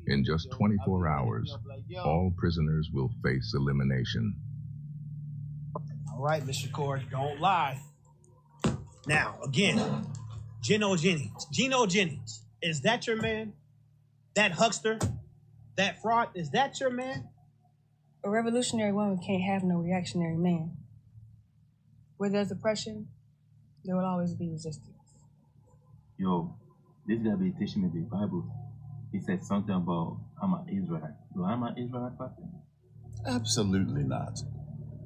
In just 24 hours, all prisoners will face elimination. All right, Mr. Core, don't lie. Now, again, Gino Jennings, is that your man? That huckster? That fraud? Is that your man? A revolutionary woman can't have no reactionary man. Where there's oppression, there will always be resistance. Yo, this guy be teaching me the Bible. He said something about I'm an Israelite. Do I'm an Israelite, Pastor? Absolutely not.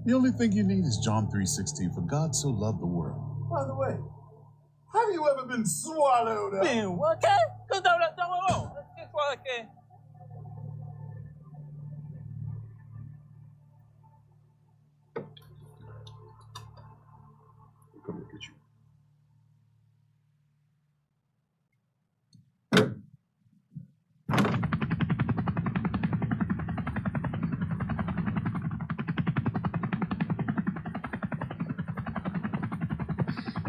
The only thing you need is John 3:16. For God so loved the world. By the way, have you ever been swallowed up? Man, what? Okay? Let's get swallowed, okay? Come look at you.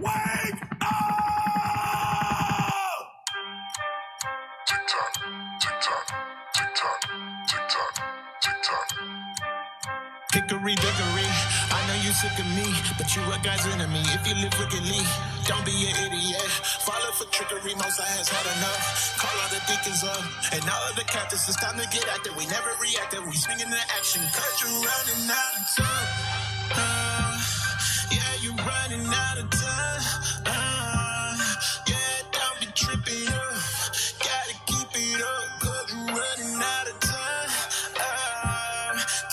Wake up! Tick-tock, tick-tock, tick-tock, tick-tock, tick-tock. Hickory dickory, I know you sick of me, but you a God's enemy. If you live wickedly, don't be an idiot. Follow for trickery, most has had enough. Call all the deacons up, and all of the captains, it's time to get active. We never reacted, we swing into action, cause you're running out of time. Yeah, you're running out of time. Yeah, don't be tripping up. Gotta keep it up, cause you're running out of time.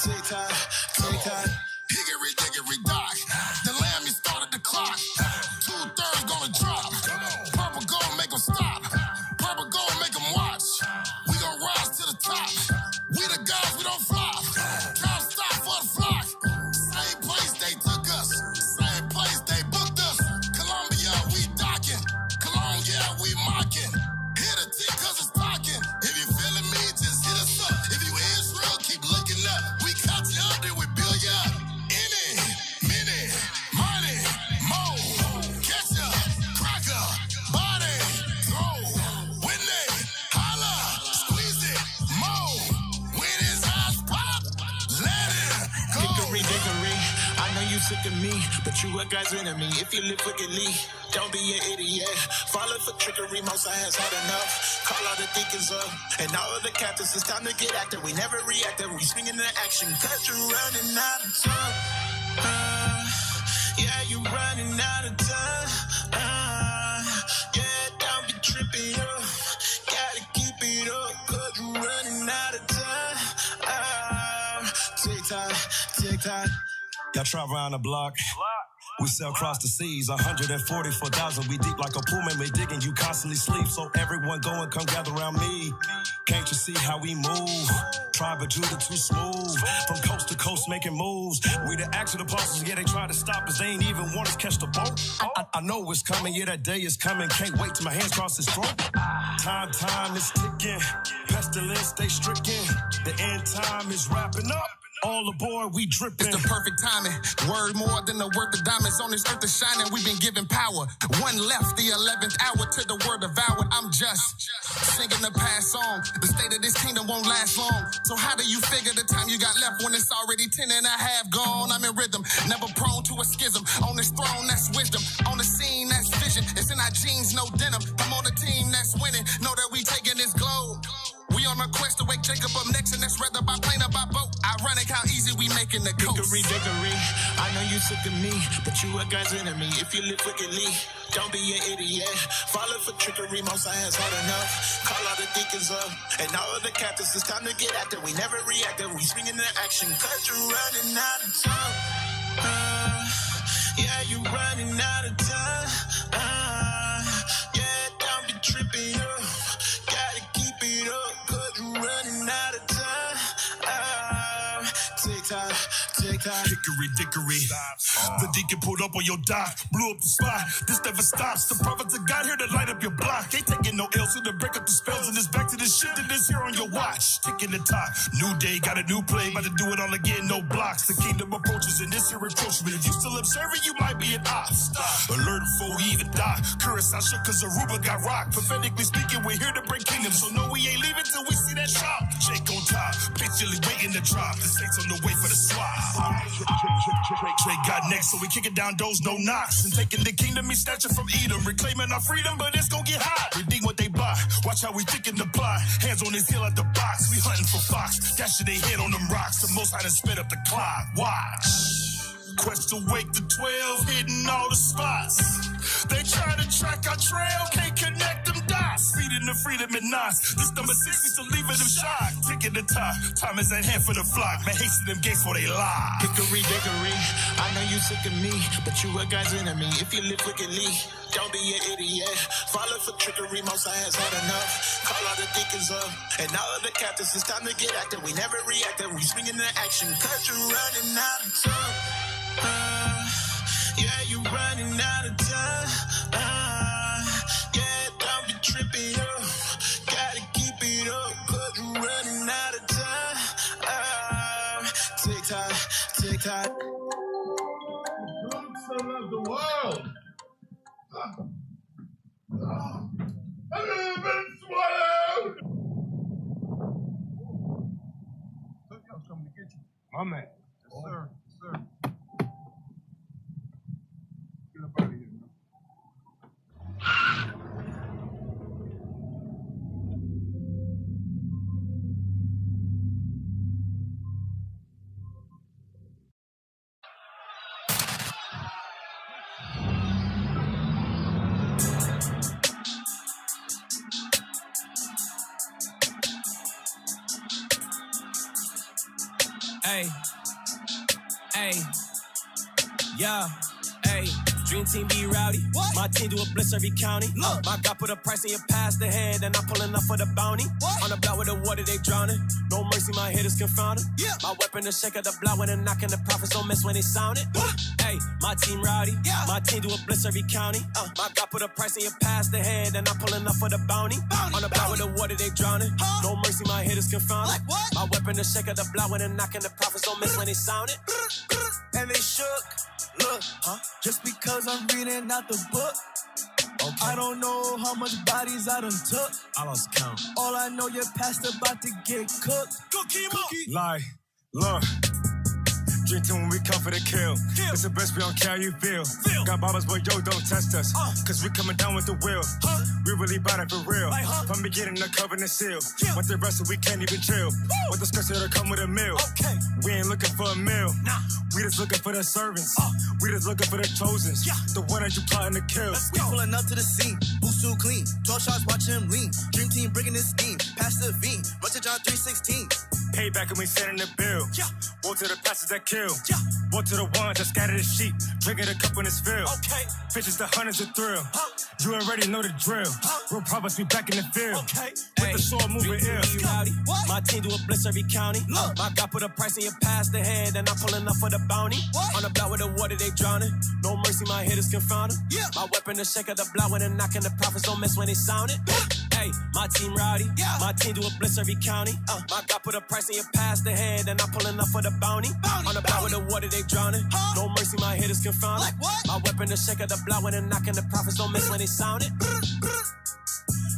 Tick tock, tick tock. Hickory dickory dock. The lamb you started the clock. 2/3 gonna drop. Purple gold make them stop. Purple gold make them watch. We gon' rise to the top. We the guys, we don't flop. Can't stop for the flock. Same place they took us. Same place they booked us. Columbia, we docking. Cologne, yeah, we mocking. Hit a tick cause it's talking. If you feeling me, just hit us up. If you Israel, keep looking up. We caught you up, then we build you up. Any, many, money, more. Catch ya, cracker, body, throw. When they holla, squeeze it, more. When his eyes pop, let it go. Hickory dickory, I know you sick of me, but you a God's enemy. If you live wickedly, don't be an idiot. Follow for trickery, most has had enough. Call all the deacons up, and all of the captains, it's time to get active. We never reacted, we swing into action, cause you're running out of time. Yeah, you're running out of time. Yeah, don't be tripping up. Gotta keep it up, cause you're running out of time. Tick tock, tick tock. Y'all travel around the block. We sail across the seas, 144,000. We deep like a pool, man. We digging, you constantly sleep. So everyone go and come gather around me. Can't you see how we move? Tribe of Judah too smooth. From coast to coast making moves. We the action apostles, yeah, they try to stop us. They ain't even want us catch the boat. I know it's coming, yeah, that day is coming. Can't wait till my hands cross his throat. Time is ticking. Pestilence, they stricken. The end time is wrapping up. All aboard, we dripping. It's the perfect timing. Word more than the worth of diamonds on this earth is shining. We've been given power. One left, the 11th hour to the word devoured. I'm just singing the past song. The state of this kingdom won't last long. So how do you figure the time you got left when it's already 10 and a half gone? I'm in rhythm, never prone to a schism. On this throne, that's wisdom. On the scene, that's vision. It's in our jeans, no denim. I'm on a team that's winning. Know that we taking this globe. We on a quest to wake Jacob up next, and that's rather by plane or by boat. Ironic how easy we making the coast. Hickory dickory, I know you sick of me, but you a God's enemy. If you live wickedly, don't be an idiot. Follow for trickery, most has had enough. Call all the deacons up, and all of the captains, it's time to get active. We never reacted, we swing into action, cause you're running out of time. Yeah, you're running out of time. Yeah, don't be tripping up. Gotta keep it up, cause you're running out of time. Tick tock, tick Hickory dickory. The deacon pulled up on your dock, blew up the spot. This never stops. The prophets of God here to light up your block. Ain't taking no L's, so to break up the spells. And it's back to this shit that is here on your watch. Ticking the top. New day, got a new play. About to do it all again, no blocks. The kingdom approaches, and this here encroachment. If you still observing, you might be an ops. Alert before we even die. Curacao shook cause Aruba got rocked. Prophetically speaking, we're here to bring kingdom. So no, we ain't leaving till we see that shop. Shake on top, patiently waiting to drop. The saints on the way for the swap. Trey got next, so we kick it down doors, no knocks. And taking the kingdom, we snatch it from Edom. Reclaiming our freedom, but it's gon' get hot. Redeem what they buy. Watch how we thicken the plot. Hands on his heel at the box. We hunting for fox. Dashing they head on them rocks. The most high to spit up the clock. Watch. Quest to wake the 12, hitting all the spots. They try to track our trail, can't connect them dots. Feeding the freedom and knots. This number 6 is to leave them shocked. Ticking the top, time is at hand for the flock. Man, hasten them gates before they lie. Hickory dickory, I know you sick of me, but you a God's enemy. If you live wickedly, don't be an idiot. Follow for trickery, most I has had enough. Call all the deacons up, and all of the captains, it's time to get active. We never reacted, we swing into action, cause you're running out of time. Yeah, you running out of time. Yeah, don't be tripping up. Gotta keep it up, cause you running out of time. Tick tock, tick tock. Son of the world. I've been swallowed. Something's coming to get you. My man. Yes, sir. Yes, sir. Get up out of here, man. Hey, hey, yeah, hey. Dream team be rowdy. What? My team do a blitz every county. Look. My God put a price on your past the head, and I'm pulling up for the bounty. What? On the block with the water they drowning. No mercy, my hitters confounded. Yeah. My weapon to shake up the block when they're knocking. The prophets don't miss when they sound it. Hey, my team rowdy. Yeah. My team do a blitz every county. My God put a price on your past the head, and I'm pulling up for the bounty. On the block with the water they drowning. No mercy, my hitters confounded. Like what? My weapon to shake up the block when they're knocking. The prophets don't miss when they sound it. And they shook. Look, just because I'm reading out the book, okay. I don't know how much bodies I done took. I lost count. All I know, your pastor about to get cooked. Cookie. Lie, look. Drink till when we come for the kill. It's the best, we don't care how you feel. Got bombers, but yo, don't test us. Cause we coming down with the wheel. We really bout it for real. From beginning to covenant seal. Want the rest, so we can't even chill. Want the scripture to come with a meal. We ain't looking for a meal. We just looking for the servants. We just looking for the chosens. The one that you plotting to kill. We pulling up to the scene. Boots too clean. 12 shots, watch him lean. Dream team breaking this scheme. Pass the V. Run to John 3:16. Payback and we sending the bill. Woe to the pastors that kill. Woe to the ones that scatter the sheep. Drinking a cup when it's filled. Fishes the hunters a thrill. You already know the drill. Real promise, we back in the field. With the sword moving ill. My team do a blitz every county. My God put a price on your past the head, and I'm pulling up for the bounty. On the block with the water they drowning. No mercy, my hitters confounded. My weapon to shake up the block when they're knocking. The prophets don't miss when they sound it. Hey, my team rowdy. My team do a blitz every county. My God put a price on your past the head, and I'm pulling up for the bounty. On the block with the water they drowning. No mercy, my hitters confounded. My weapon to shake up the block when they're knocking. The prophets don't miss when they sound it.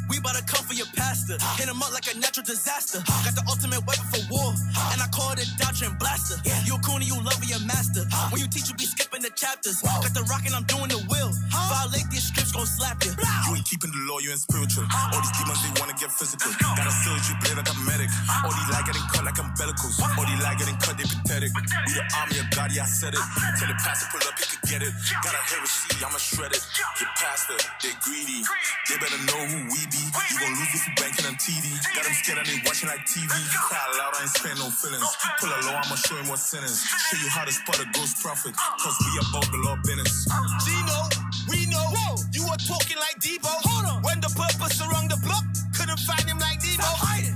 We bout to come for your pastor. Hit him up like a natural disaster. Got the ultimate weapon for war, and I call it a doctrine blaster. You a coon and you love your master. When you teach, you be skipping the chapters. Got the rock and I'm doing the will. Violate these scripts, gon' slap you. You ain't keeping the law, you ain't spiritual. All these demons, they wanna get physical. Got a surgery, blade like a medic. All these lie getting cut like umbilicals. All these lie getting cut, they pathetic. We the army of God, yeah, I said it. Tell the pastor, pull up, he could get it. Got a heresy, I'ma shred it. Your pastor, they greedy. They better know who we be. You gon' lose if you banking on TV. Got them scared and they watching like TV. You cry loud, I ain't sparing no feelings. Pull a low, I'ma show him what sin is. Show you how to spot a ghost prophet. Cause we about the law business. Gino, we know. You are talking like Debo. When the purpose around the block, couldn't find him like Debo.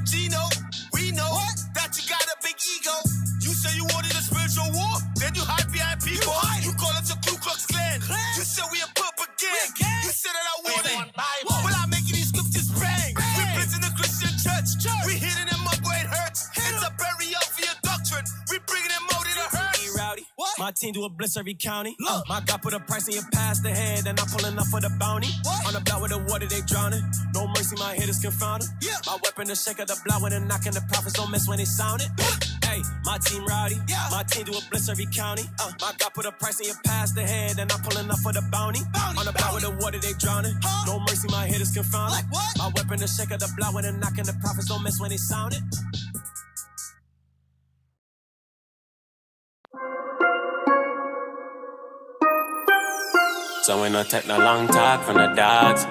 Gino, we know that you got a big ego. You say you wanted a spiritual war, then team do a blitz every county. My God put a price in your past ahead, and I'm pulling up for the bounty. On the block with the water, they drowning. No mercy, my hitters confounded. My weapon, the shake of the block when they're knocking. The prophets don't miss when they sound it. Hey, my team rowdy. My team do a blitz every county. My God put a price in your past ahead, and I'm pulling up for the bounty. On the block with the water, they drowning. No mercy, my hitters confounded. My weapon, the shake of the block when they're knocking. The prophets don't miss when they sound it. So we no take no long talk from the dogs,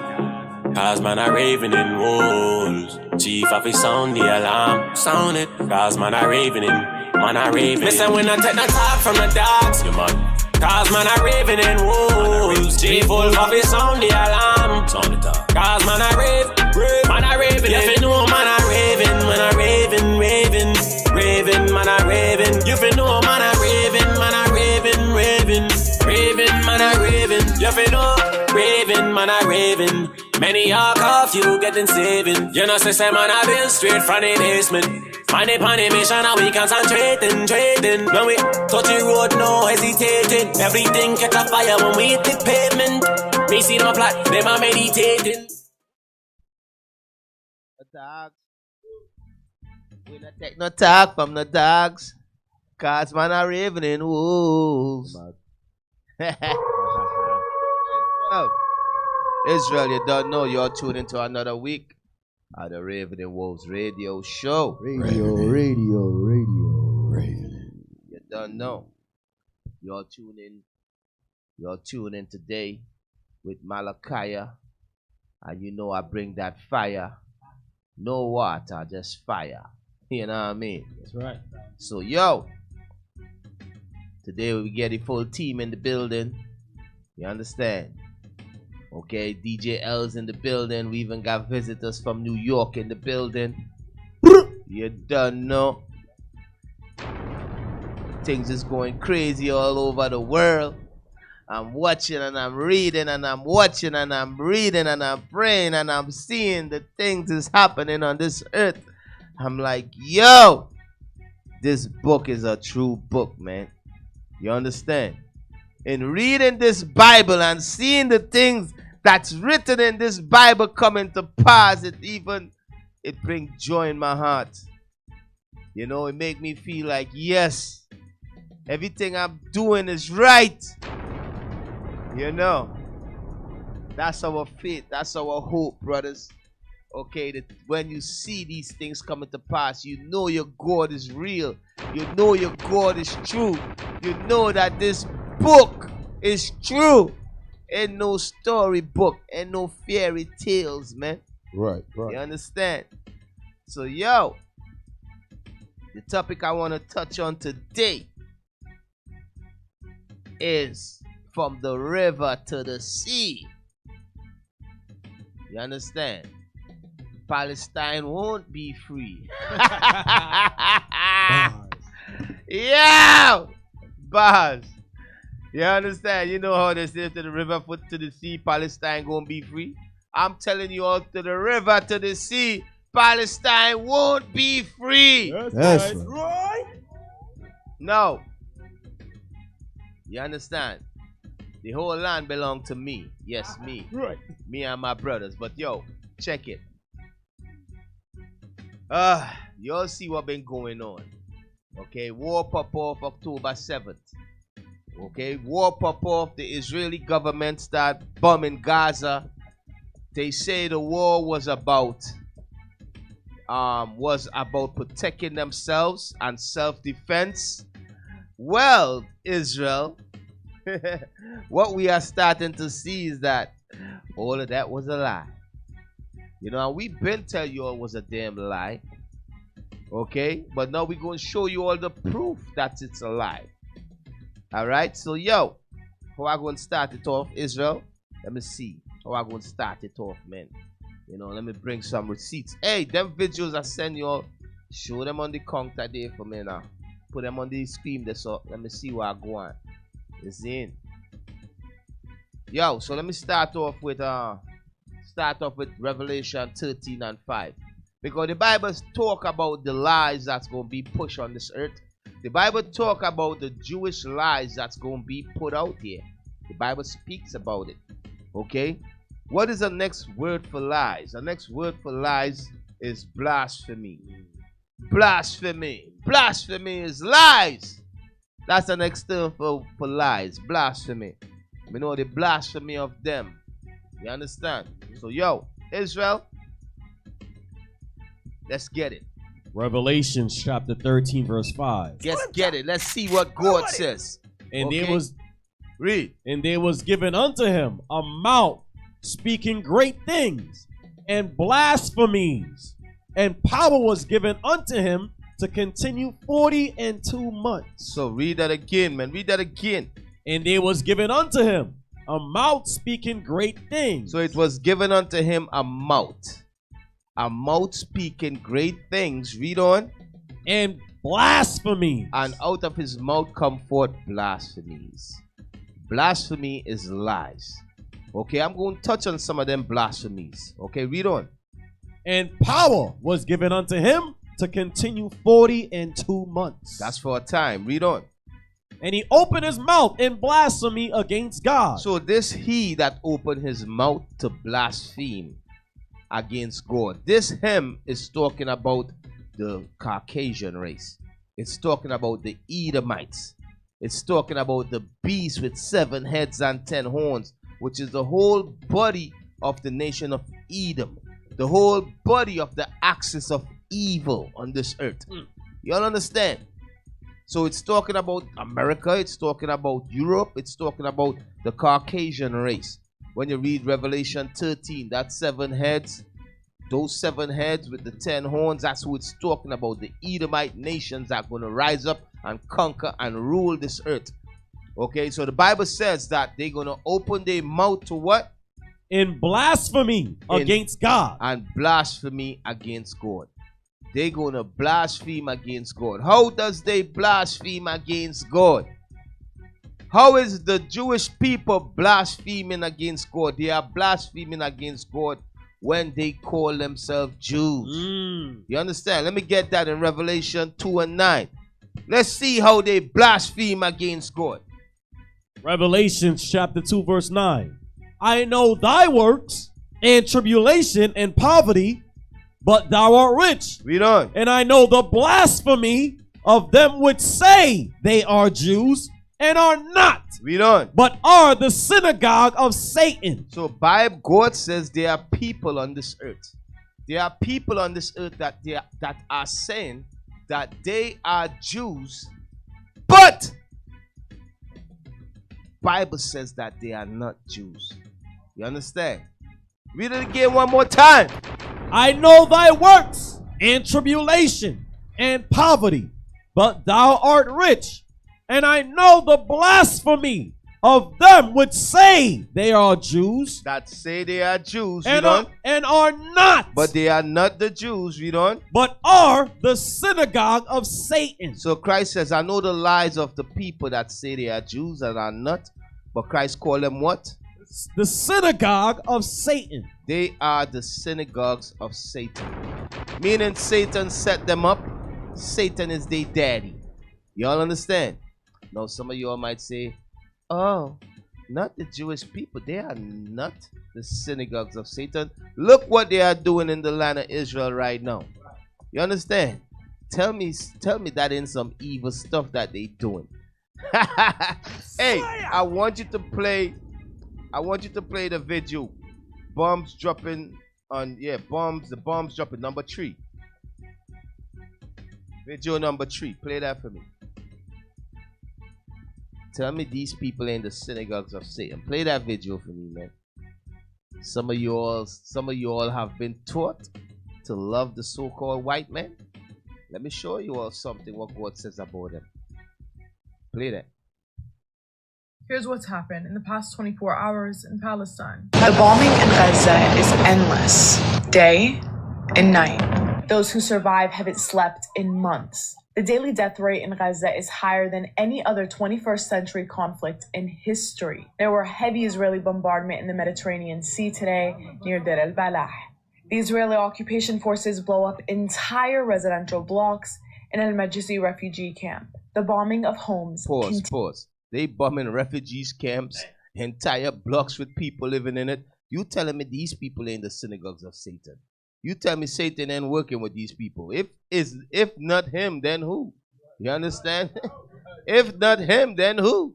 cause man I raving in wolves. Chief officer sound the alarm, sound it, cause man I raving in, man I raving. Listen, we no take no talk from the dogs, cause man I raving in wolves. Chief officer sound the alarm, sound it, cause man I rave, man I raving. If you know man I raving, man I raving, raving, man I raving. You fi know man I raving, man I raving, raving, man I raving. You fi know raving, man I raving. Many are off you getting saving. You know say man I been straight from the basement. Money pon the mission and we concentrating, trading. When we touch the road, no hesitating. Everything catch a fire when we hit the pavement. Me see them plot, them a meditating. The dogs. We not take no talk from the dogs, cause man are raving in wolves. Oh. Israel, you don't know you're tuned into another week of the Raven and Wolves radio show. Radio. You don't know. You're tuning in today with Malachi, and you know I bring that fire. No water, just fire. You know what I mean? That's right. So, yo, today we get the full team in the building. You understand? Okay, DJ L's in the building. We even got visitors from New York in the building. You don't know. Things is going crazy all over the world. I'm watching and I'm reading and I'm watching and I'm reading and I'm praying and I'm seeing the things is happening on this earth. I'm like, yo, this book is a true book, man. You understand? In reading this Bible and seeing the things that's written in this Bible coming to pass, it brings joy in my heart. You know, it make me feel like, yes, everything I'm doing is right. You know, that's our faith, that's our hope, brothers. Okay, that when you see these things coming to pass, you know your God is real. You know your God is true. You know that this book is true. Ain't no storybook, ain't no fairy tales, man. Right. You understand? So, yo, the topic I want to touch on today is from the river to the sea. You understand? Palestine won't be free. Yeah, bars. You understand? You know how they say to the river, foot to the sea, Palestine gonna be free. I'm telling you all, to the river, to the sea, Palestine won't be free. That's right. No. You understand? The whole land belongs to me. Yes, me. Right. Me and my brothers. But yo, check it. You all see what been going on. Okay, war pop off October 7th. Okay, war pop off. The Israeli government start bombing Gaza. They say the war was about protecting themselves and self-defense. Well, Israel, what we are starting to see is that all of that was a lie. You know, we've been telling you all it was a damn lie. Okay, but now we're going to show you all the proof that it's a lie. All right, so yo, how I going to start it off, Israel? Let me see how I going to start it off, man. You know, let me bring some receipts. Hey, them videos I send you all, show them on the counter there for me now. Put them on the screen there, so let me see where I go on. It's in. Yo, so let me start off with Revelation 13 and 5. Because the Bible talk about the lies that's going to be pushed on this earth. The Bible talk about the Jewish lies that's going to be put out here. The Bible speaks about it. Okay? What is the next word for lies? The next word for lies is blasphemy. Blasphemy. Blasphemy is lies. That's the next term for lies. Blasphemy. We know the blasphemy of them. You understand? So, yo, Israel, let's get it. Revelation chapter 13, verse 5. Let's get it. Let's see what God says. And okay? there was read. And there was given unto him a mouth speaking great things and blasphemies, and power was given unto him to continue 42 months. So read that again, man. Read that again. And there was given unto him a mouth speaking great things. So it was given unto him a mouth. A mouth speaking great things. Read on. And blasphemy. And out of his mouth come forth blasphemies. Blasphemy is lies. Okay, I'm going to touch on some of them blasphemies. Okay, read on. And power was given unto him to continue 42 months. That's for a time. Read on. And he opened his mouth in blasphemy against God. So this he that opened his mouth to blaspheme against God. This him is talking about the Caucasian race. It's talking about the Edomites. It's talking about the beast with 7 heads and 10 horns, which is the whole body of the nation of Edom. The whole body of the axis of evil on this earth. You all understand? So it's talking about America. It's talking about Europe. It's talking about the Caucasian race. When you read Revelation 13, that's 7 heads. Those 7 heads with the 10 horns, that's who it's talking about. The Edomite nations are going to rise up and conquer and rule this earth. Okay, so the Bible says that they're going to open their mouth to what? In blasphemy against God. And blasphemy against God. They're going to blaspheme against God. How does they blaspheme against God? How is the Jewish people blaspheming against God? They are blaspheming against God when they call themselves Jews. You understand? Let me get that in Revelation 2 and 9. Let's see how they blaspheme against God. Revelation chapter 2 verse 9. I know thy works and tribulation and poverty, but thou art rich. Read on. And I know the blasphemy of them which say they are Jews and are not. Read on. But are the synagogue of Satan. So Bible, God says there are people on this earth. There are people on this earth that are saying that they are Jews, but Bible says that they are not Jews. You understand? Read it again one more time. I know thy works and tribulation and poverty, but thou art rich. And I know the blasphemy of them which say they are Jews. That say they are Jews. And are not. But they are not the Jews. Read on. But are the synagogue of Satan. So Christ says, I know the lies of the people that say they are Jews and are not. But Christ called them what? The synagogue of Satan. They are the synagogues of Satan. Meaning Satan set them up. Satan is their daddy. Y'all understand? Now some of y'all might say, oh, not the Jewish people. They are not the synagogues of Satan. Look what they are doing in the land of Israel right now. You understand? Tell me that ain't some evil stuff that they doing. Hey, I want you to play the video. Bombs dropping on, the bombs dropping, number 3. Video number 3. Play that for me. Tell me these people ain't the synagogues of Satan. Play that video for me, man. Some of you all have been taught to love the so-called white man. Let me show you all something what God says about them. Play that. Here's what's happened in the past 24 hours in Palestine. The bombing in Gaza is endless, day and night. Those who survive haven't slept in months. The daily death rate in Gaza is higher than any other 21st century conflict in history. There were heavy Israeli bombardment in the Mediterranean Sea today near Deir el-Balah. The Israeli occupation forces blow up entire residential blocks in al-Majisi refugee camp. The bombing of homes. Pause. They bombing refugees camps, entire blocks with people living in it. You telling me these people ain't the synagogues of Satan? You tell me Satan ain't working with these people. If not him, then who? You understand? If not him, then who?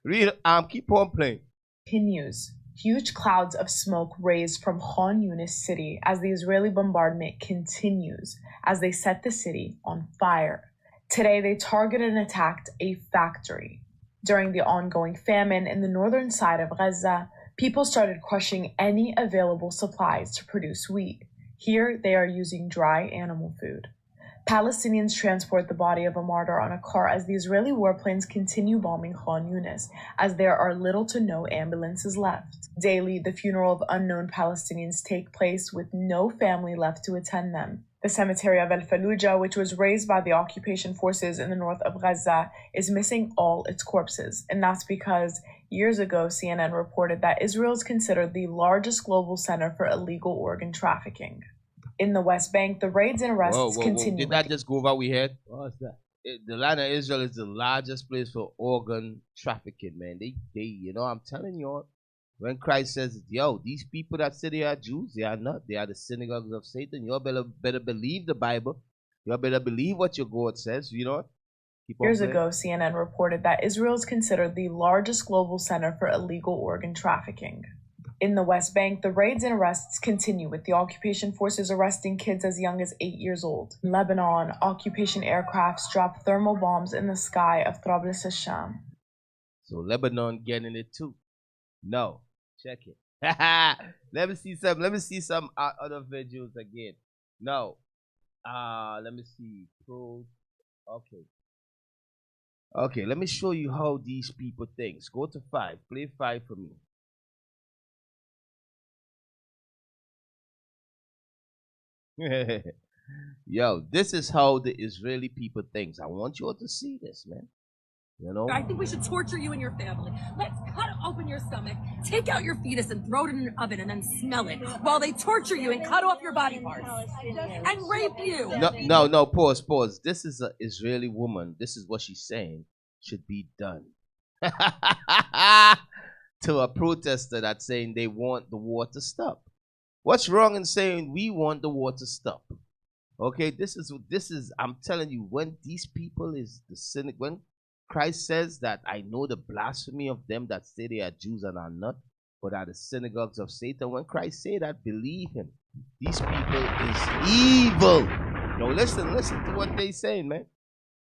Read. Keep on playing. Continues. Huge clouds of smoke raised from Khan Yunis city as the Israeli bombardment continues as they set the city on fire. Today, they targeted and attacked a factory. During the ongoing famine in the northern side of Gaza, people started crushing any available supplies to produce wheat. Here, they are using dry animal food. Palestinians transport the body of a martyr on a car as the Israeli warplanes continue bombing Khan Yunis, as there are little to no ambulances left. Daily, the funeral of unknown Palestinians take place with no family left to attend them. The cemetery of Al-Fallujah, which was raised by the occupation forces in the north of Gaza, is missing all its corpses, and that's because years ago, CNN reported that Israel is considered the largest global center for illegal organ trafficking. In the West Bank, the raids and arrests continue. Did that just go over we head? What's that? The land of Israel is the largest place for organ trafficking, man. They I'm telling you, when Christ says, yo, these people that say they are Jews, they are not. They are the synagogues of Satan. You better believe the Bible. You better believe what your God says, Years ago, CNN reported that Israel is considered the largest global center for illegal organ trafficking. In the West Bank, the raids and arrests continue, with the occupation forces arresting kids as young as 8 years old. In Lebanon, occupation aircrafts drop thermal bombs in the sky of Trablus al-Sham. So Lebanon getting it too. No, check it. Let me see some other videos again. No. Let me see. Okay, let me show you how these people think. Go to 5. Play 5 for me. Yo, this is how the Israeli people thinks. I want you all to see this, man. I think we should torture you and your family. Let's cut open your stomach, take out your fetus and throw it in an oven and then smell it while they torture you and cut off your body parts and rape you. No, pause. This is an Israeli woman. This is what she's saying should be done. To a protester that's saying they want the war to stop. What's wrong in saying we want the war to stop? Okay, this is I'm telling you, when these people is the cynic, when Christ says that I know the blasphemy of them that say they are Jews and are not, but are the synagogues of Satan. When Christ say that, believe him. These people is evil. No, listen to what they saying, man.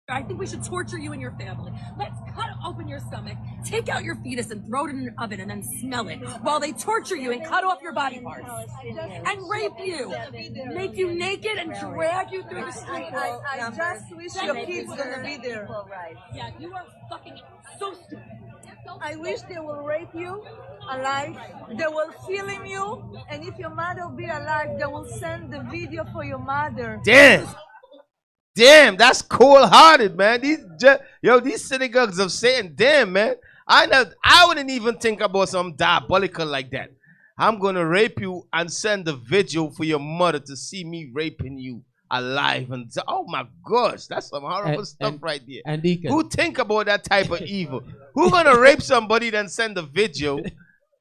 I think we should torture you and your family. Let's cut open your stomach, take out your fetus and throw it in an oven and then smell it while they torture you and cut off your body parts and rape you, make you naked and drag you through the street. I just wish your kids gonna be there. Yeah, you are fucking so stupid. I wish they will rape you alive. They will film you, and if your mother will be alive, they will send the video for your mother. Damn, that's cold-hearted, man. These synagogues of Satan, damn, man. I wouldn't even think about something diabolical like that. I'm gonna rape you and send the video for your mother to see me raping you alive. And oh my gosh, that's some horrible stuff right there. And Deacon, who think about that type of evil? Who gonna rape somebody then send the video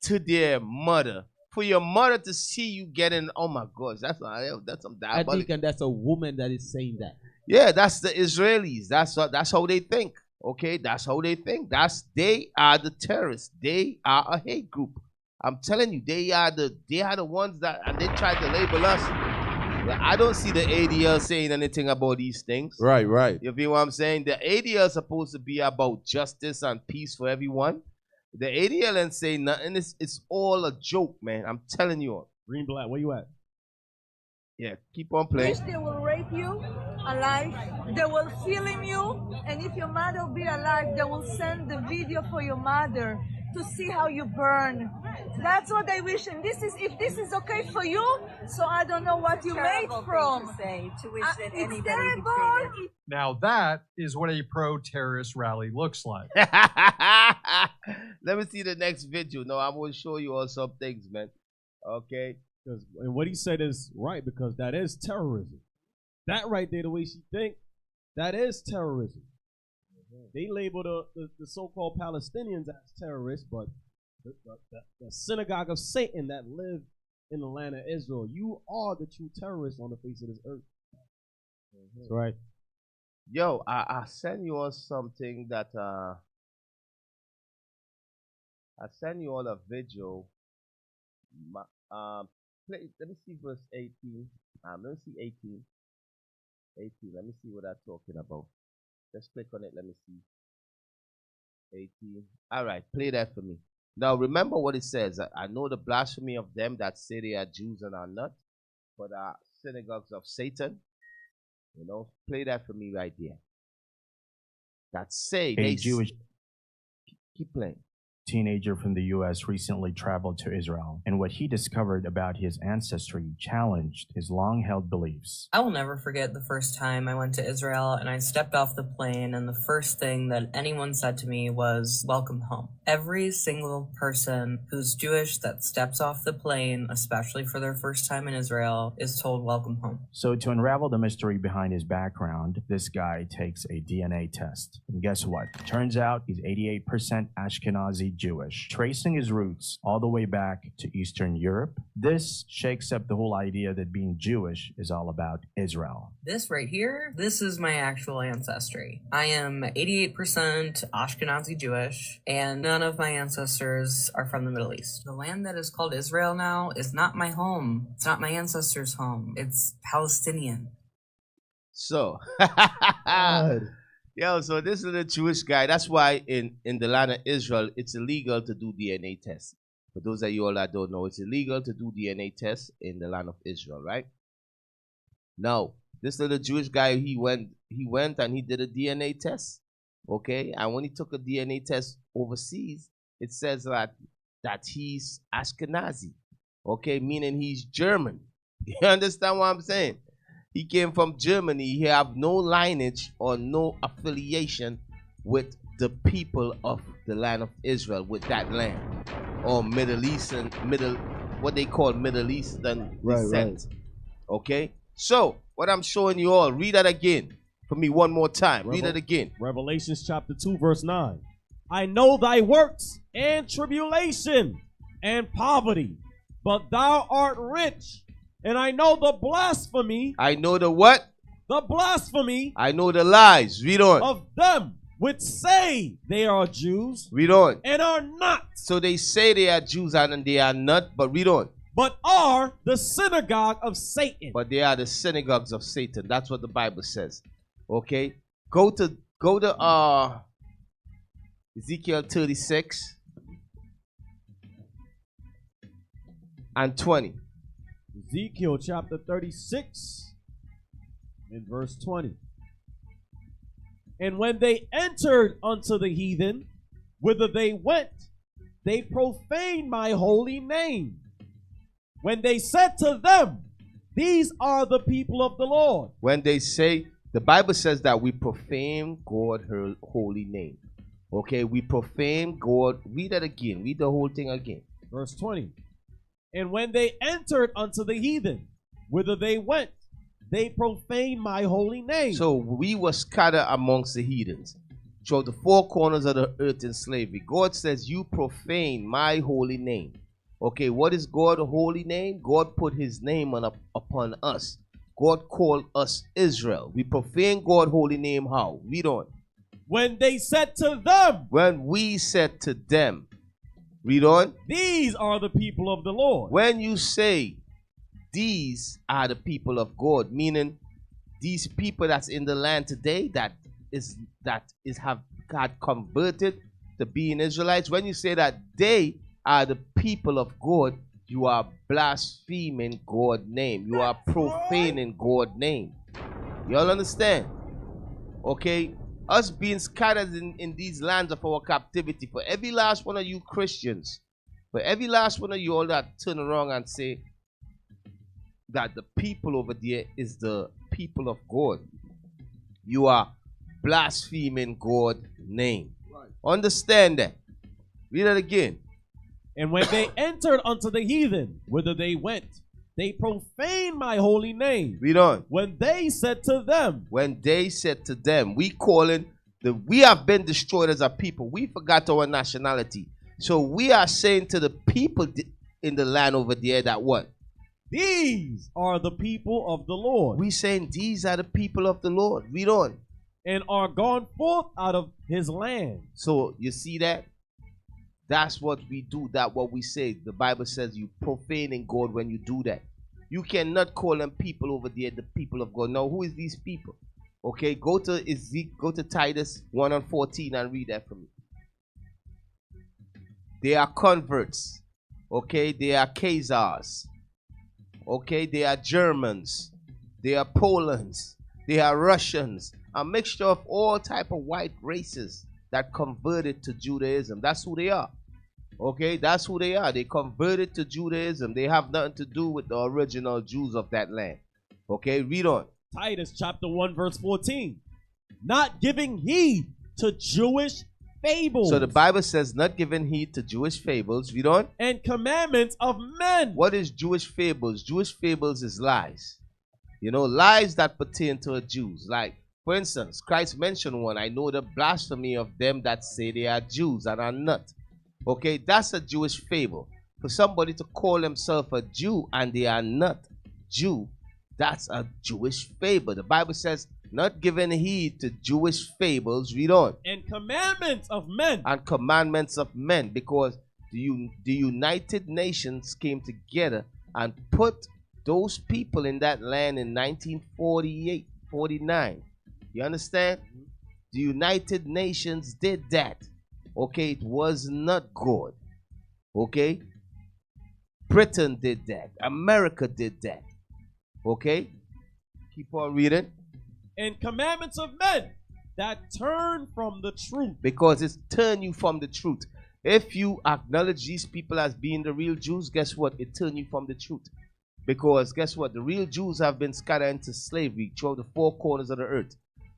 to their mother? For your mother to see you getting, oh my gosh, that's some diabolical. And Deacon, that's a woman that is saying that. Yeah, that's the Israelis. That's how they think. Okay, that's how they think. They are the terrorists. They are a hate group. I'm telling you, they are the ones that, and they try to label us. I don't see the ADL saying anything about these things. Right. You feel what I'm saying? The ADL is supposed to be about justice and peace for everyone. The ADL ain't saying nothing. It's all a joke, man. I'm telling you. Green Black, where you at? Yeah, keep on playing. Wish they will rape you alive. They will film you, and if your mother will be alive, they will send the video for your mother to see how you burn. That's what I wish, and if this is okay for you, so I don't know what you made from. To wish that anybody it's terrible. Now that is what a pro-terrorist rally looks like. Let me see the next video. No, I'm going to show you all some things, man. Okay. And what he said is right, because that is terrorism. That right there, the way she think, that is terrorism. They label the so-called Palestinians as terrorists, but the synagogue of Satan that live in the land of Israel, you are the true terrorists on the face of this earth. That's right. Yo, I send you all something that I send you all a video. Let me see verse 18. Let me see 18. 18. Let me see what I'm talking about. Let's click on it. Let me see. 18. All right, play that for me. Now remember what it says. I know the blasphemy of them that say they are Jews and are not, but are synagogues of Satan. You know, play that for me right there. That say a Jewish keep playing. Teenager from the U.S. recently traveled to Israel, and what he discovered about his ancestry challenged his long-held beliefs. I will never forget the first time I went to Israel and I stepped off the plane, and the first thing that anyone said to me was, "Welcome home." Every single person who's Jewish that steps off the plane, especially for their first time in Israel, is told, "Welcome home." So to unravel the mystery behind his background, this guy takes a DNA test. And guess what? Turns out he's 88% Ashkenazi Jewish, tracing his roots all the way back to Eastern Europe. This shakes up the whole idea that being Jewish is all about Israel. This right here, this is my actual ancestry. I am 88% Ashkenazi Jewish, and none of my ancestors are from the Middle East. The land that is called Israel now is not my home. It's not my ancestors' home. It's Palestinian. So, yo, so this is a Jewish guy. That's why in the land of Israel, it's illegal to do DNA tests. For those of you all that don't know, it's illegal to do DNA tests in the land of Israel, right? Now, this little Jewish guy, he went and he did a DNA test, okay? And when he took a DNA test overseas, it says that he's Ashkenazi, okay? Meaning he's German. You understand what I'm saying? He came from Germany. He have no lineage or no affiliation with the people of the land of Israel, with that land, or Middle Eastern, what they call Middle Eastern descent. Right. Okay? So, what I'm showing you all, read that again for me one more time. Read it again. Revelations chapter 2, verse 9. I know thy works and tribulation and poverty, but thou art rich. And I know the blasphemy. I know the what? The blasphemy. I know the lies. Read on. Of them which say they are Jews. Read on. And are not. So they say they are Jews and they are not, but read on. But are the synagogue of Satan. But they are the synagogues of Satan. That's what the Bible says. Okay? Go to Ezekiel 36 and 20. Ezekiel chapter 36 and verse 20. And when they entered unto the heathen, whither they went, they profaned my holy name. When they said to them, these are the people of the Lord. When they say, the Bible says that we profane God, her holy name. Okay, we profane God. Read that again. Read the whole thing again. Verse 20. And when they entered unto the heathen, whither they went, they profaned my holy name. So we were scattered amongst the heathens, throughout the four corners of the earth in slavery. God says, you profane my holy name. Okay, what is God's holy name? God put his name upon us. God called us Israel. We profane God's holy name how? Read on. When they said to them. When we said to them. Read on. These are the people of the Lord. When you say these are the people of God, meaning these people that's in the land today that have got converted to being Israelites. When you say that they are the people of God, you are blaspheming God's name. You are profaning God's name. You all understand? Okay? Us being scattered in these lands of our captivity, for every last one of you Christians, for every last one of you all that turn around and say that the people over there is the people of God, you are blaspheming God's name. Right. Understand that. Read it again. And when they entered unto the heathen, whither they went, they profaned my holy name. Read on. When they said to them. When they said to them. We calling We have been destroyed as a people. We forgot our nationality. So we are saying to the people in the land over there that what? These are the people of the Lord. We saying these are the people of the Lord. Read on. And are gone forth out of his land. So you see that? That's what we do. That's what we say. The Bible says you profaning God when you do that. You cannot call them people over there the people of God. Now, who is these people? Okay, go to Titus 1:14 and read that for me. They are converts. Okay, they are Khazars. Okay, they are Germans. They are Polands. They are Russians. A mixture of all type of white races that converted to Judaism. That's who they are. Okay, that's who they are. They converted to Judaism. They have nothing to do with the original Jews of that land. Okay, read on. Titus chapter 1 verse 14. Not giving heed to Jewish fables. So the Bible says not giving heed to Jewish fables. Read on. And commandments of men. What is Jewish fables? Jewish fables is lies. You know, lies that pertain to the Jews. Like, for instance, Christ mentioned one. I know the blasphemy of them that say they are Jews and are not. Okay, that's a Jewish fable. For somebody to call himself a Jew and they are not Jew, that's a Jewish fable. The Bible says, not giving heed to Jewish fables. Read on. And commandments of men. And commandments of men. Because the United Nations came together and put those people in that land in 1948, 49. You understand? The United Nations did that. Okay, it was not good. Okay? Britain did that. America did that. Okay? Keep on reading. And commandments of men that turn from the truth. Because it's turn you from the truth. If you acknowledge these people as being the real Jews, guess what? It turn you from the truth. Because guess what? The real Jews have been scattered into slavery throughout the four corners of the earth.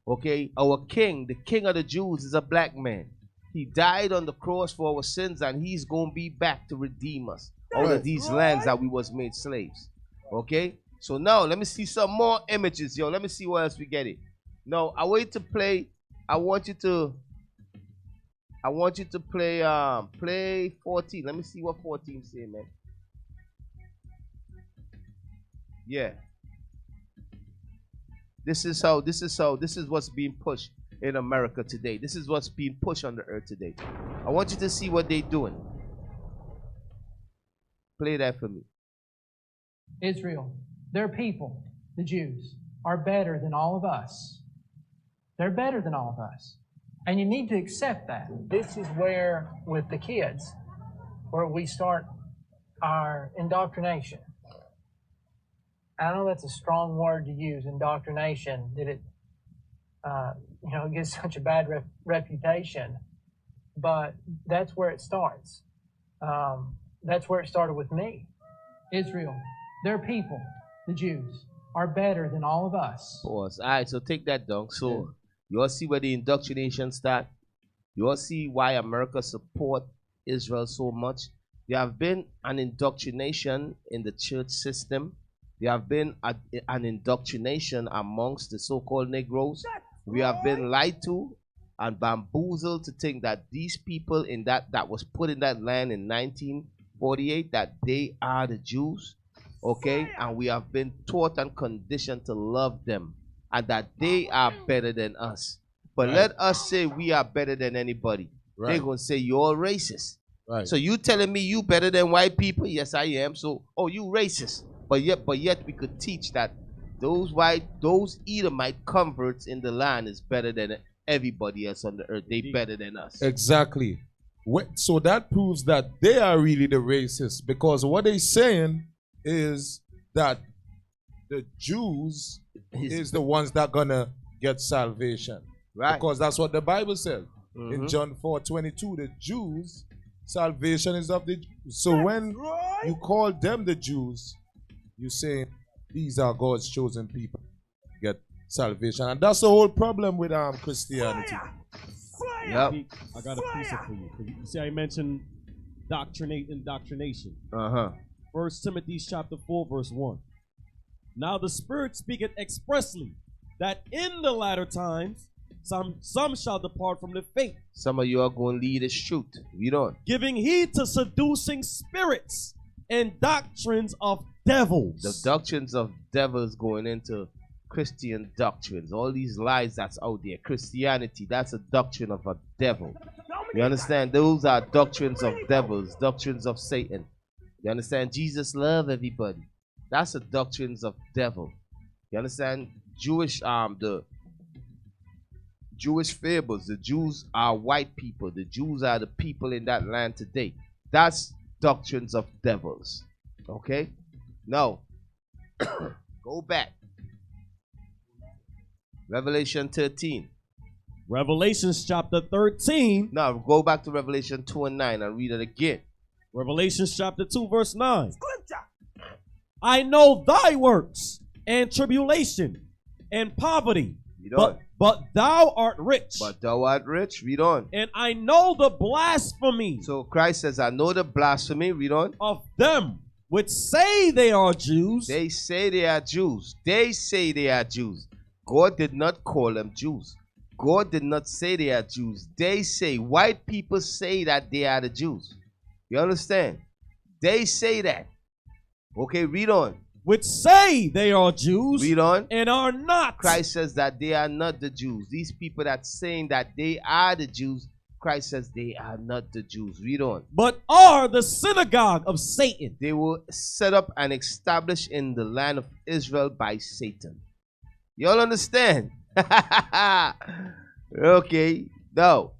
Okay? Our king, the king of the Jews, is a black man. He died on the cross for our sins, and he's going to be back to redeem us out of these lands that we was made slaves. Okay? So now, let me see some more images, yo. Let me see what else we get it. No, I want you to play. I want you to play 14. Let me see what 14 say, man. Yeah. This is what's being pushed in America today. This is what's being pushed on the earth today. I want you to see what they're doing. Play that for me. Israel, their people, the Jews, are better than all of us. They're better than all of us. And you need to accept that. This is where, with the kids, where we start our indoctrination. I know that's a strong word to use, indoctrination, that it gets such a bad reputation. But that's where it starts. That's where it started with me. Israel, their people, the Jews, are better than all of us. Pause. All right, so take that down. So you all see where the indoctrination start? You all see why America support Israel so much? There have been an indoctrination in the church system. There have been an indoctrination amongst the so-called Negroes. We have been lied to and bamboozled to think that these people in that was put in that land in 1948, that they are the Jews. Okay, and we have been taught and conditioned to love them and that they are better than us. But let us say we are better than anybody. They're going to say you're racist. So you telling me you better than white people? Yes, I am. So, you racist. But yet we could teach that those Edomite converts in the land is better than everybody else on the earth. They better than us. Exactly. So that proves that they are really the racists, because what they're saying is that the Jews is the ones that gonna get salvation. Right. Because that's what the Bible says. In John 4:22, the Jews, salvation is of the Jews. So when you call them the Jews, you say these are God's chosen people to get salvation. And that's the whole problem with Christianity. Yep. I got a piece for you. You see, I mentioned indoctrination. 1 Timothy chapter 4, verse 1. Now the Spirit speaketh expressly that in the latter times Some shall depart from the faith. Some of you are going to lead us truth. Read on. Giving heed to seducing spirits and doctrines of devils. The doctrines of devils going into Christian doctrines. All these lies that's out there. Christianity, that's a doctrine of a devil. You understand? Those are doctrines of devils, doctrines of Satan. You understand? Jesus love everybody. That's the doctrines of devil. You understand? The Jewish fables. The Jews are white people. The Jews are the people in that land today. That's doctrines of devils. Okay? Now, go back. Revelation 13. Revelations chapter 13. Now, go back to Revelation 2 and 9 and read it again. Revelations chapter 2 verse 9. I know thy works and tribulation and poverty, but thou art rich. But thou art rich. Read on. And I know the blasphemy. So Christ says, I know the blasphemy. Read on. Of them which say they are Jews. They say they are Jews. They say they are Jews. God did not call them Jews. God did not say they are Jews. They say, white people say that they are the Jews. You understand? They say that. Okay, read on. Which say they are Jews. Read on. And are not. Christ says that they are not the Jews. These people that saying that they are the Jews, Christ says they are not the Jews. Read on. But are the synagogue of Satan. They were set up and established in the land of Israel by Satan. Y'all understand? Okay. Now,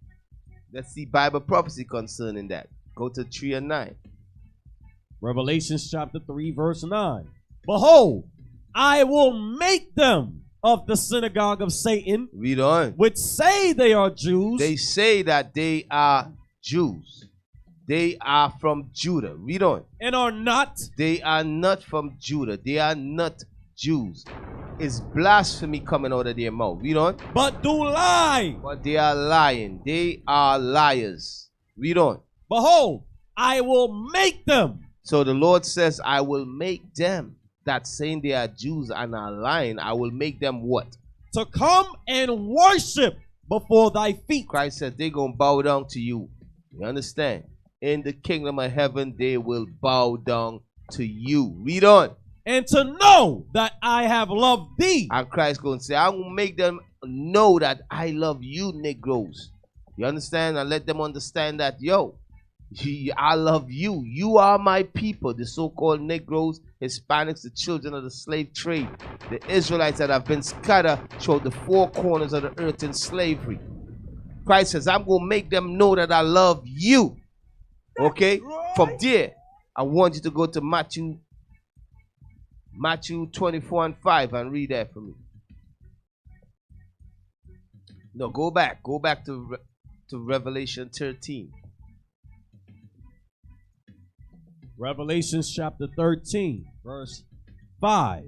let's see Bible prophecy concerning that. Go to 3 and 9. Revelations chapter 3 verse 9. Behold, I will make them of the synagogue of Satan. Read on. Which say they are Jews. They say that they are Jews. They are from Judah. Read on. And are not. They are not from Judah. They are not Jews. It's blasphemy coming out of their mouth. Read on. But do lie. But they are lying. They are liars. Read on. Behold, I will make them. So the Lord says, I will make them that saying they are Jews and are lying. I will make them what? To come and worship before thy feet. Christ said they're going to bow down to you. You understand? In the kingdom of heaven, they will bow down to you. Read on. And to know that I have loved thee. And Christ going to say, I will make them know that I love you, Negroes. You understand? And let them understand that, yo, I love you. You are my people, the so-called Negroes, Hispanics, the children of the slave trade, the Israelites that have been scattered throughout the four corners of the earth in slavery. Christ says, I'm going to make them know that I love you. Okay? From there, I want you to go to Matthew 24 and 5 and read that for me. No, go back. Go back to Revelation 13. Revelations chapter 13, verse 5.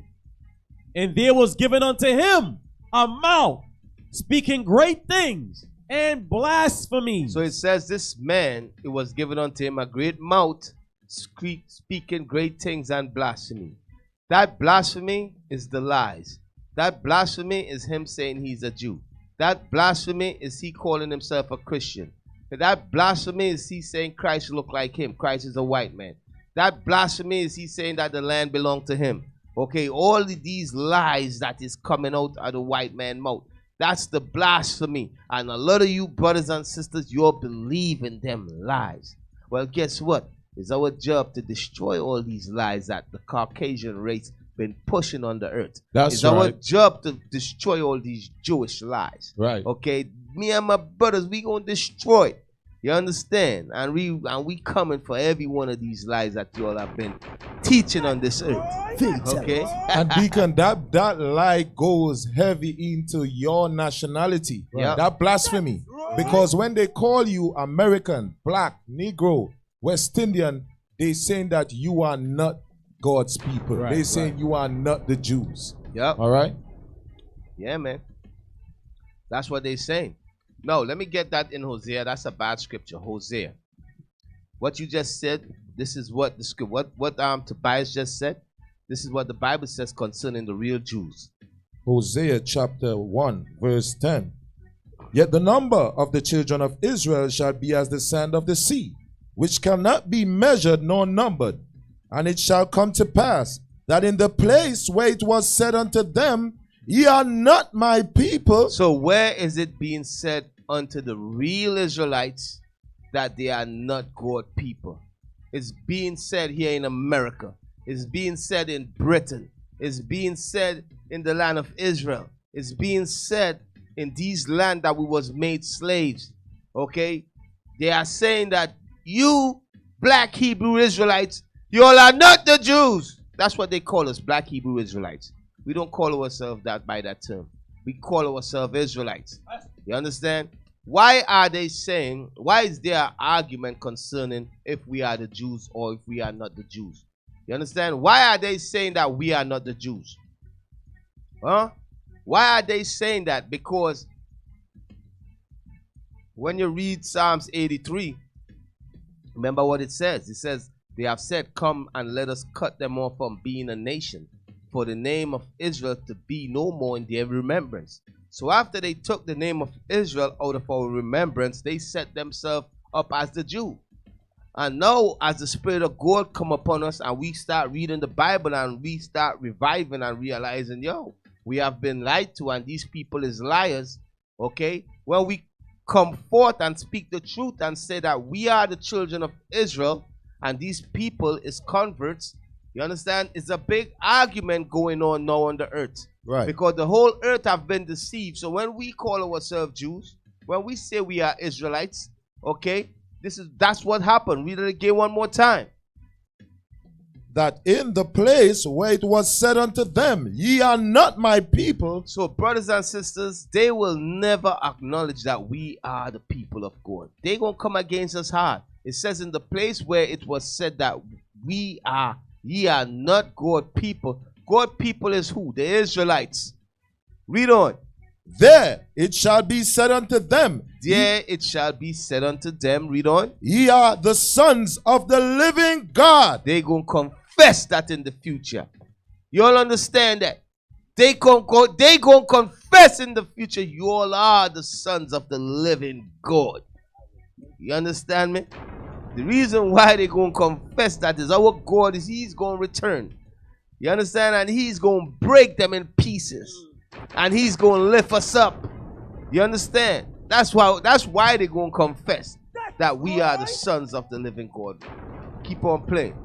And there was given unto him a mouth, speaking great things and blasphemy. So it says this man, it was given unto him a great mouth, speaking great things and blasphemy. That blasphemy is the lies. That blasphemy is him saying he's a Jew. That blasphemy is he calling himself a Christian. That blasphemy is he saying Christ look like him. Christ is a white man. That blasphemy is he saying that the land belonged to him. Okay, all of these lies that is coming out of the white man's mouth. That's the blasphemy. And a lot of you brothers and sisters, you're believing them lies. Well, guess what? It's our job to destroy all these lies that the Caucasian race been pushing on the earth. That's it's right. our job to destroy all these Jewish lies. Right. Okay, me and my brothers, we gonna destroy. You understand? And we coming for every one of these lies that you all have been teaching on this earth. Okay? And Deacon, that lie goes heavy into your nationality. Yeah. That blasphemy. Because when they call you American, black, Negro, West Indian, they saying that you are not God's people. Right, they saying you are not the Jews. Yep. All right? Yeah, man. That's what they saying. No, let me get that in Hosea. That's a bad scripture. Hosea. What you just said, this is what the scripture, what Tobias just said. This is what the Bible says concerning the real Jews. Hosea chapter 1, verse 10. Yet the number of the children of Israel shall be as the sand of the sea, which cannot be measured nor numbered. And it shall come to pass that in the place where it was said unto them, ye are not my people. So where is it being said unto the real Israelites that they are not God people? It's being said here in America. It's being said in Britain. It's being said in the land of Israel. It's being said in these land that we was made slaves. Okay? They are saying that you, black Hebrew Israelites, you all are not the Jews. That's what they call us, black Hebrew Israelites. We don't call ourselves that by that term. We call ourselves Israelites. You understand? Why are they saying, why is there an argument concerning if we are the Jews or if we are not the Jews? You understand? Why are they saying that we are not the Jews? Huh? Why are they saying that? Because when you read Psalms 83, remember what it says. It says, they have said, come and let us cut them off from being a nation, for the name of Israel to be no more in their remembrance. So after they took the name of Israel out of our remembrance, they set themselves up as the Jew. And now as the Spirit of God come upon us and we start reading the Bible and we start reviving and realizing, yo, we have been lied to and these people is liars, okay? When we come forth and speak the truth and say that we are the children of Israel and these people is converts, you understand? It's a big argument going on now on the earth. Right. Because the whole earth have been deceived. So when we call ourselves Jews, when we say we are Israelites, okay, that's what happened. Read it again one more time. That in the place where it was said unto them, ye are not my people. So brothers and sisters, they will never acknowledge that we are the people of God. They're going to come against us hard. It says in the place where it was said that ye are not God people. God people is who? The Israelites. Read on. There it shall be said unto them. There it shall be said unto them. Read on. Ye are the sons of the living God. They gonna confess that in the future. You all understand that? They gonna confess in the future. You all are the sons of the living God. You understand me? The reason why they gonna confess that is our God is He's gonna return. You understand? And He's gonna break them in pieces. And He's gonna lift us up. You understand? That's why they're gonna confess that we are the sons of the living God. Keep on playing.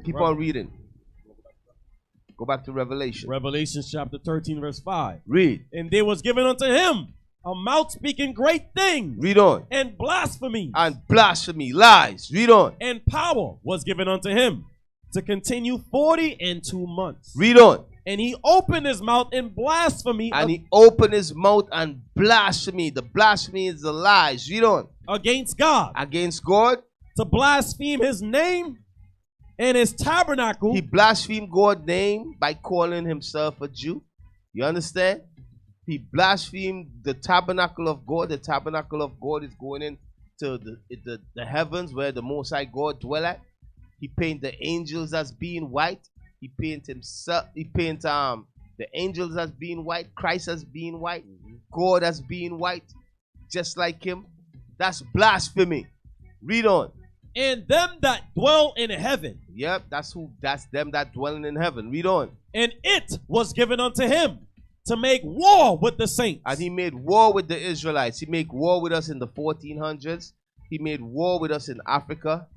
Keep on reading. Go back to Revelation. Revelation chapter 13, verse 5. Read. And there was given unto him a mouth speaking great things. Read on. And blasphemy. And blasphemy. Lies. Read on. And power was given unto him to continue 42 months. Read on. And he opened his mouth in blasphemy. And he opened his mouth and blasphemy. The blasphemy is the lies. Read on. Against God. Against God. To blaspheme his name and his tabernacle. He blasphemed God's name by calling himself a Jew. You understand? He blasphemed the tabernacle of God. The tabernacle of God is going into the heavens where the Most High God dwell at. He painted the angels as being white. He painted himself. He painted the angels as being white. Christ as being white. God as being white. Just like him. That's blasphemy. Read on. And them that dwell in heaven. Yep, that's them that dwell in heaven. Read on. And it was given unto him to make war with the saints. And he made war with the Israelites. He made war with us in the 1400s. He made war with us in Africa.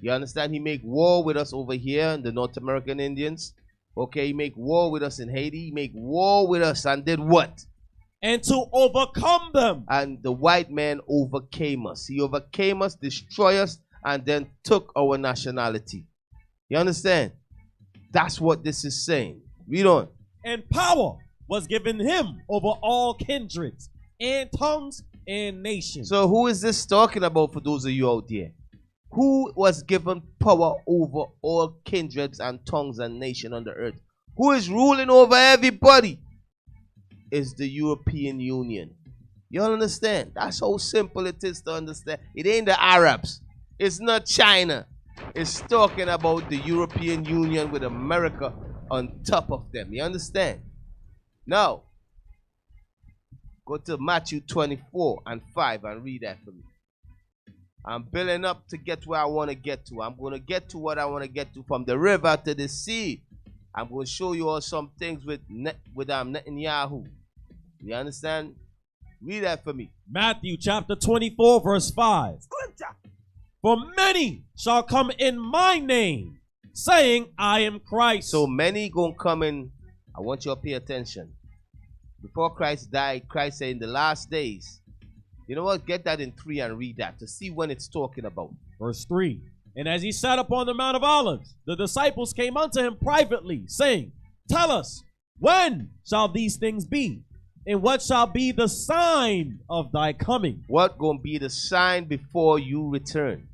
You understand? He made war with us over here in the North American Indians. Okay, he made war with us in Haiti. He made war with us and did what? And to overcome them. And the white man overcame us. He overcame us, destroyed us, and then took our nationality. You understand? That's what this is saying. Read on. And power was given him over all kindreds and tongues and nations. So who is this talking about for those of you out there? Who was given power over all kindreds and tongues and nations on the earth? Who is ruling over everybody? Is the European Union. You all understand? That's how simple it is to understand. It ain't the Arabs. It's not China. It's talking about the European Union with America on top of them. You understand? Now, Go to Matthew 24 and 5 and read that for me. I'm building up to get where I want to get to. I'm going to get to what I want to get to from the river to the sea. I'm going to show you all some things with Netanyahu. You understand? Read that for me. Matthew chapter 24 verse 5. Scripture. For many shall come in my name, saying, I am Christ. So many going to come in. I want you to pay attention. Before Christ died, Christ said in the last days. You know what? Get that in 3 and read that to see when it's talking about. Verse 3. And as he sat upon the Mount of Olives, the disciples came unto him privately, saying, Tell us, when shall these things be? And what shall be the sign of thy coming? What gonna be the sign before you return?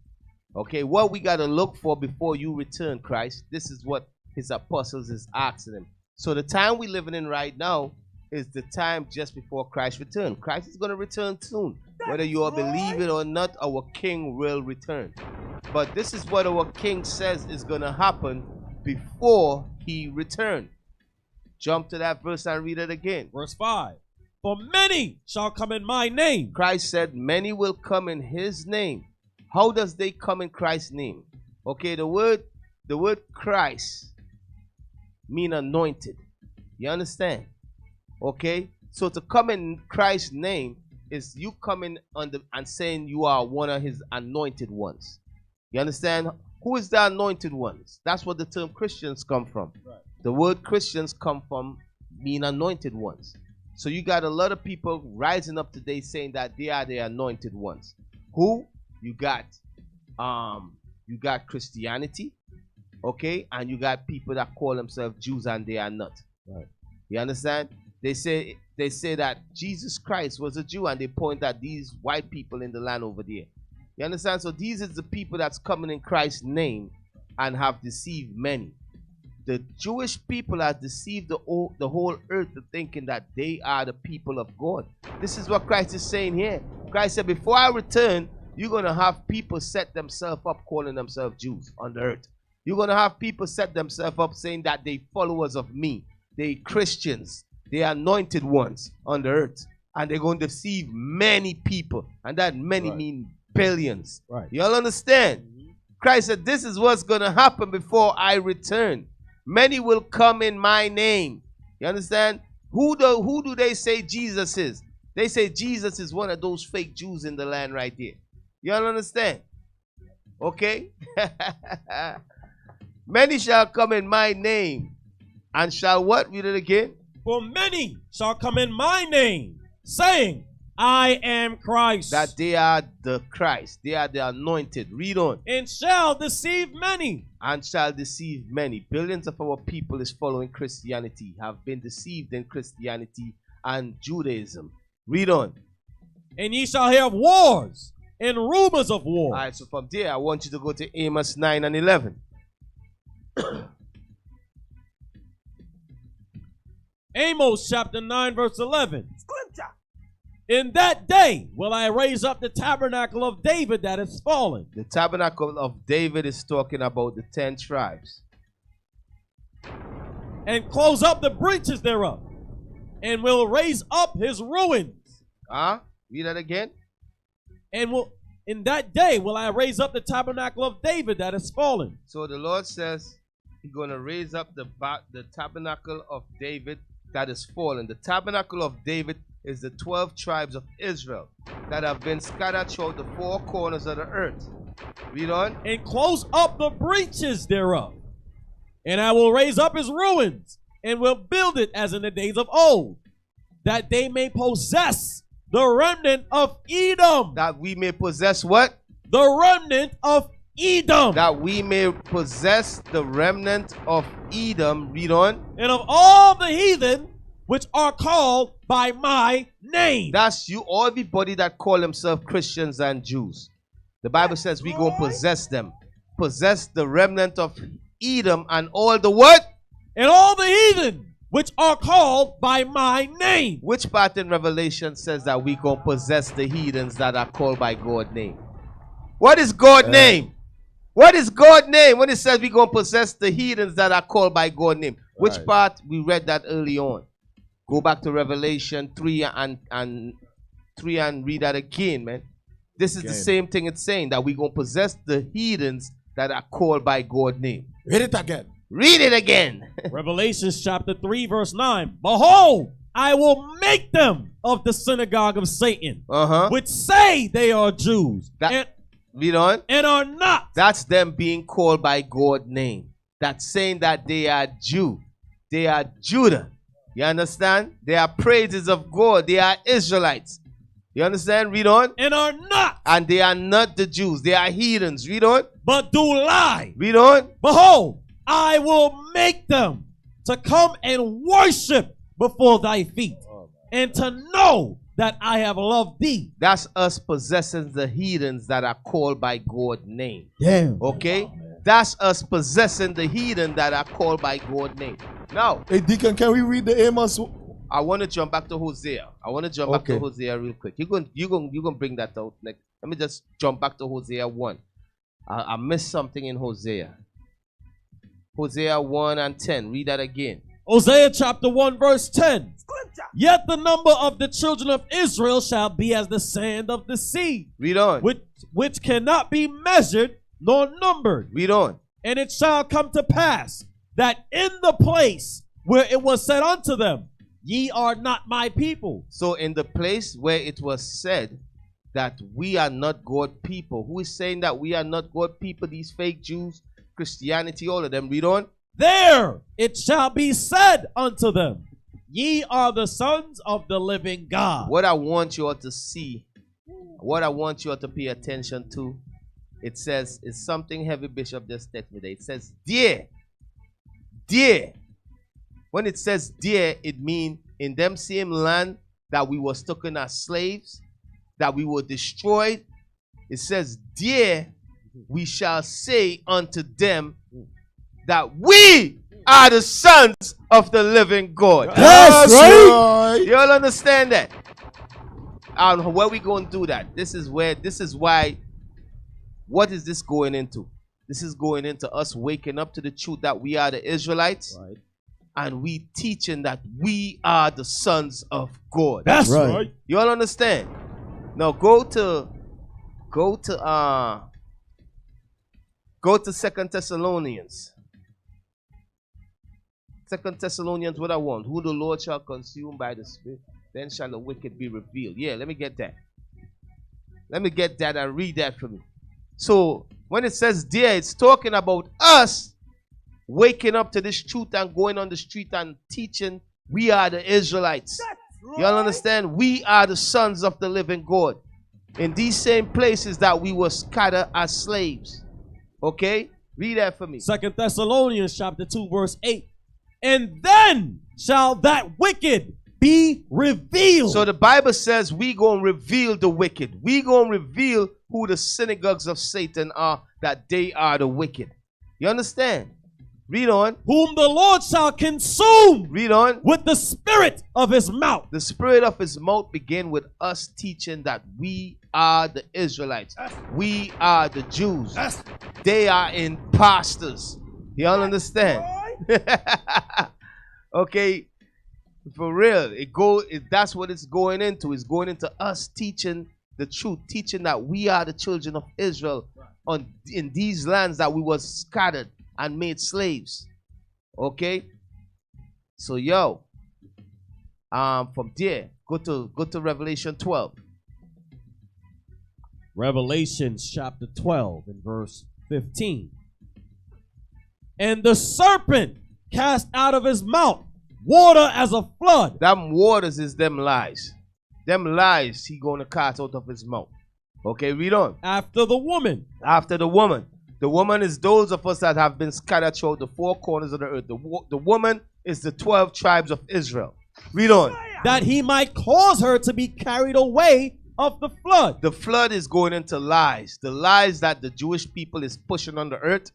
Okay, what we got to look for before you return, Christ? This is what his apostles is asking him. So the time we living in right now is the time just before Christ's return. Christ is going to return soon. Whether you all believe it or not, our King will return. But this is what our King says is going to happen before he returns. Jump to that verse and read it again. Verse 5. For many shall come in my name. Christ said many will come in his name. How does they come in Christ's name? Okay, the word Christ mean anointed. You understand? Okay, so to come in Christ's name is you coming under and saying you are one of his anointed ones. You understand? Who is the anointed ones? That's what the term Christians come from. Right. The word Christians come from being anointed ones. So you got a lot of people rising up today saying that they are the anointed ones. Who? You got Christianity, okay, and you got people that call themselves Jews and they are not. Right. You understand? They say that Jesus Christ was a Jew, and they point at these white people in the land over there. You understand? So these are the people that's coming in Christ's name and have deceived many. The Jewish people have deceived the whole earth thinking that they are the people of God. This is what Christ is saying here. Christ said, before I return, you're going to have people set themselves up calling themselves Jews on the earth. You're going to have people set themselves up saying that they followers of me. They Christians. They anointed ones on the earth. And they're going to deceive many people. And that many mean billions. Right. You all understand? Mm-hmm. Christ said, this is what's going to happen before I return. Many will come in my name. You understand? Who do they say Jesus is? They say Jesus is one of those fake Jews in the land right there. You all understand? Okay? Many shall come in my name. And shall what? Read it again. For many shall come in my name, saying, I am Christ. That they are the Christ. They are the anointed. Read on. And shall deceive many. And shall deceive many. Billions of our people is following Christianity, have been deceived in Christianity and Judaism. Read on. And ye shall hear of wars and rumors of war. All right, so from there, I want you to go to Amos 9 and 11. Amos chapter 9 verse 11. Scripture. In that day will I raise up the tabernacle of David that is fallen. The tabernacle of David is talking about the 10 tribes. And close up the breaches thereof. And will raise up his ruins. Read that again. And will in that day will I raise up the tabernacle of David that is fallen. So the Lord says he's going to raise up the tabernacle of David that is fallen. The tabernacle of David is the 12 tribes of Israel that have been scattered throughout the 4 corners of the earth. Read on. And close up the breaches thereof. And I will raise up his ruins, and will build it as in the days of old, that they may possess the remnant of Edom. That we may possess what? The remnant of Edom. That we may possess the remnant of Edom. Read on. And of all the heathen which are called by my name. That's you, all everybody that call themselves Christians and Jews. The Bible says we go possess them. Possess the remnant of Edom and all the what? And all the heathen which are called by my name. Which part in Revelation says that we go possess the heathens that are called by God's name? What is God's name? What is God's name when it says we go possess the heathens that are called by God's name? Which part? We read that early on. Go back to Revelation 3 and read that again, man. This is the same thing it's saying, that we're going to possess the heathens that are called by God's name. Read it again. Read it again. Revelations chapter 3, verse 9. Behold, I will make them of the synagogue of Satan, which say they are Jews. Read on. And are not. That's them being called by God's name. That's saying that they are Jew. They are Judah. You understand? They are praises of God. They are Israelites. You understand? Read on. And are not. And they are not the Jews. They are heathens. Read on. But do lie. Read on. Behold, I will make them to come and worship before thy feet, and to know that I have loved thee. That's us possessing the heathens that are called by God's name. Damn. Okay? That's us possessing the heathen that are called by God's name. Now, hey Deacon, can we read the Amos? I want to jump back to Hosea. Back to Hosea real quick. You're gonna bring that out next. Let me just jump back to Hosea 1. I missed something in Hosea. Hosea 1 and 10. Read that again. Hosea chapter 1 verse 10. Yet the number of the children of Israel shall be as the sand of the sea. Read on. Which cannot be measured nor numbered. Read on. And it shall come to pass that in the place where it was said unto them, ye are not my people. So in the place where it was said that we are not God people, who is saying that we are not God people? These fake Jews, Christianity, all of them. Read on. There it shall be said unto them, ye are the sons of the living God. What I want you all to see, what I want you all to pay attention to, it says, it's something heavy Bishop just texted me there. It says, dear. When it says dear, it means in them same land that we were stuck in as slaves, that we were destroyed. It says, dear, we shall say unto them that we are the sons of the living God. That's right. You all understand that? And where we going to do that? This is why, what is this going into? This is going into us waking up to the truth that we are the Israelites. Right. And we teaching that we are the sons of God. That's right. You all understand? Now go to 2 Thessalonians. 2 Thessalonians, what I want. Who the Lord shall consume by the Spirit, then shall the wicked be revealed. Yeah, let me get that. Let me get that and read that for me. So when it says there, it's talking about us waking up to this truth and going on the street and teaching we are the Israelites. Right. Y'all understand? We are the sons of the living God. In these same places that we were scattered as slaves. Okay? Read that for me. 2 Thessalonians chapter 2 verse 8. And then shall that wicked be revealed. So the Bible says we gonna reveal the wicked. We gonna reveal who the synagogues of Satan are, that they are the wicked. You understand? Read on. Whom the Lord shall consume. Read on. With the spirit of his mouth. The spirit of his mouth began with us teaching that we are the Israelites. We are the Jews. They are imposters. Y'all understand? Okay. For real. That's what it's going into. It's going into us teaching the truth. Teaching that we are the children of Israel in these lands that we were scattered and made slaves. Okay? So from there, go to Revelation 12. Revelation chapter 12 and verse 15. And the serpent cast out of his mouth water as a flood. Them waters is them lies. Them lies he gonna cast out of his mouth. Okay, read on. After the woman. After the woman. The woman is those of us that have been scattered throughout the four corners of the earth. The woman is the 12 tribes of Israel. Read on. That he might cause her to be carried away of the flood. The flood is going into lies. The lies that the Jewish people is pushing on the earth.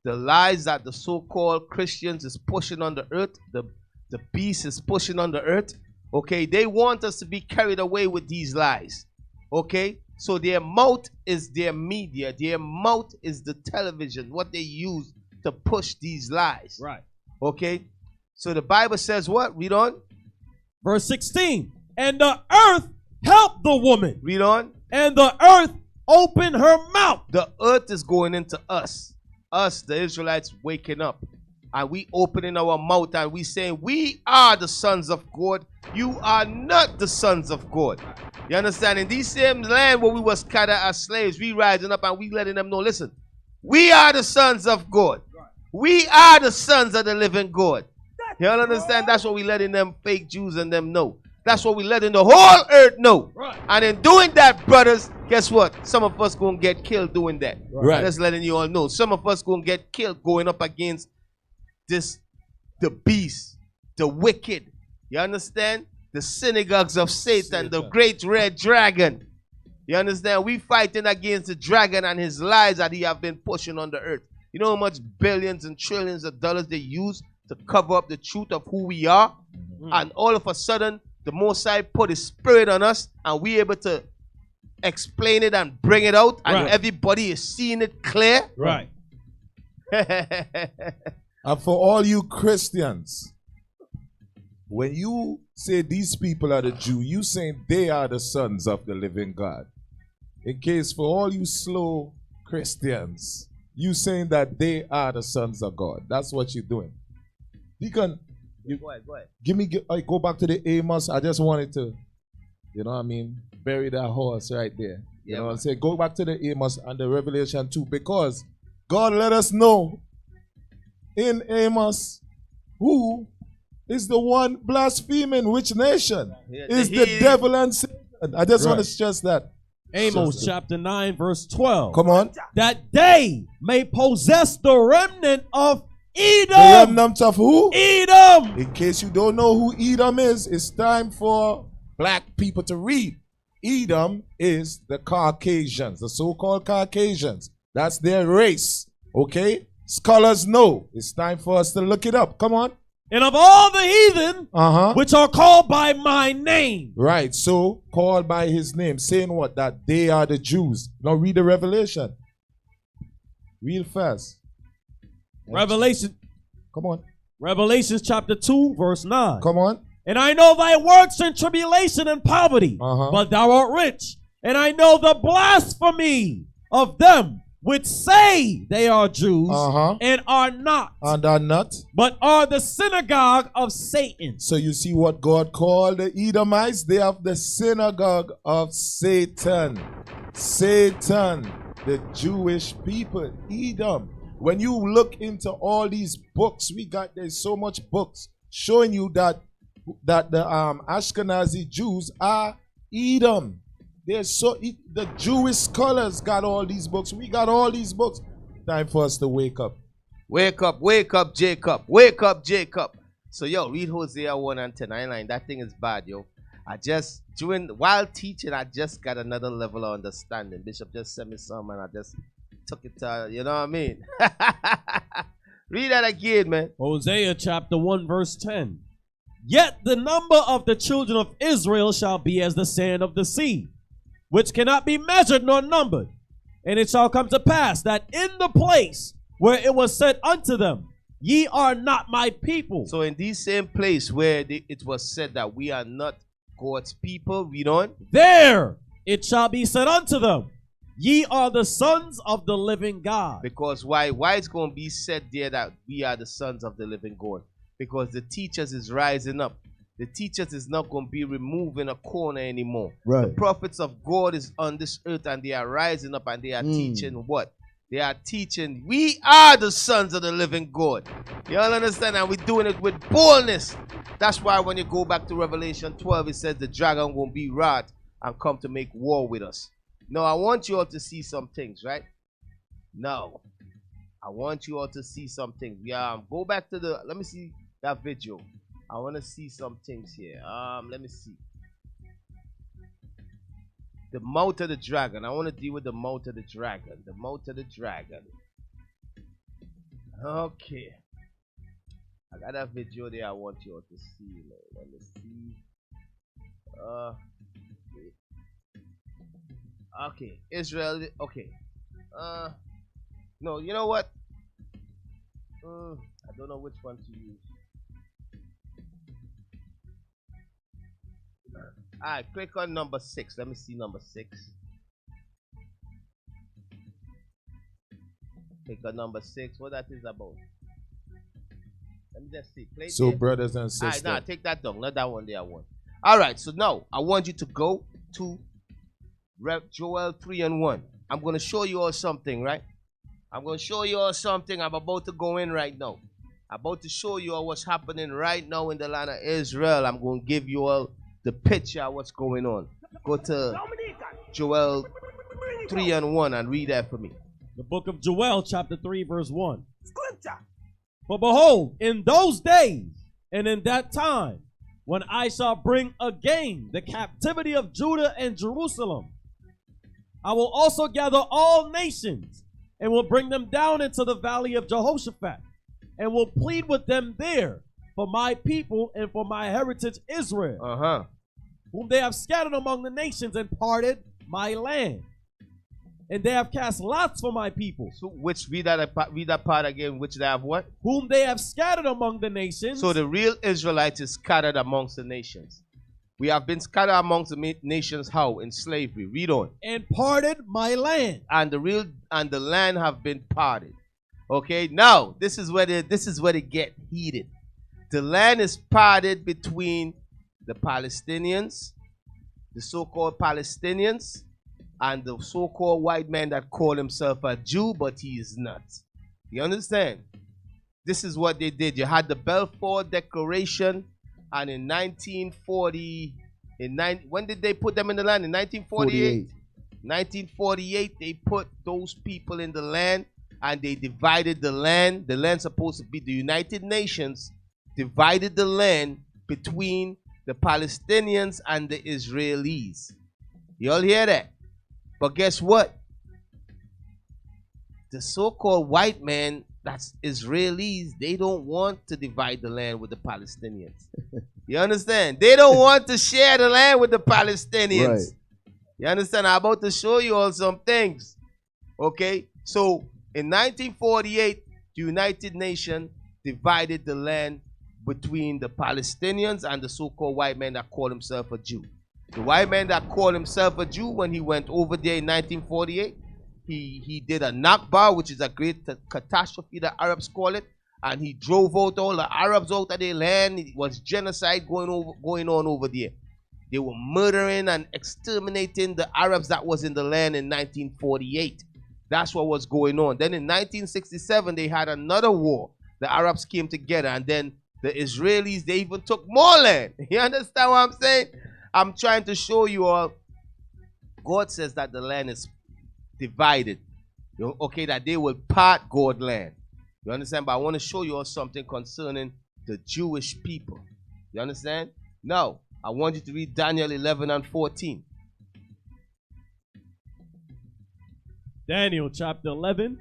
The lies that the so-called Christians is pushing on the earth. The beast is pushing on the earth. Okay, they want us to be carried away with these lies. Okay, so their mouth is their media. Their mouth is the television, what they use to push these lies. Right. Okay, so the Bible says what? Read on. Verse 16. And the earth helped the woman. Read on. And the earth opened her mouth. The earth is going into us. Us, the Israelites, waking up. And we opening our mouth and we saying, we are the sons of God. You are not the sons of God. You understand? In these same land where we was scattered as slaves, we rising up and we letting them know, listen, we are the sons of God. We are the sons of the living God. You all understand? That's what we letting them fake Jews and them know. That's what we letting the whole earth know. Right. And in doing that, brothers, guess what? Some of us going to get killed doing that. Right. Just letting you all know. Some of us going to get killed going up against the beast, the wicked. You understand? The synagogues of Satan, the great red dragon. You understand? We fighting against the dragon and his lies that he have been pushing on the earth. You know how much billions and trillions of dollars they use to cover up the truth of who we are? And all of a sudden, the Most High put his spirit on us and we able to explain it and bring it out. And everybody is seeing it clear. Right. And for all you Christians, when you say these people are the Jew, you saying they are the sons of the living God. In case for all you slow Christians, you saying that they are the sons of God. That's what you're doing. Deacon, go ahead. Go back to the Amos. I just wanted to, you know what I mean, bury that horse right there. You know what I'm saying? Go back to the Amos and the Revelation 2, because God let us know in Amos who is the one blaspheming which nation? Is the devil and Satan. I just want to stress that. Amos chapter 9 verse 12. Come on. That they may possess the remnant of Edom. The remnant of who? Edom. In case you don't know who Edom is, it's time for black people to read. Edom is the Caucasians, the so-called Caucasians. That's their race. Okay? Scholars know. It's time for us to look it up. Come on. And of all the heathen, which are called by my name. Right. So, called by his name. Saying what? That they are the Jews. Now read the Revelation. Real fast. Revelation. Come on. Revelation chapter 2 verse 9. Come on. And I know thy works in tribulation and poverty, but thou art rich. And I know the blasphemy of them which say they are Jews and are not. And are not. But are the synagogue of Satan. So you see what God called the Edomites? They have the synagogue of Satan. Satan, the Jewish people, Edom. When you look into all these books, there's so much books showing you that the Ashkenazi Jews are Edom. The Jewish scholars got all these books. We got all these books. Time for us to wake up. Wake up, wake up, Jacob. Wake up, Jacob. So, yo, read Hosea 1 and 10. That thing is bad, yo. While teaching, I just got another level of understanding. Bishop just sent me some and I just took it to, you know what I mean? Read that again, man. Hosea chapter 1 verse 10. Yet the number of the children of Israel shall be as the sand of the sea, which cannot be measured nor numbered. And it shall come to pass that in the place where it was said unto them, ye are not my people. So in this same place where it was said that we are not God's people, read on. There it shall be said unto them, ye are the sons of the living God. Because why it's going to be said there that we are the sons of the living God? Because the teachers is rising up. The teachers is not going to be removed in a corner anymore. Right. The prophets of God is on this earth and they are rising up and they are teaching what? They are teaching we are the sons of the living God. You all understand? And we're doing it with boldness. That's why when you go back to Revelation 12, it says the dragon won't be wrath and come to make war with us. Now, I want you all to see some things, right? Now, I want you all to see some things. Go back to let me see that video. I want to see some things here. Let me see. The mouth of the dragon. I want to deal with the mouth of the dragon. The mouth of the dragon. Okay. I got that video there I want you all to see. Let me see. Okay. Israel. Okay. No, you know what? I don't know which one to use. All right, click on number 6. Let me see number 6. Click on number 6. What that is about? Let me just see. Play So, there. brothers and All right, sisters. now take that down. Not that one there. One. All right. So now I want you to go to Joel 3:1. I'm going to show you all something, right? I'm going to show you all something. I'm about to go in right now. I'm about to show you all what's happening right now in the land of Israel. I'm going to give you all the picture of what's going on. Go to Joel 3:1 and read that for me. The book of Joel, chapter 3, verse 1. For behold, in those days and in that time, when I shall bring again the captivity of Judah and Jerusalem, I will also gather all nations and will bring them down into the valley of Jehoshaphat and will plead with them there for my people and for my heritage Israel, whom they have scattered among the nations and parted my land. And they have cast lots for my people. So read that part again. Which they have what? Whom they have scattered among the nations. So the real Israelites is scattered amongst the nations. We have been scattered amongst the nations how? In slavery. Read on. And parted my land. And the land have been parted. Okay, now this is where they get heated. The land is parted between the Palestinians, the so-called Palestinians, and the so-called white man that called himself a Jew, but he is not. You understand? This is what they did. You had the Balfour Declaration, and in 1940, when did they put them in the land? In 1948? 1948, they put those people in the land, and they divided the land. The land's supposed to be the United Nations, divided the land between the Palestinians and the Israelis. You all hear that? But guess what? The so-called white man, that's Israelis, they don't want to divide the land with the Palestinians. You understand? They don't want to share the land with the Palestinians. Right. You understand? I'm about to show you all some things. Okay? So, in 1948, the United Nations divided the land between the Palestinians and the so-called white man that called himself a Jew. The white man that called himself a Jew, when he went over there in 1948, he did a Nakba, which is a great catastrophe, the Arabs call it, and he drove out all the Arabs out of their land. It was genocide going on over there. They were murdering and exterminating the Arabs that was in the land in 1948. That's what was going on. Then in 1967, they had another war. The Arabs came together, and then the Israelis, they even took more land. You understand what I'm saying? I'm trying to show you all. God says that the land is divided. Okay, that they will part God's land. You understand? But I want to show you all something concerning the Jewish people. You understand? Now, I want you to read Daniel 11 and 14. Daniel chapter 11,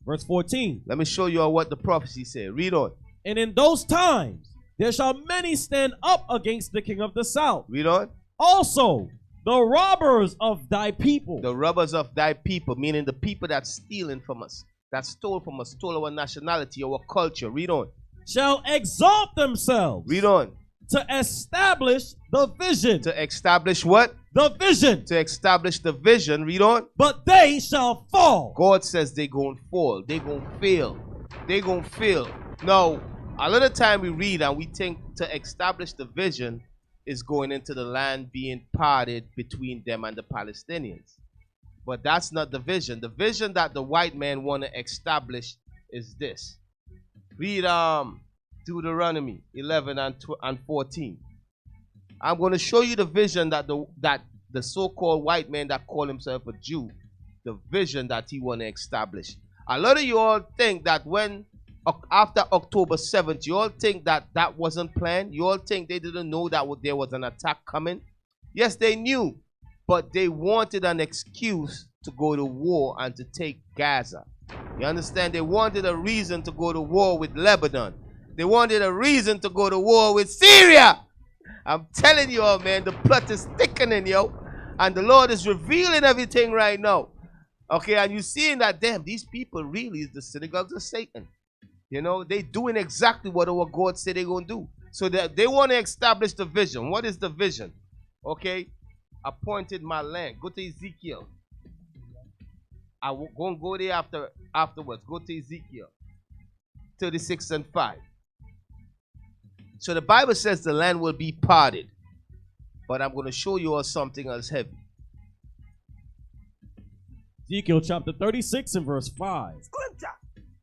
verse 14. Let me show you all what the prophecy said. Read on. And in those times, there shall many stand up against the king of the south. Read on. Also, the robbers of thy people. The robbers of thy people, meaning the people that's stealing from us, that stole from us, stole our nationality, our culture. Read on. Shall exalt themselves. Read on. To establish the vision. To establish what? The vision. To establish the vision. Read on. But they shall fall. God says they're going to fall. They're going to fail. They're going to fail. Now, a lot of time we read and we think to establish the vision is going into the land being parted between them and the Palestinians. But that's not the vision. The vision that the white man want to establish is this. Read Deuteronomy 11 and 14. I'm going to show you the vision that the so-called white man that call himself a Jew, the vision that he want to establish. A lot of you all think that when after October 7th, you all think that that wasn't planned. You all think they didn't know that there was an attack coming. Yes, they knew, but they wanted an excuse to go to war and to take Gaza. You understand? They wanted a reason to go to war with Lebanon. They wanted a reason to go to war with Syria. I'm telling you all, man, the plot is thickening, yo. And the Lord is revealing everything right now. Okay, and you're seeing that, damn, these people really is the synagogues of Satan. You know, they doing exactly what our God said they're going to do. So that they want to establish the vision. What is the vision? Okay? Appointed my land. Go to Ezekiel. I won't go there afterwards. Go to Ezekiel 36 and 5. So the Bible says the land will be parted. But I'm going to show you all something else heavy. Ezekiel chapter 36 and verse 5.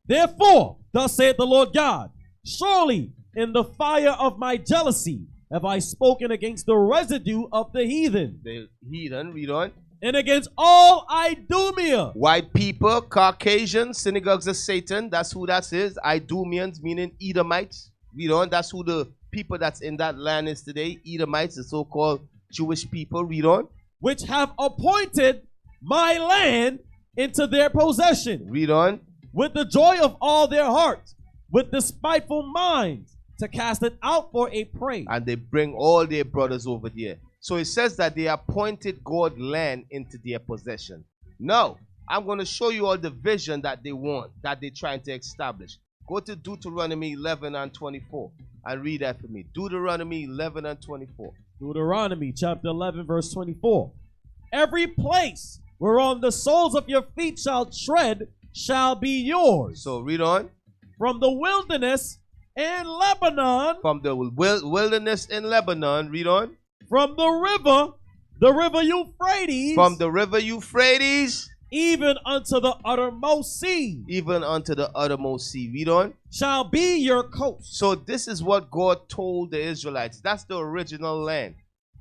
Therefore, thus saith the Lord God, surely in the fire of my jealousy have I spoken against the residue of the heathen. The heathen, read on. And against all Idumea. White people, Caucasians, synagogues of Satan. That's who that is. Idumeans, meaning Edomites. Read on. That's who the people that's in that land is today. Edomites, the so-called Jewish people. Read on. Which have appointed my land into their possession. Read on. With the joy of all their hearts, with despiteful minds, to cast it out for a prey. And they bring all their brothers over there. So it says that they appointed God's land into their possession. Now, I'm going to show you all the vision that they want, that they're trying to establish. Go to Deuteronomy 11 and 24 and read that for me. Deuteronomy 11 and 24. Deuteronomy chapter 11 verse 24. Every place whereon the soles of your feet shall tread shall be yours. So read on. From the wilderness in Lebanon. From the wilderness in Lebanon. Read on. From the river Euphrates. From the river Euphrates. Even unto the uttermost sea. Even unto the uttermost sea. Read on. Shall be your coast. So this is what God told the Israelites. That's the original land.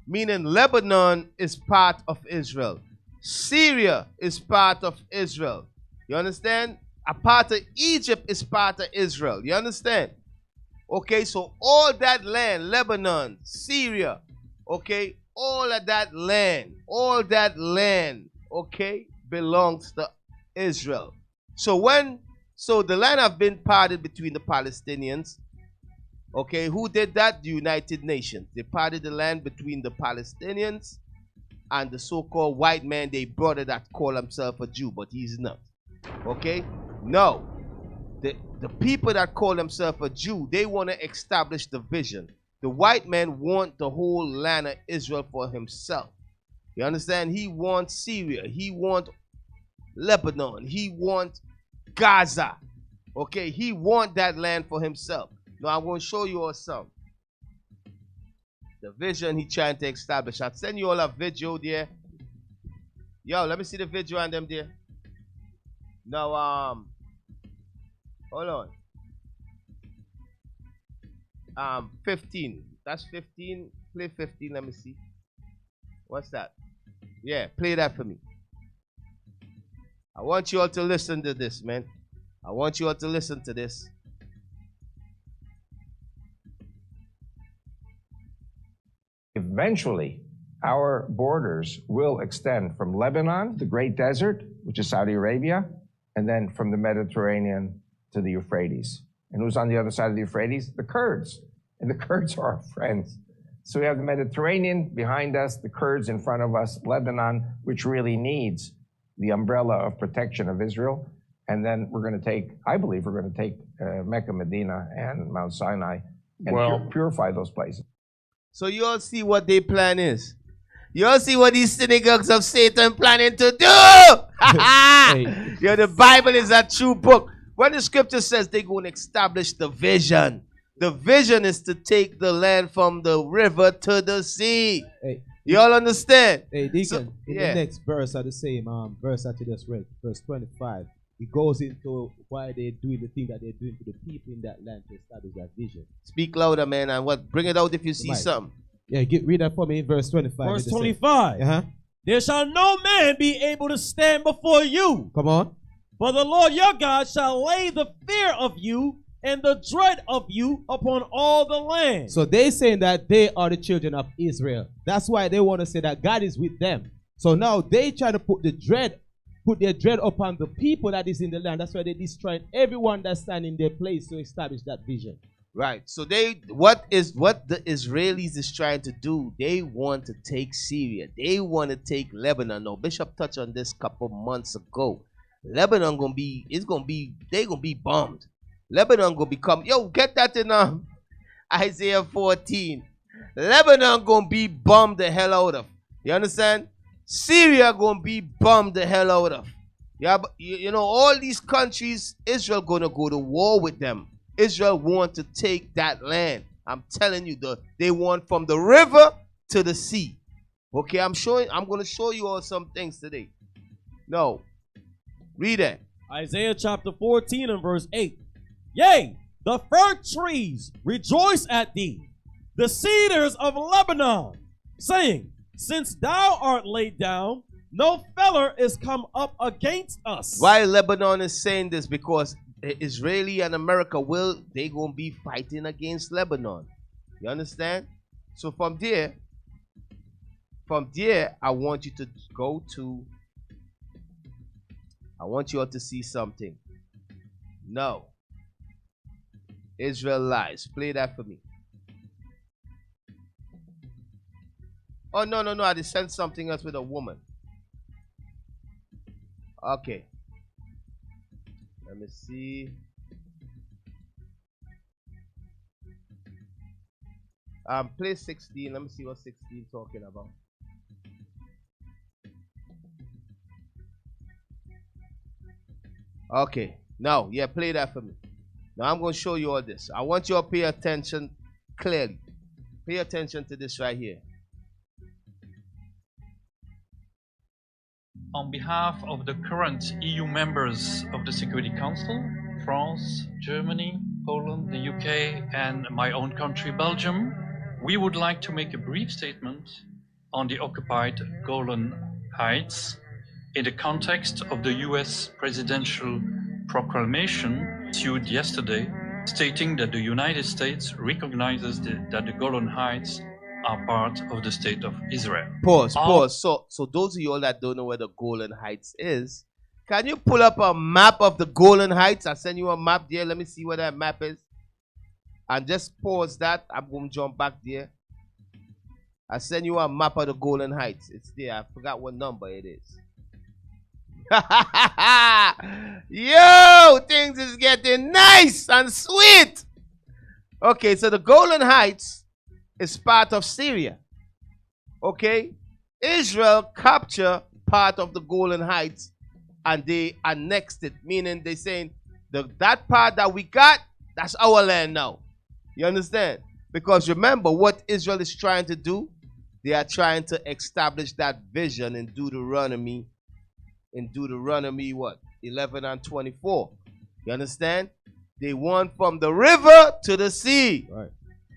Meaning Lebanon is part of Israel. Syria is part of Israel. You understand? A part of Egypt is part of Israel. You understand? Okay, so all that land, Lebanon, Syria, okay, all of that land, okay, belongs to Israel. So the land have been parted between the Palestinians. Okay, who did that? The United Nations. They parted the land between the Palestinians and the so-called white man, they brother that call himself a Jew, but he's not. Okay? No. The people that call themselves a Jew, they want to establish the vision. The white man want the whole land of Israel for himself. You understand? He wants Syria. He wants Lebanon. He wants Gaza. Okay? He wants that land for himself. Now, I'm going to show you all something. The vision he trying to establish. I'll send you all a video there. Yo, let me see the video on them there. Now, hold on. 15. That's 15. Play 15. Let me see. What's that? Yeah, play that for me. I want you all to listen to this, man. I want you all to listen to this. Eventually, our borders will extend from Lebanon, the Great Desert, which is Saudi Arabia, and then from the Mediterranean to the Euphrates. And who's on the other side of the Euphrates? The Kurds. And the Kurds are our friends. So we have the Mediterranean behind us, the Kurds in front of us, Lebanon, which really needs the umbrella of protection of Israel. And then we're going to take, I believe we're going to take Mecca, Medina, and Mount Sinai and purify those places. So you all see what their plan is. You all see what these synagogues of Satan planning to do. Yo, the Bible is a true book. When the scripture says they're going to establish the vision is to take the land from the river to the sea. Hey, you all understand? Hey, Deacon, in the next verse of the same verse that you just read, verse 25, it goes into why they're doing the thing that they're doing to the people in that land to establish that vision. Speak louder, man, and bring it out if you see something. Yeah, read that for me in verse 25. Verse 25. There shall no man be able to stand before you. Come on. For the Lord your God shall lay the fear of you and the dread of you upon all the land. So they saying that they are the children of Israel. That's why they want to say that God is with them. So now they try to put their dread upon the people that is in the land. That's why they destroy everyone that stand in their place to establish that vision. Right. So what the Israelis is trying to do, they want to take Syria. They want to take Lebanon. Now, Bishop touched on this a couple months ago. Lebanon they're gonna be bombed. Lebanon gonna become, get that in Isaiah 14. Lebanon gonna be bombed the hell out of. You understand? Syria gonna be bombed the hell out of. Yeah, but you know, all these countries, Israel gonna go to war with them. Israel want to take that land. I'm telling you, they want from the river to the sea. Okay, I'm gonna show you all some things today. No. Read it. Isaiah chapter 14 and verse 8. Yea, the fir trees rejoice at thee, the cedars of Lebanon, saying, since thou art laid down, no feller is come up against us. Why Lebanon is saying this? Because Israeli and America they gonna be fighting against Lebanon. You understand? So from there, I want you to go to. I want you all to see something. No. Israel lies. Play that for me. Oh, no. I just sent something else with a woman. Okay. Let me see. Play 16. Let me see what 16 talking about. Okay. Now, yeah, play that for me. Now I'm going to show you all this. I want you to pay attention clearly. Pay attention to this right here. On behalf of the current EU members of the Security Council, France, Germany, Poland, the UK, and my own country, Belgium, we would like to make a brief statement on the occupied Golan Heights in the context of the US presidential proclamation issued yesterday, stating that the United States recognizes that the Golan Heights are part of the state of Israel. Pause. So those of you all that don't know where the Golan Heights is, can you pull up a map of the Golan Heights? I'll send you a map there. Let me see where that map is. And just pause that. I'm going to jump back there. I'll send you a map of the Golan Heights. It's there. I forgot what number it is. Yo, things is getting nice and sweet. Okay, so the Golan Heights is part of Syria. Okay, Israel captured part of the Golan Heights and they annexed it, meaning they saying that part that we got, that's our land now. You understand? Because remember what Israel is trying to do. They are trying to establish that vision in Deuteronomy. What? 11 and 24. You understand? They want from the river to the sea. Right.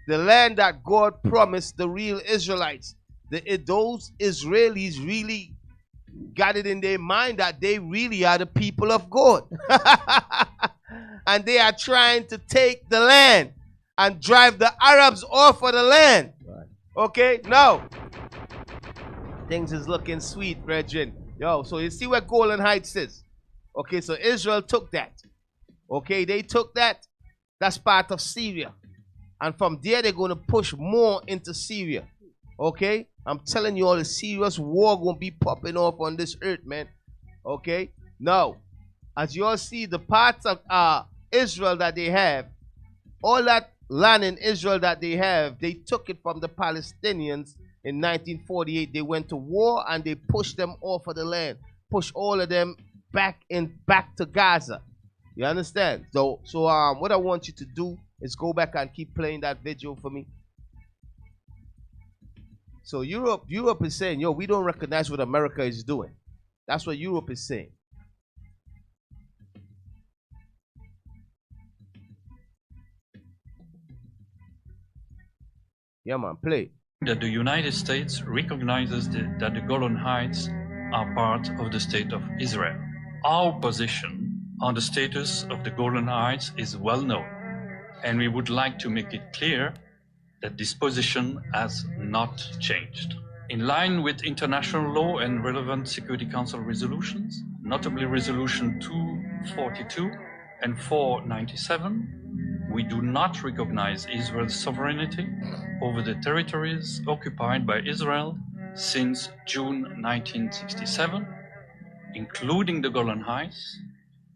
The land that God promised the real Israelites. Those Israelis really got it in their mind that they really are the people of God. And they are trying to take the land and drive the Arabs off of the land. Right. Okay? Now, things is looking sweet, brethren. Yo, so you see where Golan Heights is. Okay, so Israel took that. Okay, they took that. That's part of Syria. And from there, they're going to push more into Syria. Okay? I'm telling you all, the serious war going to be popping off on this earth, man. Okay? Now, as you all see, the parts of Israel that they have, all that land in Israel that they have, they took it from the Palestinians. In 1948, they went to war and they pushed them off of the land. Pushed all of them back to Gaza. You understand? So what I want you to do is go back and keep playing that video for me. So Europe is saying, yo, we don't recognize what America is doing. That's what Europe is saying. Yeah, man, play. That the United States recognizes that the Golan Heights are part of the state of Israel. Our position on the status of the Golan Heights is well known, and we would like to make it clear that this position has not changed. In line with international law and relevant Security Council resolutions, notably Resolution 242 and 497, we do not recognize Israel's sovereignty over the territories occupied by Israel since June 1967, including the Golan Heights,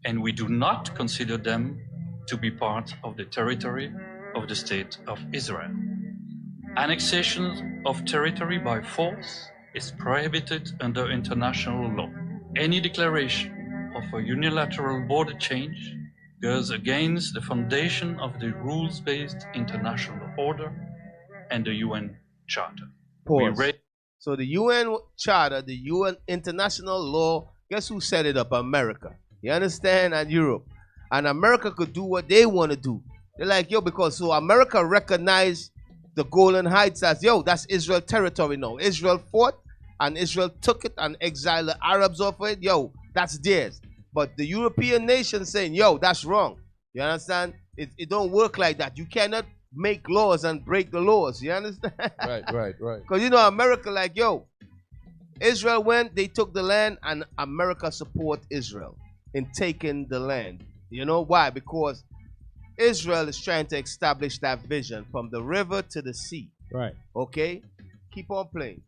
and we do not consider them to be part of the territory of the State of Israel. Annexation of territory by force is prohibited under international law. Any declaration of a unilateral border change goes against the foundation of the rules-based international order and the UN Charter. Pause. So the UN Charter, the UN international law, guess who set it up? America. You understand? And Europe. And America could do what they want to do. They're like, yo, because so America recognized the Golan Heights as, yo, that's Israel territory now. Israel fought and Israel took it and exiled the Arabs off of it. Yo, that's theirs. But the European nations saying, yo, that's wrong. You understand? It don't work like that. You cannot make laws and break the laws. You understand? Right. Because, you know, America like, yo, Israel went, they took the land, and America support Israel in taking the land. You know why? Because Israel is trying to establish that vision from the river to the sea. Right. Okay? Keep on playing.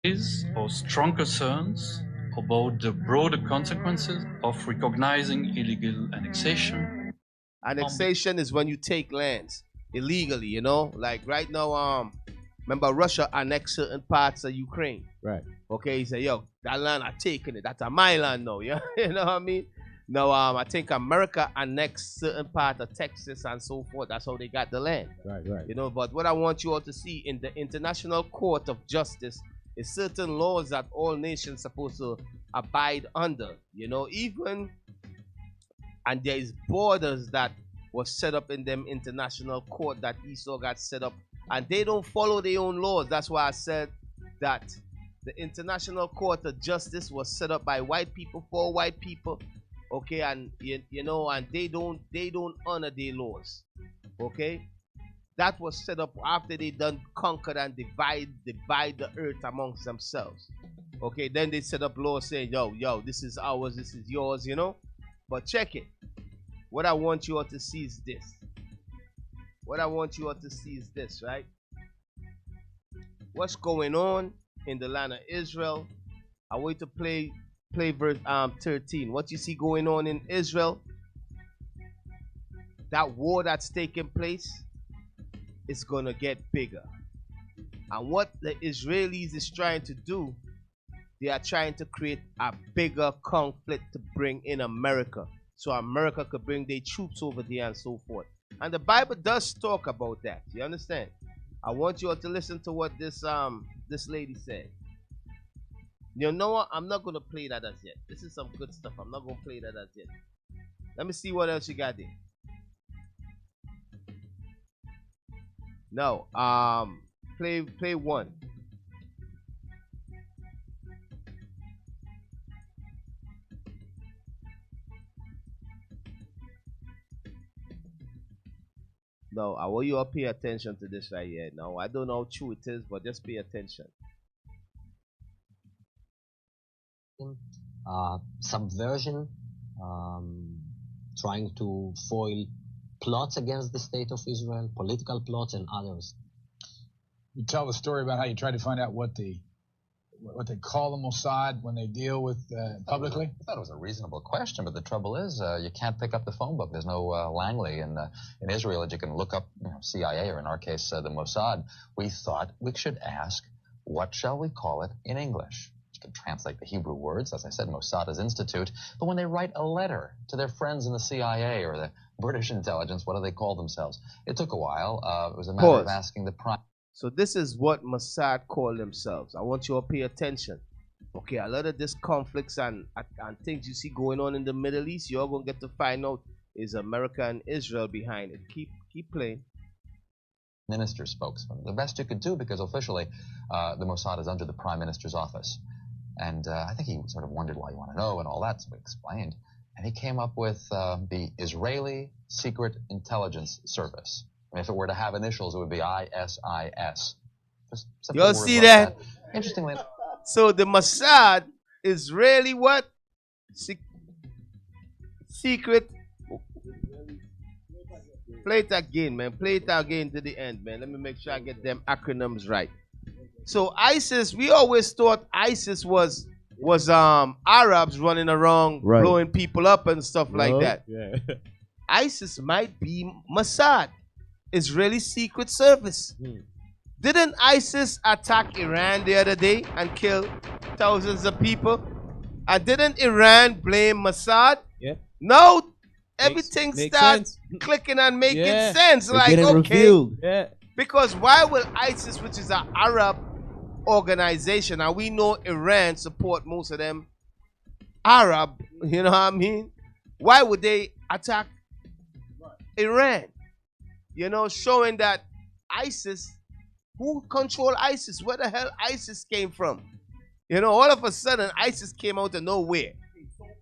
Is or strong concerns about the broader consequences of recognizing illegal annexation. Annexation is when you take lands illegally, you know? Like right now, remember Russia annexed certain parts of Ukraine. Right. Okay, he said, yo, that land I'm taking it. That's my land now, yeah? You know what I mean? Now, I think America annexed certain part of Texas and so forth. That's how they got the land. Right. You know, but what I want you all to see in the International Court of Justice is certain laws that all nations supposed to abide under. You know, even, and there is borders that was set up in them international court that Esau got set up, and they don't follow their own laws. That's why I said that the International Court of Justice was set up by white people for white people. Okay, and you know, and they don't honor their laws. Okay, that was set up after they done conquered and divide the earth amongst themselves. Okay, then they set up laws saying, yo, this is ours, this is yours, you know. But check it. What I want you all to see is this. What I want you all to see is this, right? What's going on in the land of Israel? I want you to play verse 13. What you see going on in Israel, that war that's taking place, is gonna get bigger. And what the Israelis is trying to do, they are trying to create a bigger conflict to bring in America, so America could bring their troops over there and so forth. And the Bible does talk about that. You understand? I want you all to listen to what this lady said. You know what? I'm not gonna play that as yet. This is some good stuff. I'm not gonna play that as yet. Let me see what else you got there. No, play one. No, I want you all pay attention to this right here. No, I don't know how true it is, but just pay attention. Subversion, trying to foil plots against the state of Israel, political plots and others. You tell the story about how you tried to find out what they call the Mossad when they deal with publicly? I thought it was a reasonable question, but the trouble is you can't pick up the phone book. There's no Langley in Israel that you can look up, CIA, or in our case, the Mossad. We thought we should ask, what shall we call it in English? You can translate the Hebrew words, as I said, Mossad is institute, but when they write a letter to their friends in the CIA or the British intelligence, what do they call themselves? It took a while. It was a matter of asking the prime. So this is what Mossad call themselves. I want you all to pay attention. Okay, a lot of this conflicts and things you see going on in the Middle East, you're going to get to find out is America and Israel behind it. Keep playing. Minister spokesman. The best you could do, because officially the Mossad is under the Prime Minister's office. And I think he sort of wondered why you want to know and all that, so we explained. And he came up with the Israeli Secret Intelligence Service. I mean, if it were to have initials, it would be ISIS. You'll see that? Interestingly. So the Mossad is really what? Secret. Play it again, man. Play it again to the end, man. Let me make sure I get them acronyms right. So ISIS, we always thought ISIS was Arabs running around blowing people up and stuff like that. Yeah. ISIS might be Mossad. Israeli Secret Service. Didn't ISIS attack Iran the other day and kill thousands of people? And didn't Iran blame Mossad? Yeah. No, everything makes starts sense. clicking and making Yeah. sense. They Like, get it okay. revealed. Yeah. Because why will ISIS, which is an Arab organization, and we know Iran support most of them Arab, you know what I mean? Why would they attack Iran? You know, showing that ISIS, who control ISIS? Where the hell ISIS came from? You know, all of a sudden ISIS came out of nowhere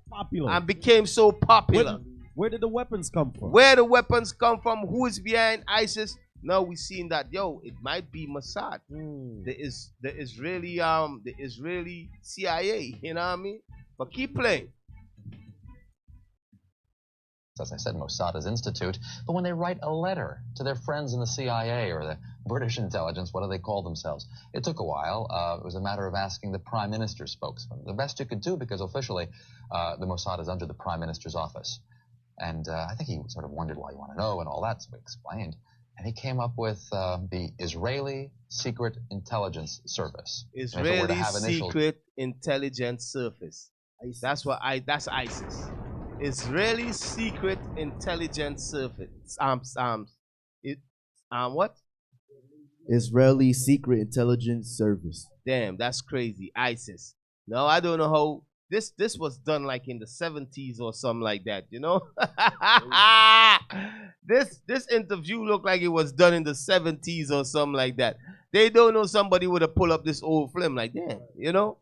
Popular. and became so popular. Where did the weapons come from? Where the weapons come from? Who is behind ISIS? Now we seen that, yo, it might be Mossad. The Israeli CIA, you know what I mean? But keep playing. As I said, Mossad's institute, but when they write a letter to their friends in the CIA or the British intelligence, what do they call themselves? It took a while. It was a matter of asking the Prime Minister's spokesman. The best you could do, because officially the Mossad is under the Prime Minister's office. And I think he sort of wondered why you want to know and all that, so we explained. And he came up with the Israeli Secret Intelligence Service. Israeli Secret Intelligence Service. That's that's ISIS. Israeli Secret Intelligence Service. What? Israeli Secret Intelligence Service. Damn, that's crazy. ISIS. No, I don't know how this was done like in the 70s or something like that, you know? This interview looked like it was done in the 70s or something like that. They don't know somebody would have pulled up this old film like that, you know?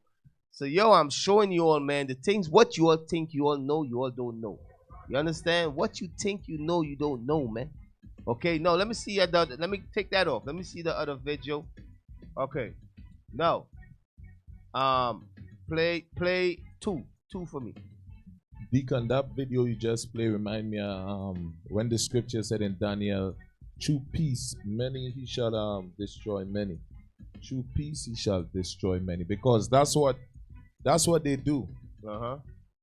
So, yo, I'm showing you all, man, the things, what you all think you all know, you all don't know. You understand? What you think you know, you don't know, man. Okay, no, let me see let me take that off. Let me see the other video. Okay. No. Play two for me. Deacon, that video you just play remind me when the scripture said in Daniel, through peace many he shall destroy many. Through peace he shall destroy many. Because that's what they do.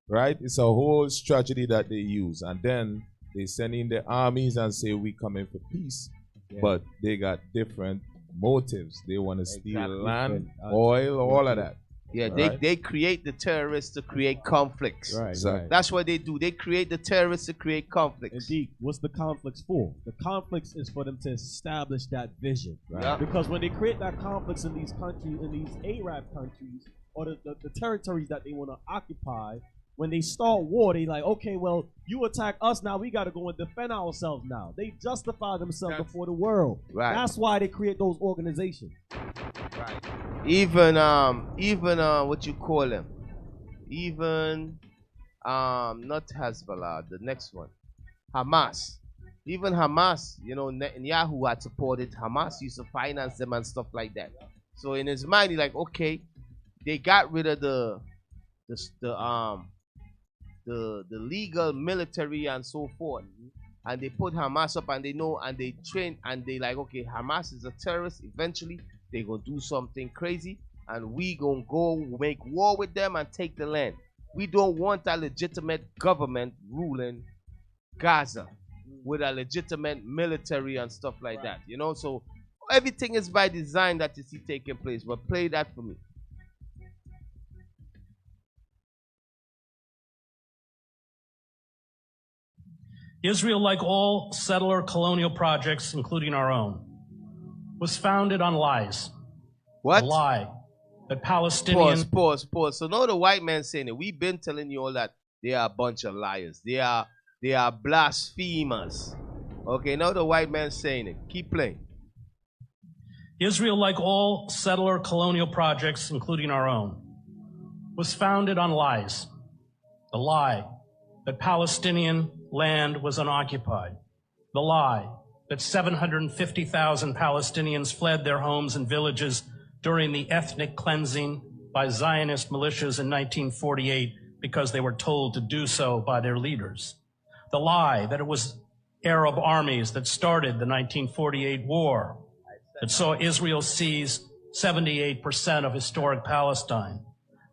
Right? It's a whole strategy that they use. And then they send in the armies and say we coming for peace. Yeah. But they got different motives. They want to steal land, oil, all of that. Yeah, they create the terrorists to create conflicts. Right, exactly. That's what they do. They create the terrorists to create conflicts. Indeed. What's the conflicts for? The conflicts is for them to establish that vision. Right? Yeah. Because when they create that conflicts in these countries, in these Arab countries, or the territories that they want to occupy, when they start war, they like, okay, well, you attack us now, we got to go and defend ourselves now. They justify themselves before the world. Right. That's why they create those organizations. Right. Even what you call them? Even not Hezbollah, the next one, Hamas. Even Hamas, you know, Netanyahu had supported Hamas, used to finance them and stuff like that. So in his mind, he's like, okay, they got rid of the legal military and so forth, and they put Hamas up, and they know, and they train, and they like, okay, Hamas is a terrorist. Eventually they gonna do something crazy, and we gonna go make war with them and take the land. We don't want a legitimate government ruling Gaza with a legitimate military and stuff like that, you know. So everything is by design that you see taking place. But play that for me. Israel, like all settler colonial projects, including our own, was founded on lies. What? A lie that Palestinian... Pause. So now the white man saying it. We've been telling you all that they are a bunch of liars. They are blasphemers. Okay, now the white man saying it. Keep playing. Israel, like all settler colonial projects, including our own, was founded on lies. The lie that Palestinian land was unoccupied. The lie that 750,000 Palestinians fled their homes and villages during the ethnic cleansing by Zionist militias in 1948 because they were told to do so by their leaders. The lie that it was Arab armies that started the 1948 war, that saw Israel seize 78% of historic Palestine.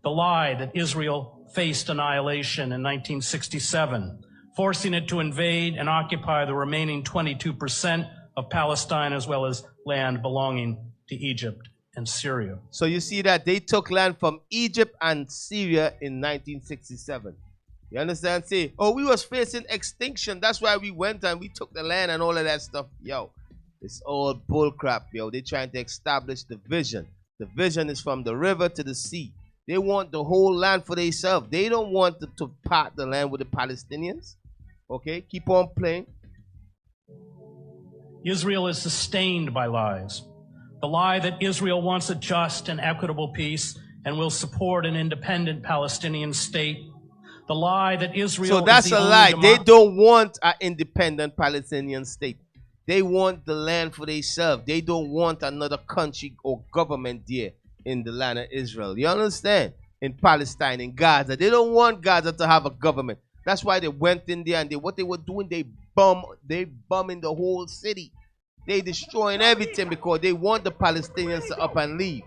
The lie that Israel faced annihilation in 1967, forcing it to invade and occupy the remaining 22% of Palestine as well as land belonging to Egypt and Syria. So you see that they took land from Egypt and Syria in 1967. You understand? Say, oh, we was facing extinction. That's why we went and we took the land and all of that stuff. Yo, it's all bullcrap, yo. They're trying to establish the vision. The vision is from the river to the sea. They want the whole land for themselves. They don't want to part the land with the Palestinians. Okay, keep on playing. Israel is sustained by lies. The lie that Israel wants a just and equitable peace and will support an independent Palestinian state. The lie that Israel So that's is the a only lie. They don't want an independent Palestinian state. They want the land for themselves. They don't want another country or government there in the land of Israel. You understand? In Palestine, in Gaza. They don't want Gaza to have a government. That's why they went in there and what they were doing, they bombing the whole city. They destroying everything because they want the Palestinians to up and leave.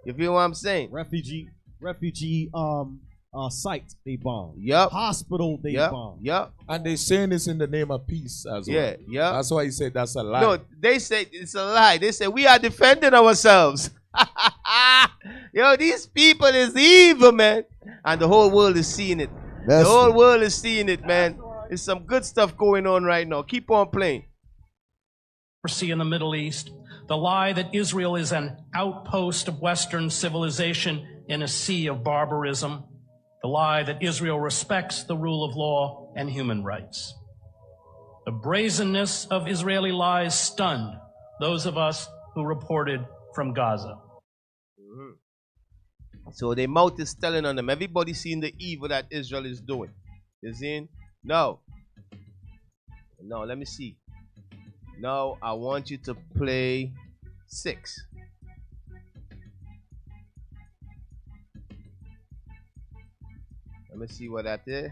You feel what I'm saying? Refugee site they bomb. Yep. Hospital they bomb. Yep. And they saying this in the name of peace as well. Yeah, yeah. That's why he said that's a lie. No, they say it's a lie. They say we are defending ourselves. Yo, these people is evil, man. And the whole world is seeing it. The whole world is seeing it, man. There's some good stuff going on right now. Keep on playing. In the Middle East, the lie that Israel is an outpost of Western civilization in a sea of barbarism, the lie that Israel respects the rule of law and human rights. The brazenness of Israeli lies stunned those of us who reported from Gaza. So their mouth is telling on them. Everybody seeing the evil that Israel is doing. You see? No. No, let me see. No, I want you to play 6. Let me see what that is.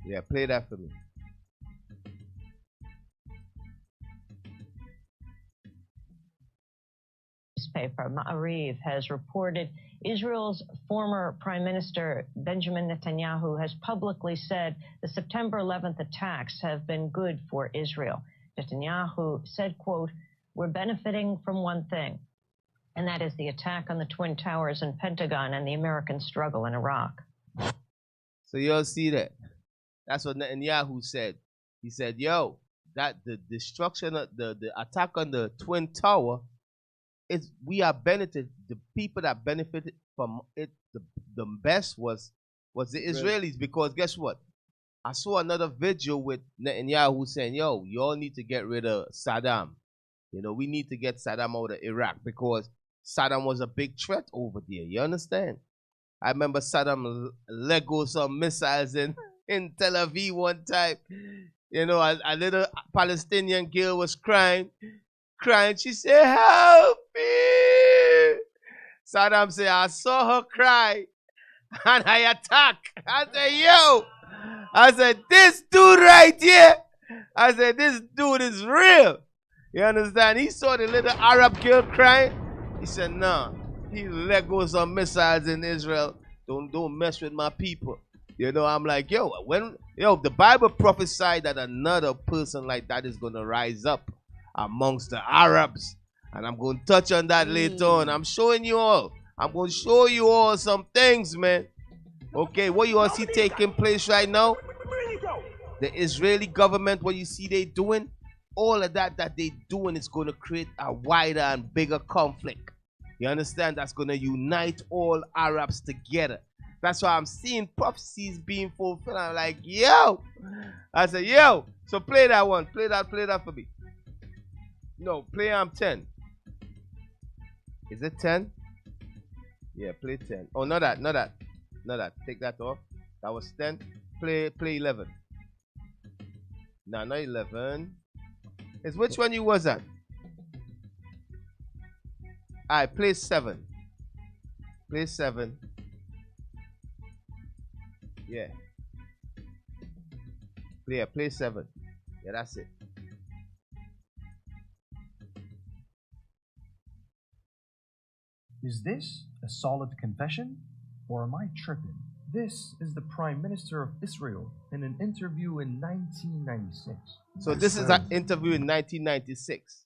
Yeah, play that for me. Newspaper Ma'ariv has reported Israel's former Prime Minister Benjamin Netanyahu has publicly said the September 11th attacks have been good for Israel. Netanyahu said, quote, "We're benefiting from one thing, and that is the attack on the Twin Towers and Pentagon and the American struggle in Iraq." So you all see that? That's what Netanyahu said. He said, yo, that the destruction of the attack on the Twin Tower, we are benefited. The people that benefited from it the best was the Israelis, because guess what? I saw another video with Netanyahu saying, yo, you all need to get rid of Saddam. You know, we need to get Saddam out of Iraq because Saddam was a big threat over there. You understand? I remember Saddam let go some missiles in Tel Aviv one time. You know, a little Palestinian girl was crying. She said, help me. Saddam said, I saw her cry and I attack. I said, yo. I said, this dude right here. I said, this dude is real. You understand? He saw the little Arab girl crying. He said, nah. He let go some missiles in Israel. Don't mess with my people. You know, I'm like, the Bible prophesied that another person like that is going to rise up amongst the Arabs. And I'm going to touch on that later on. I'm showing you all. I'm going to show you all some things, man. Okay, what you all see taking place right now? The Israeli government, what you see they doing? All of that they doing is going to create a wider and bigger conflict. You understand? That's going to unite all Arabs together. That's why I'm seeing prophecies being fulfilled. I'm like, yo. I said, yo. So play that one. Play that for me. No, play 10. Is it 10? Yeah, play 10. Oh, not that. Take that off. That was 10. Play 11. No, not 11. It's which one you was at? Alright, play 7. Play 7. Yeah. Play 7. Yeah, that's it. Is this a solid confession, or am I tripping? This is the Prime Minister of Israel in an interview in 1996. So this is an interview in 1996.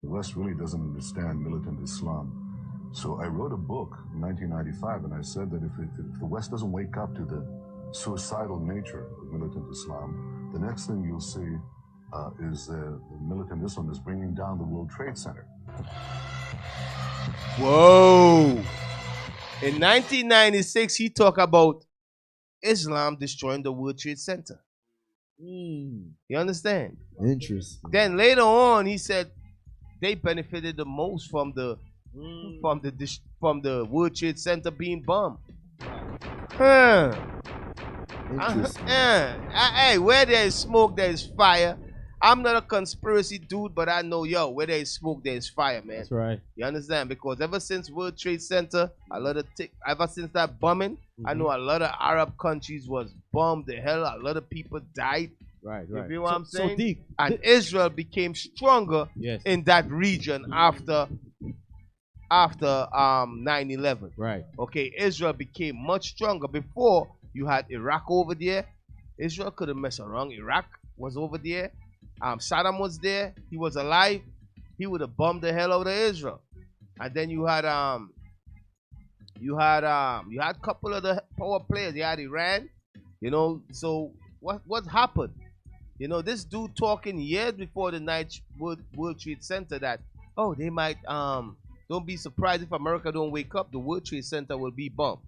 The West really doesn't understand militant Islam. So I wrote a book in 1995, and I said that if the West doesn't wake up to the suicidal nature of militant Islam, the next thing you'll see is the militant Islam is bringing down the World Trade Center. Whoa! In 1996, he talked about Islam destroying the World Trade Center. You understand? Interesting. Then later on, he said they benefited the most from the World Trade Center being bombed. Interesting. Hey, where there is smoke, there is fire. I'm not a conspiracy dude, but I know, where there is smoke, there is fire, man. That's right. You understand? Because ever since World Trade Center, ever since that bombing, I know a lot of Arab countries was bombed the hell. A lot of people died. Right. You feel what I'm saying? So deep. And Israel became stronger in that region after 9/11. Right. Okay, Israel became much stronger. Before, you had Iraq over there. Israel couldn't mess around. Iraq was over there. Saddam was there. He was alive. He would have bombed the hell out of Israel. And then you had a couple of the power players. You had Iran. So what happened? This dude talking years before the World Trade Center that they might don't be surprised if America don't wake up. The World Trade Center will be bombed.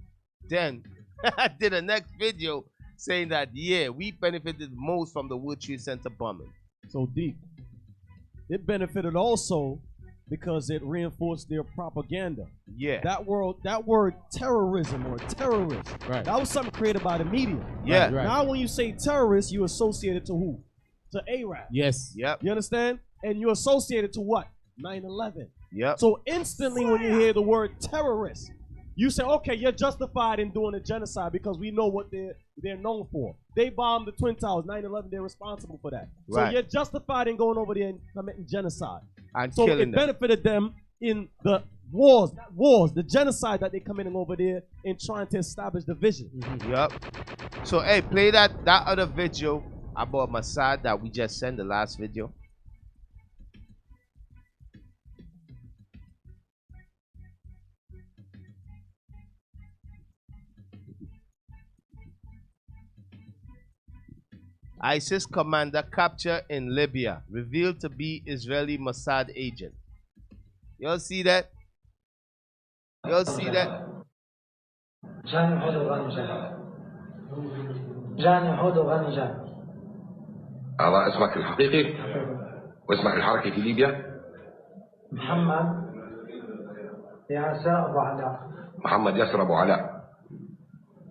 Then I did a next video saying that we benefited most from the World Trade Center bombing. So deep. It benefited also because it reinforced their propaganda. Yeah. That word terrorism or terrorist. Right. That was something created by the media. Yeah. Right. Now when you say terrorist, you associate it to who? To Arab. Yes. Yep. You understand? And you associate it to what? 9/11. Yep. So instantly when you hear the word terrorist, you say, okay, you're justified in doing a genocide because we know what they're known for. They bombed the Twin Towers, 9/11, they're responsible for that. Right. So you're justified in going over there and committing genocide. And so killing it them. benefited them in the wars, the genocide that they're committing over there in trying to establish division. Yep. So hey, play that other video about Mossad that we just sent, the last video. ISIS commander captured in Libya, revealed to be Israeli Mossad agent. Y'all see that? Y'all see that? أضع اسمك الحقيقي واسمك الحركي في ليبيا. محمد ياسر أبو علاء. محمد ياسر أبو علاء.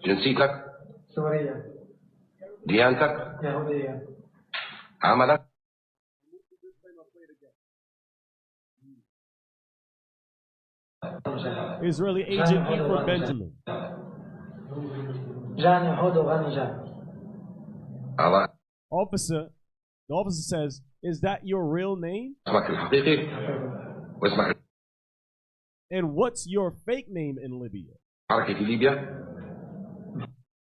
جنسيتك؟ سوريا. ديانتك؟ يهودية. عملك؟ Israeli agent Ephraim Benjamin. The officer says, is that your real name? And what's your fake name in Libya?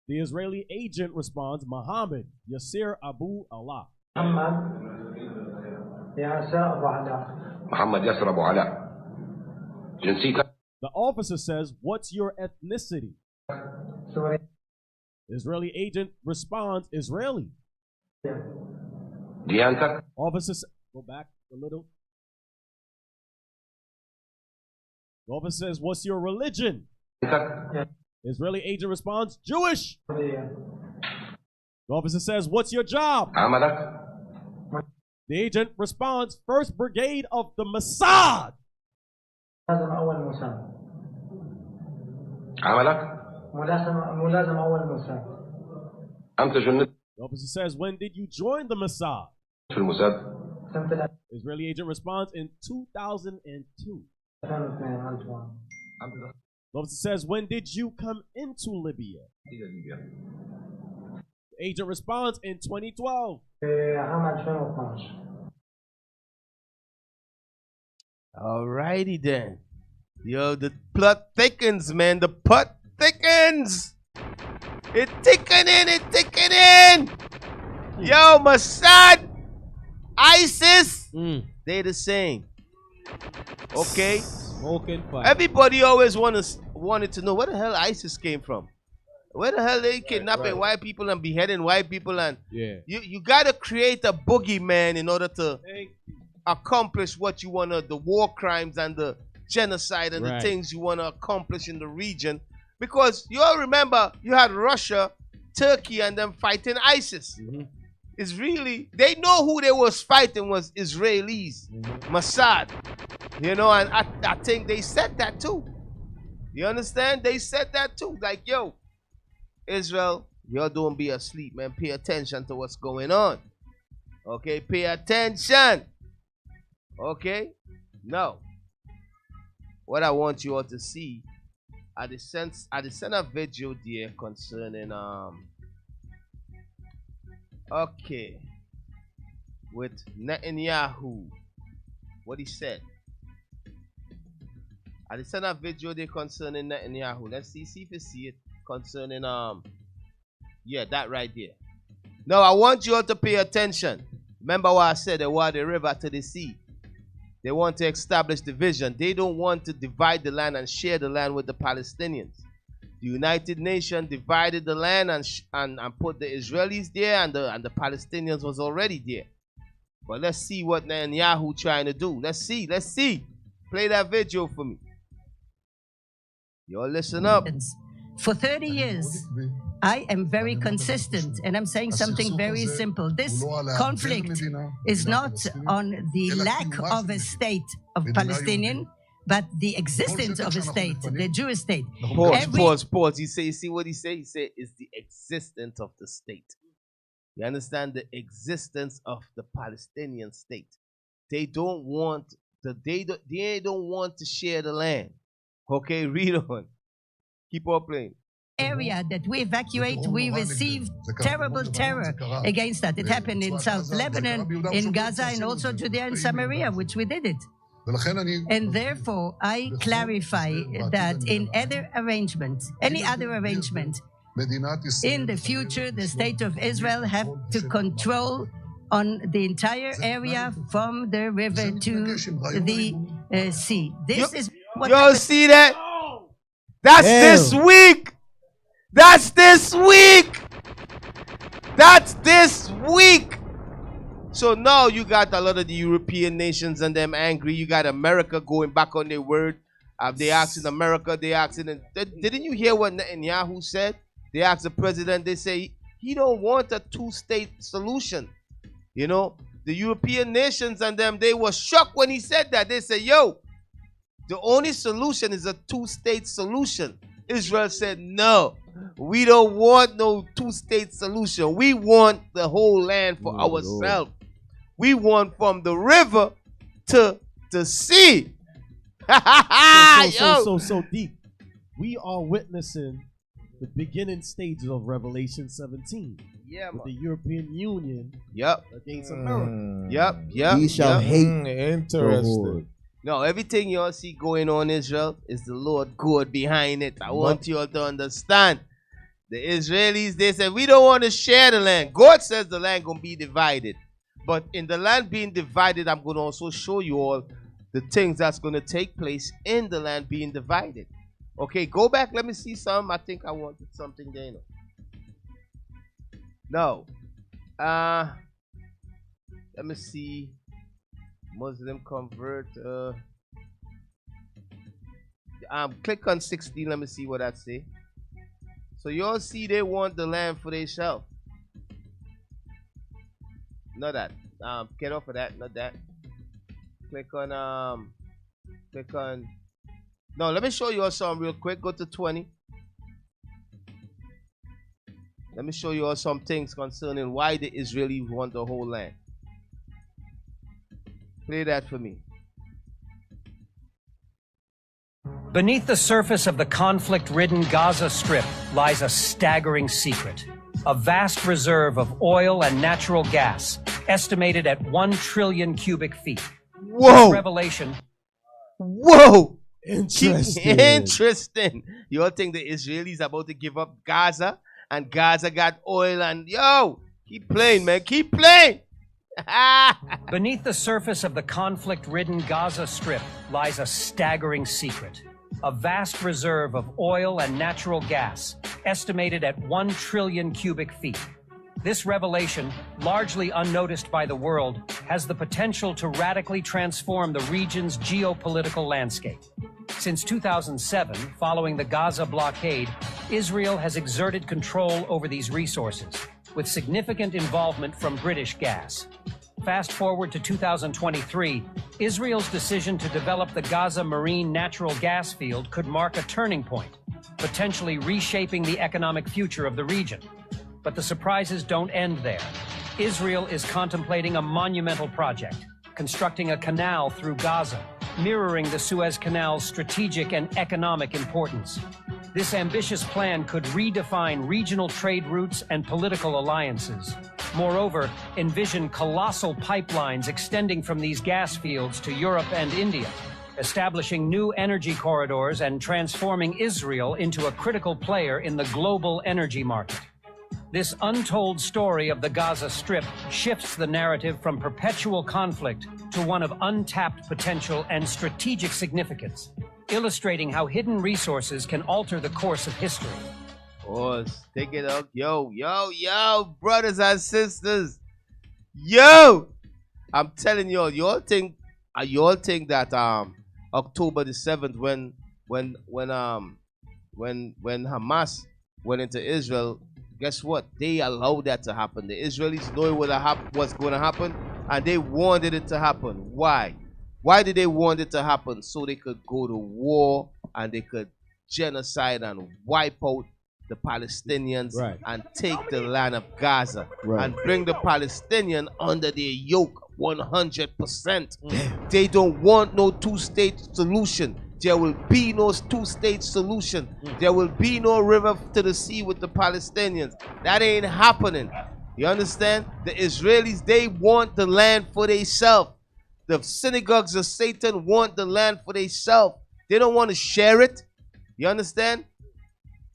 The Israeli agent responds, Muhammad Yasir Abu Allah. محمد ياسر أبو علاء. جنسيتك؟ The officer says, what's your ethnicity? Sorry. The Israeli agent responds, Israeli. ديانتك؟ Officer go back a little. The officer says, what's your religion? Israeli agent responds, Jewish. The officer says, what's your job? عملك؟ The agent responds, 1st Brigade of the Mossad. ملازم أول موساد. عملك؟ ملازم أول موساد. أمتى جندت؟ The officer says, when did you join the Mossad? في الموساد. Israeli agent responds, in 2002. The officer says, when did you come into Libya? The agent responds, in 2012. Alrighty then. Yo, the plot thickens, man. The pot thickens. It thickening. Yo, Mossad, ISIS, they the same. Okay? Smoking fire. Everybody always wanted to know where the hell ISIS came from. Where the hell they kidnapping white people and beheading white people, and you gotta create a boogeyman in order to accomplish what you wanna, the war crimes and the genocide and the things you wanna accomplish in the region. Because you all remember you had Russia, Turkey, and them fighting ISIS. It's really, they know who they was fighting was Israelis, Mossad. You know, and I think they said that too. You understand? They said that too. Like, yo, Israel, y'all don't be asleep, man. Pay attention to what's going on. Okay, pay attention. Okay? Now, what I want you all to see, I sent a video there concerning okay, with Netanyahu, what he said. I sent a video there concerning Netanyahu. Let's see if you see it concerning yeah, that right there. Now I want you all to pay attention. Remember what I said, they want the river to the sea. They want to establish division. They don't want to divide the land and share the land with the Palestinians. The United Nations divided the land and put the Israelis there, and the Palestinians was already there. But let's see what Netanyahu trying to do. Let's see. Play that video for me. Y'all listen up. For 30 years, I am very consistent, and I'm saying something very simple. This conflict is not on the lack of a state of Palestinian, but the existence of a state, the Jewish state. Pause. You see what he say? He say it's the existence of the state. You understand? The existence of the Palestinian state. They don't want they don't want to share the land. Okay, read on. Keep on playing. Area that we evacuate, we receive terrible terror against that. It happened in South Lebanon, in Gaza, and also Judea and Samaria, which we did it. And therefore, I clarify that in any other arrangement, in the future, the state of Israel have to control on the entire area from the river to the sea. This is what y'all see that? That's this week. That's this week. That's this week. So now you got a lot of the European nations and them angry. You got America going back on their word. They asking America, didn't you hear what Netanyahu said? They asked the president, they say he don't want a two-state solution. You know, the European nations and them, they were shocked when he said that. They said, yo, the only solution is a two-state solution. Israel said, no, we don't want no two-state solution. We want the whole land for ourselves. We want from the river to the sea. So deep. We are witnessing the beginning stages of Revelation 17. Yeah, with the European Union against America. Yep. We shall hate. Interesting. No, everything y'all see going on in Israel is the Lord God behind it. I want you all to understand. The Israelis, they said, we don't want to share the land. God says the land going to be divided. But in the land being divided, I'm going to also show you all the things that's going to take place in the land being divided. Okay, go back. Let me see some. I think I wanted something there. No. Let me see. Muslim convert. Click on 16. Let me see what that say. So you all see they want the land for themselves. Not that. Get off of that. Not that. Click on. No, let me show you all something real quick. Go to 20. Let me show you all some things concerning why the Israelis want the whole land. Play that for me. Beneath the surface of the conflict-ridden Gaza Strip lies a staggering secret. A vast reserve of oil and natural gas, estimated at 1 trillion cubic feet. Whoa! Revelation. Whoa! Interesting. You all think the Israelis about to give up Gaza, and Gaza got oil, and yo, keep playing, man, keep playing. Beneath the surface of the conflict-ridden Gaza Strip lies a staggering secret. A vast reserve of oil and natural gas, estimated at 1 trillion cubic feet. This revelation, largely unnoticed by the world, has the potential to radically transform the region's geopolitical landscape. Since 2007, following the Gaza blockade, Israel has exerted control over these resources, with significant involvement from British gas. Fast forward to 2023, Israel's decision to develop the Gaza marine natural gas field could mark a turning point, potentially reshaping the economic future of the region. But the surprises don't end there. Israel is contemplating a monumental project, constructing a canal through Gaza, mirroring the Suez Canal's strategic and economic importance. This ambitious plan could redefine regional trade routes and political alliances. Moreover, envision colossal pipelines extending from these gas fields to Europe and India, establishing new energy corridors and transforming Israel into a critical player in the global energy market. This untold story of the Gaza Strip shifts the narrative from perpetual conflict to one of untapped potential and strategic significance, illustrating how hidden resources can alter the course of history. Oh, take it up. Yo, brothers and sisters. Yo! I'm telling you, you all think that October the 7th when Hamas went into Israel, guess what? They allowed that to happen. The Israelis know what's going to happen, and they wanted it to happen. Why? Why did they want it to happen? So they could go to war and they could genocide and wipe out the Palestinians and take the land of Gaza and bring the Palestinian under their yoke 100%. They don't want no two-state solution. There will be no two-state solution. There will be no river to the sea with the Palestinians. That ain't happening. You understand? The Israelis, they want the land for themselves. The synagogues of Satan want the land for themselves. They don't want to share it. You understand?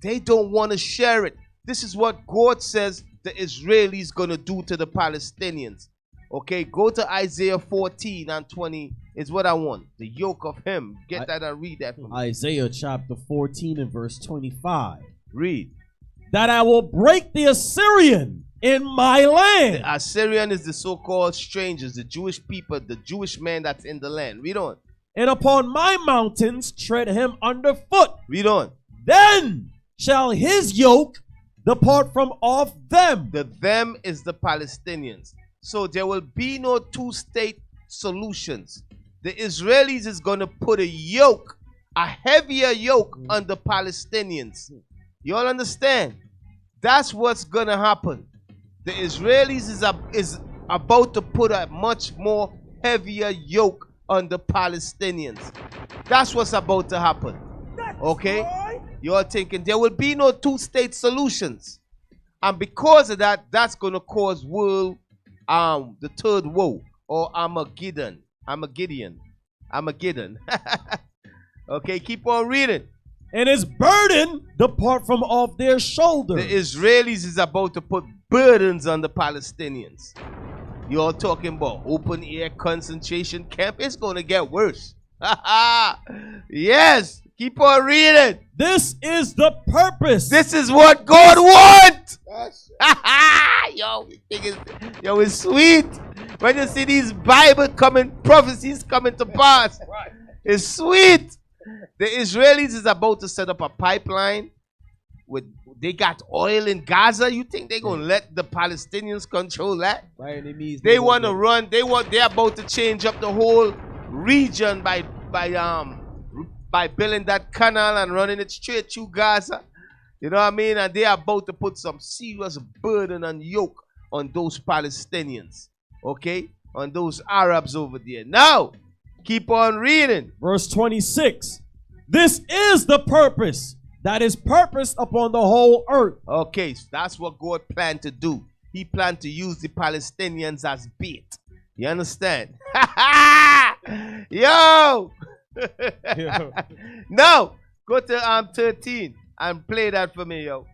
They don't want to share it. This is what God says the Israelis going to do to the Palestinians. Okay, go to Isaiah 14 and 20 is what I want. The yoke of him. Get that and read that for me. Isaiah chapter 14 and verse 25. Read. That I will break the Assyrian in my land. The Assyrian is the so-called strangers, the Jewish people, the Jewish man that's in the land. Read on. And upon my mountains tread him underfoot. Read on. Then shall his yoke depart from off them. The them is the Palestinians. So there will be no two-state solutions. The Israelis is going to put a yoke, a heavier yoke on the Palestinians. You all understand? That's what's going to happen. The Israelis is about to put a much more heavier yoke on the Palestinians. That's what's about to happen. Okay? You're thinking there will be no two-state solutions. And because of that, that's going to cause the third woe, or Armageddon. Okay, keep on reading. And his burden depart from off their shoulders. The Israelis is about to put burdens on the Palestinians. You're talking about open air concentration camp. It's going to get worse. Yes, keep on reading. This is the purpose. This is what God wants. Yo, it's sweet. When you see these Bible prophecies coming to pass, it's sweet. The Israelis is about to set up a pipeline. They got oil in Gaza. You think they're gonna let the Palestinians control that? By any means, they want to run. They're about to change up the whole region by building that canal and running it straight through Gaza. You know what I mean? And they are about to put some serious burden and yoke on those Palestinians. Okay? On those Arabs over there. Now, keep on reading. Verse 26. This is the purpose that is purposed upon the whole earth. Okay, so that's what God planned to do. He planned to use the Palestinians as bait. You understand? Yo! Now, go to 13 and play that for me, yo.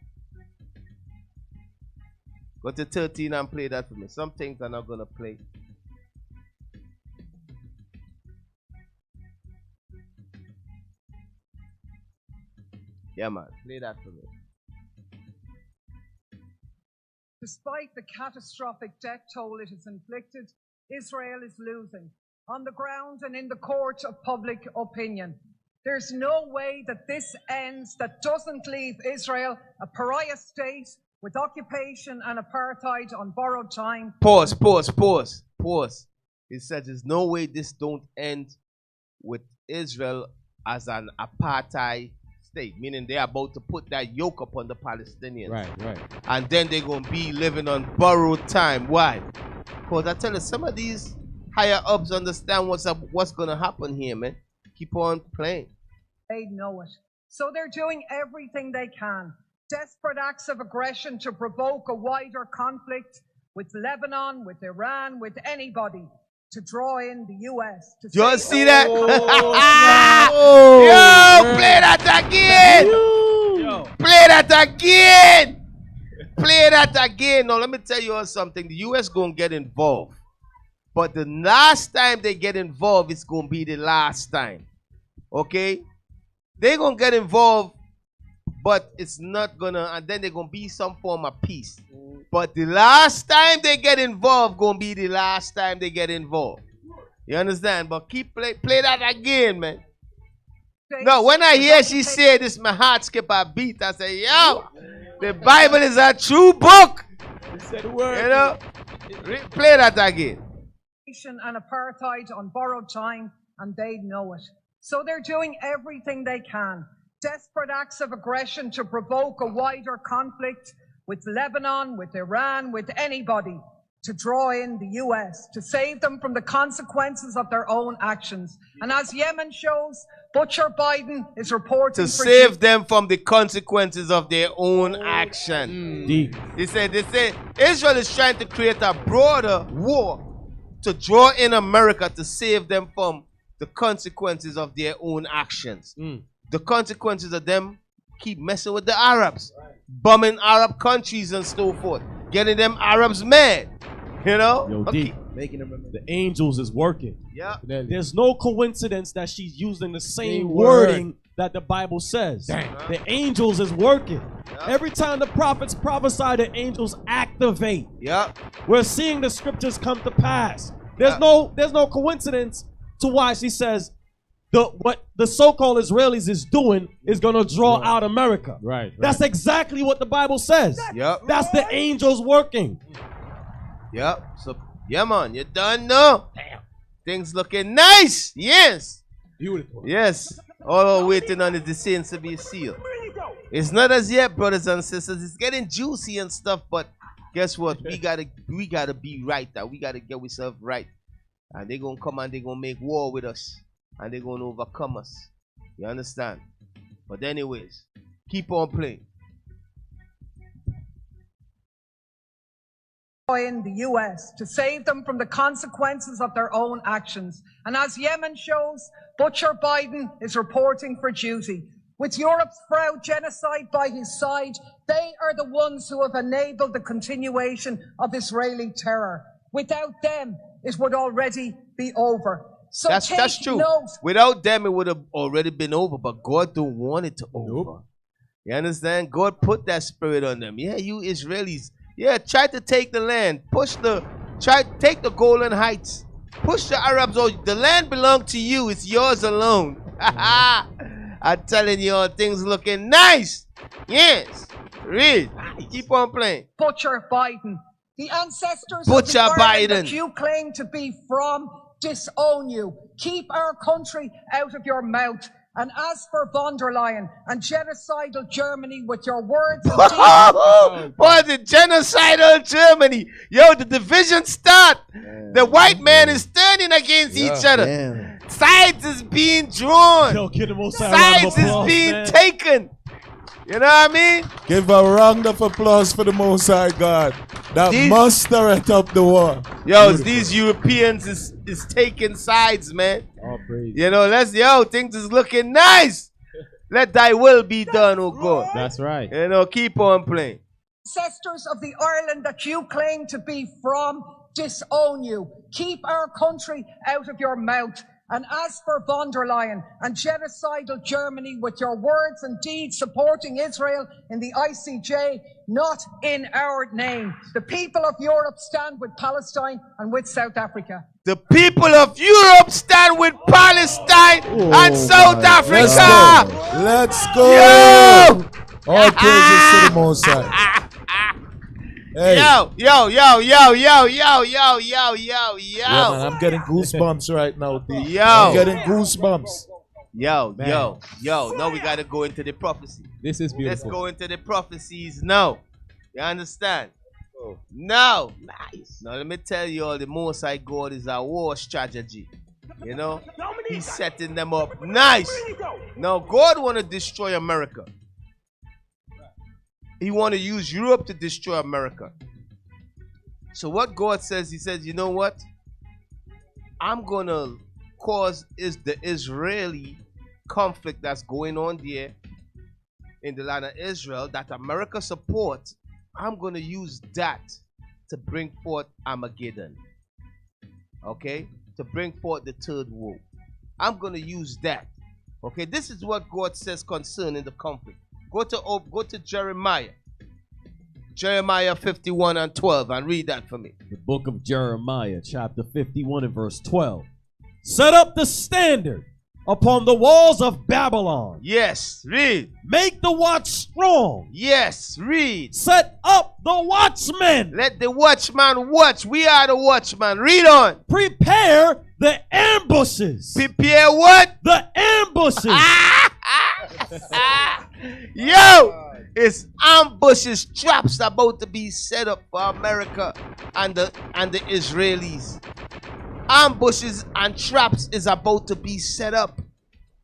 Go to 13 and play that for me. Some things are not gonna play. Yeah, man, play that for me. Despite the catastrophic death toll it has inflicted, Israel is losing on the ground and in the court of public opinion. There's no way that this ends that doesn't leave Israel a pariah state with occupation and apartheid on borrowed time. Pause. It says there's no way this don't end with Israel as an apartheid state, meaning they're about to put that yoke upon the Palestinians. Right. And then they're going to be living on borrowed time. Why? Because I tell you, some of these higher ups understand what's going to happen here, man. Keep on playing. They know it. So they're doing everything they can. Desperate acts of aggression to provoke a wider conflict with Lebanon, with Iran, with anybody, to draw in the U.S. to you see that? Yo, play that again! Play that again! Play that again. Now, let me tell you all something. The U.S. going to get involved. But the last time they get involved, it's going to be the last time. Okay? They're going to get involved, but it's not going to, and then they're going to be some form of peace. But the last time they get involved, going to be the last time they get involved. You understand? But keep play that again, man. No, when I hear she say this, my heart skip a beat. I say, yo, the Bible is a true book. You know? Play that again. And apartheid on borrowed time, and they know it. So they're doing everything they can. Desperate acts of aggression to provoke a wider conflict with Lebanon, with Iran, with anybody, to draw in the U.S., to save them from the consequences of their own actions. And as Yemen shows, Butcher Biden is reporting to save them from the consequences of their own action. They say Israel is trying to create a broader war to draw in America to save them from the consequences of their own actions. The consequences of them keep messing with the Arabs, bombing Arab countries and so forth, getting them Arabs mad. You know? Yo, D, making them remember. The angels is working. Yeah. There's no coincidence that she's using the same wording that the Bible says. The angels is working. Every time the prophets prophesy, the angels activate. We're seeing the scriptures come to pass. There's no coincidence to why she says what the so-called Israelis is doing is going to draw out America. That's exactly what the Bible says. That's the angels working. So, yeah, man, you done know. Things looking nice. Yes. Beautiful. Yes. All we're waiting on is the saints to be sealed. It's not as yet, brothers and sisters. It's getting juicy and stuff, but guess what? We gotta be right. We gotta get ourselves right. And they're gonna come and they're gonna make war with us. And they're gonna overcome us. You understand? But anyways, keep on playing. In the U.S. to save them from the consequences of their own actions. And as Yemen shows, Butcher Biden is reporting for duty. With Europe's proud genocide by his side, they are the ones who have enabled the continuation of Israeli terror. Without them, it would already be over. So that's true. Note. Without them, it would have already been over, but God don't want it to over. You understand? God put that spirit on them. Yeah, you Israelis. Yeah, try to take the land. Try to take the Golan Heights. Push the Arabs. Oh, the land belongs to you. It's yours alone. I'm telling you all, things looking nice. Yes. Read. Keep on playing. Butcher Biden. The ancestors Butcher of the Ireland Biden. that you claim to be from disown you. Keep our country out of your mouth. And as for von der Leyen and genocidal Germany with your words and deeds. Boy, the genocidal Germany. Yo, the division start. The white man is turning against each other. Sides is being drawn. Yo, sides is being taken. You know what I mean? Give a round of applause for the Most High God. That must stir it up the war. Yo, these Europeans is taking sides, man. All praise. You know, things is looking nice. Let thy will be done, oh God. That's right. You know, keep on playing. Ancestors of the Ireland that you claim to be from disown you. Keep our country out of your mouth. And as for von der Leyen and genocidal Germany with your words and deeds supporting Israel in the ICJ, not in our name. The people of Europe stand with Palestine and with South Africa. The people of Europe stand with Palestine and South Africa. Let's go. Yo! All praises to the Most High. Hey. Yo. Yeah, man, I'm getting goosebumps right now, D. Yo. I'm getting goosebumps. Yo. Now we gotta go into the prophecy. This is beautiful. Let's go into the prophecies now. You understand? Now, nice. Now let me tell you all, the Most High God is a war strategy. You know, He's setting them up nice. Now God want to destroy America. He want to use Europe to destroy America. So what God says, He says, you know what? I'm going to cause the Israeli conflict that's going on there in the land of Israel that America supports. I'm going to use that to bring forth Armageddon. Okay? To bring forth the third war. I'm going to use that. Okay? This is what God says concerning the conflict. Go to Jeremiah. Jeremiah 51 and 12 and read that for me. The book of Jeremiah, chapter 51 and verse 12. Set up the standard upon the walls of Babylon. Yes, read. Make the watch strong. Yes, read. Set up the watchmen. Let the watchman watch. We are the watchman. Read on. Prepare the ambushes. Prepare what? The ambushes. Yo, it's ambushes, traps about to be set up for America and the Israelis. Ambushes and traps is about to be set up.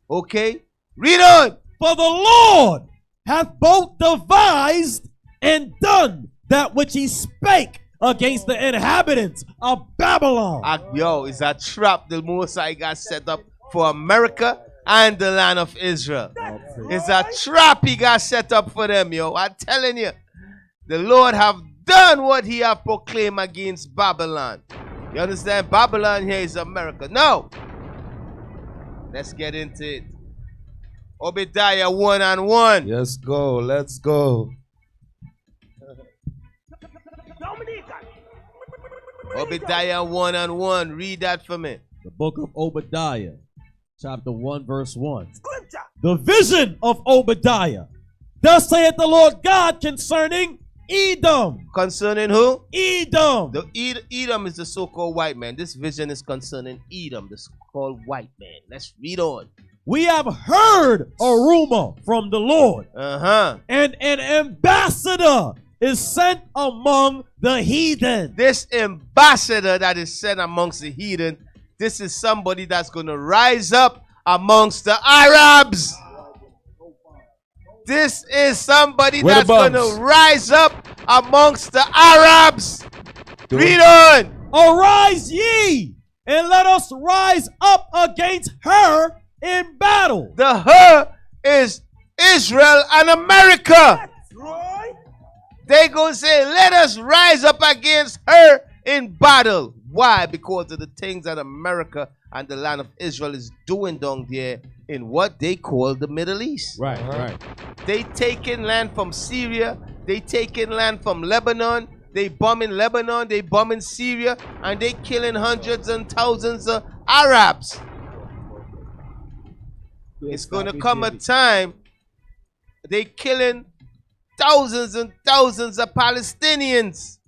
Okay? Read on. For the Lord hath both devised and done that which He spake against the inhabitants of Babylon. Yo, it's a trap the Most High got set up for America and the land of Israel. It's a trap He got set up for them, yo. I'm telling you. The Lord have done what He have proclaimed against Babylon. You understand? Babylon here is America. No. Let's get into it. Obadiah 1 and 1. Let's go. Let's go. Obadiah 1 and 1. Read that for me. The book of Obadiah, chapter 1, verse 1. The vision of Obadiah. Thus saith the Lord God concerning Edom. Concerning who? Edom. Edom is the so-called white man. This vision is concerning Edom, the so-called white man. Let's read on. We have heard a rumor from the Lord. And an ambassador is sent among the heathen. This ambassador that is sent amongst the heathen, this is somebody that's going to rise up amongst the Arabs. This is somebody that's going to rise up amongst the Arabs. Read on. Arise ye, and let us rise up against her in battle. The her is Israel and America. They gonna say, let us rise up against her in battle. Why? Because of the things that America and the land of Israel is doing down there in what they call the Middle East. Right. They taking land from Syria. They taking land from Lebanon. They bombing Lebanon. They bombing Syria. And they killing hundreds and thousands of Arabs. It's going to come a time they killing thousands and thousands of Palestinians.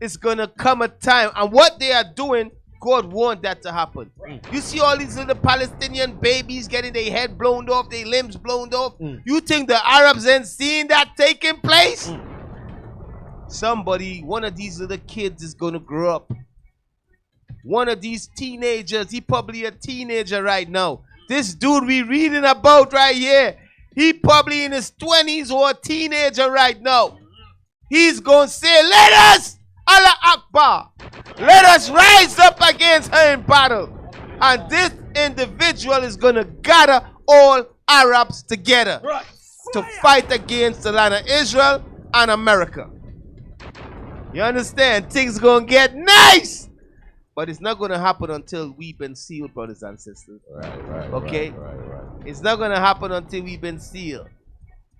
It's going to come a time. And what they are doing, God want that to happen. You see all these little Palestinian babies getting their head blown off, their limbs blown off. You think the Arabs ain't seeing that taking place? Somebody, one of these little kids is going to grow up. One of these teenagers, he probably a teenager right now. This dude we reading about right here, he probably in his 20s or a teenager right now. He's going to say, let us, Allah Akbar, let us rise up against her in battle. And this individual is going to gather all Arabs together to fight against the land of Israel and America. You understand? Things going to get nice. But it's not going to happen until we've been sealed, brothers and sisters. Okay? It's not going to happen until we've been sealed.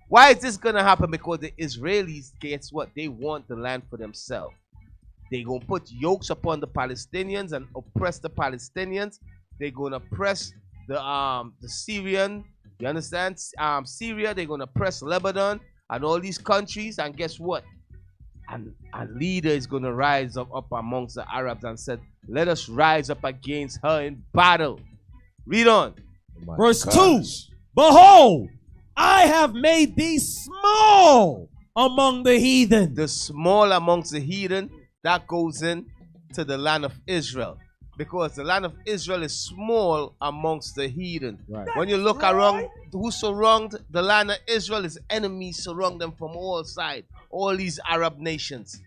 Why is this going to happen? Because the Israelis, guess what? They want the land for themselves. They're going to put yokes upon the Palestinians and oppress the Palestinians. They're going to oppress the Syrian. You understand? Syria, they're going to oppress Lebanon and all these countries. And guess what? And a leader is going to rise up amongst the Arabs and said, let us rise up against her in battle. Read on. Verse 2. Behold, I have made thee small among the heathen. The small amongst the heathen, that goes in to the land of Israel. Because the land of Israel is small amongst the heathen. When you look around, who surround the land of Israel is enemies surround them from all sides. All these Arab nations.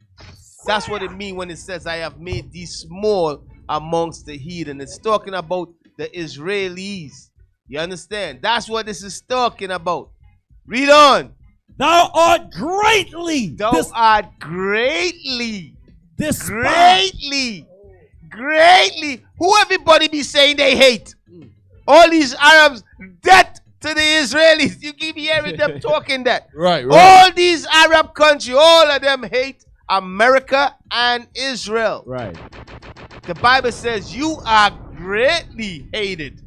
That's what it means when it says, I have made thee small amongst the heathen. It's talking about the Israelis. You understand? That's what this is talking about. Read on. Thou art greatly. Thou art greatly. Greatly. Greatly. Who everybody be saying they hate? All these Arabs, death to the Israelis. You keep hearing them talking that. Right. All these Arab countries, all of them hate America and Israel. Right. The Bible says you are greatly hated.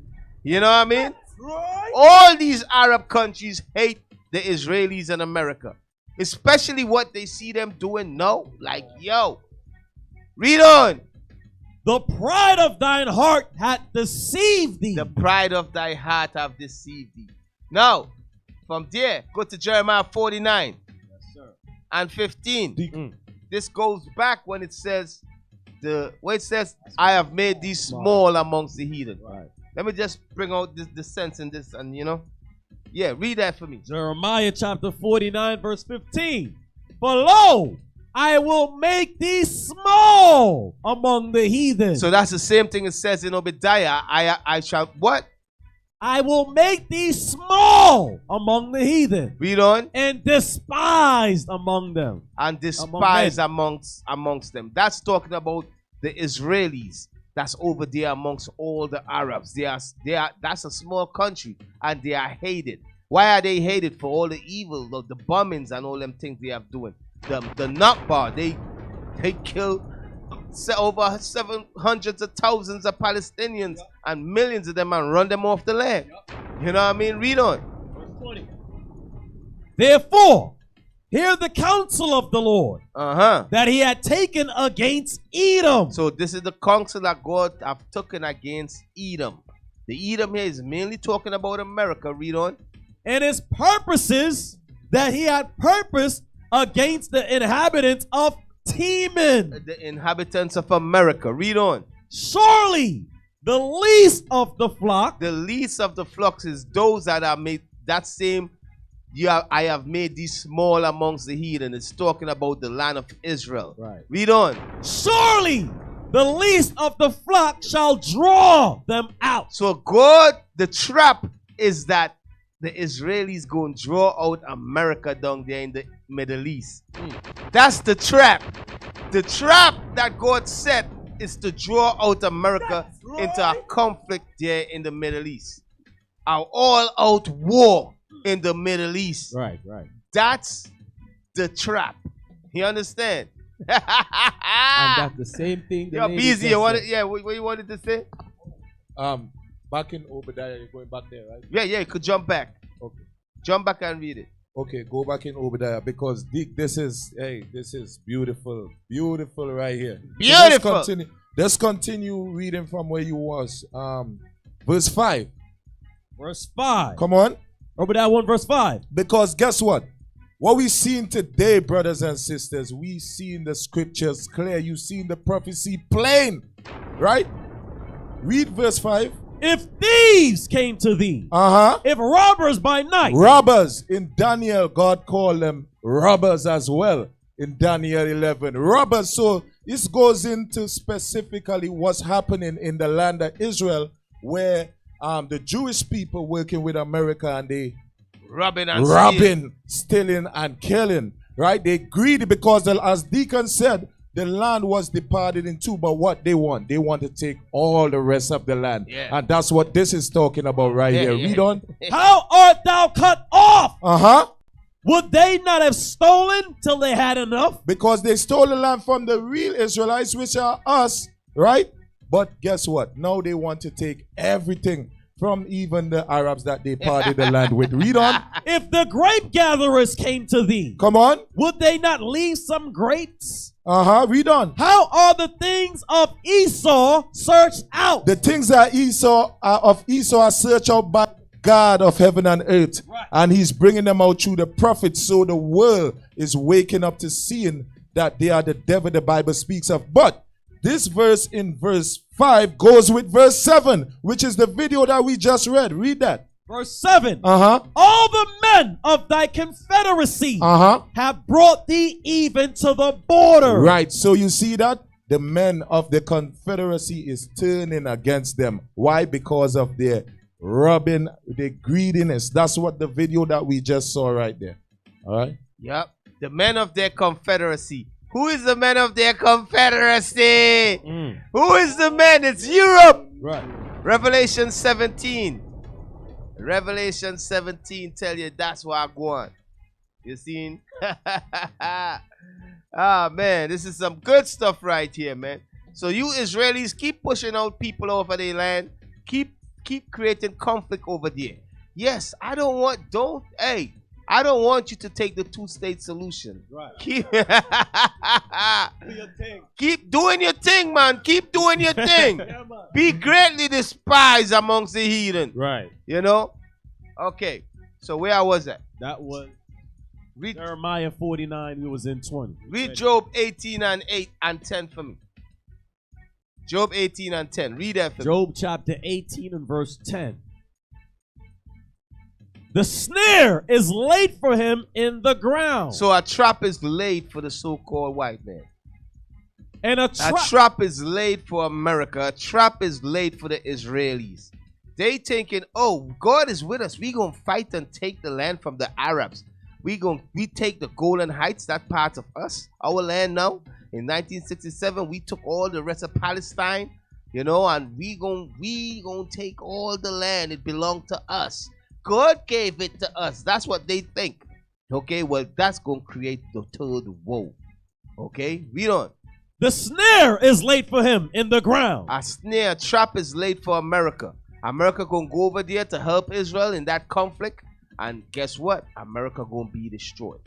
You know what I mean? Right. All these Arab countries hate the Israelis and America. Especially what they see them doing now. Like, yo. Read on. The pride of thine heart hath deceived thee. The pride of thy heart hath deceived thee. Now, from there, go to Jeremiah 49 and 15. This goes back when it says, I have made thee small amongst the heathen. Right. Let me just bring out the sense in this, and yeah, read that for me. Jeremiah chapter 49, verse 15. For lo, I will make thee small among the heathen. So that's the same thing it says in Obadiah. I shall what? I will make thee small among the heathen. Read on. And despised among them. And despised amongst them. That's talking about the Israelis. That's over there amongst all the Arabs. That's a small country, and they are hated. Why are they hated? For all the evil, the bombings and all them things they have doing. The Nakba, they kill over 700 of thousands of Palestinians and millions of them and run them off the land. You know what I mean? Read on. Verse 20. Therefore, hear the counsel of the Lord that he had taken against Edom. So this is the counsel that God have taken against Edom. The Edom here is mainly talking about America. Read on. And his purposes that he had purposed against the inhabitants of Teman. The inhabitants of America. Read on. Surely the least of the flock. The least of the flocks is those that are made that same. I have made these small amongst the heathen. It's talking about the land of Israel. Right. Read on. Surely the least of the flock shall draw them out. So God, the trap is that the Israelis going to draw out America down there in the Middle East. That's the trap. The trap that God set is to draw out America into a conflict there in the Middle East. An all-out war in the Middle East. Right. That's the trap. You understand? And that's the same thing. You're busy. What you wanted to say? Back in Obadiah, you're going back there, right? Yeah, you could jump back. Okay. Jump back and read it. Okay, go back in Obadiah because this is beautiful. Beautiful right here. Beautiful. Let's continue reading from where you was. Verse 5. Verse 5. Come on. Obadiah 1 verse 5. Because guess what? What we seen today, brothers and sisters, we seen the scriptures clear. You seen the prophecy plain. Right? Read verse 5. If thieves came to thee, if robbers by night. Robbers. In Daniel, God called them robbers as well. In Daniel 11. Robbers. So this goes into specifically what's happening in the land of Israel where the Jewish people working with America and they robbing, stealing, and killing. Right? They greedy because, as Deacon said, the land was divided in two. But what they want to take all the rest of the land. Yeah. And that's what this is talking about right here. Read on. How art thou cut off? Uh-huh. Would they not have stolen till they had enough? Because they stole the land from the real Israelites, which are us, right? But guess what? Now they want to take everything from even the Arabs that they parted the land with. Read on. If the grape gatherers came to thee, come on, would they not leave some grapes? Read on. How are the things of Esau searched out? The things that of Esau are searched out by God of heaven and earth. Right. And he's bringing them out through the prophets. So the world is waking up to seeing that they are the devil the Bible speaks of. But this verse in verse 5 goes with verse 7, which is the video that we just read. Read that. Verse 7. All the men of thy confederacy have brought thee even to the border. Right. So you see that? The men of the confederacy is turning against them. Why? Because of their robbing, their greediness. That's what the video that we just saw right there. All right? Yep. The men of their confederacy. Who is the men of their confederacy? Who is the men? It's Europe. Right. Revelation 17. Revelation 17 tell you that's where I go on. You seen? Man, this is some good stuff right here, man. So you Israelis keep pushing out people over their land. Keep creating conflict over there. Yes, I don't want you to take the two-state solution. Right. Keep doing your thing, man. Keep doing your thing. Yeah, be greatly despised amongst the heathen. Right. You know? Okay. So where I was at? That was Jeremiah 49. We was in 20. Read Job 18 and 8 and 10 for me. Job 18 and 10. Read that for me. Job chapter 18 and verse 10. The snare is laid for him in the ground. So a trap is laid for the so-called white man. And a trap is laid for America. A trap is laid for the Israelis. They thinking, oh, God is with us. We gonna fight and take the land from the Arabs. We take the Golan Heights, that part of us, our land now. In 1967, we took all the rest of Palestine, you know, and we gonna take all the land. It belonged to us. God gave it to us. That's what they think. Okay, well, that's going to create the third woe. Okay, read on. The snare is laid for him in the ground. A snare, a trap is laid for America. America going to go over there to help Israel in that conflict. And guess what? America going to be destroyed.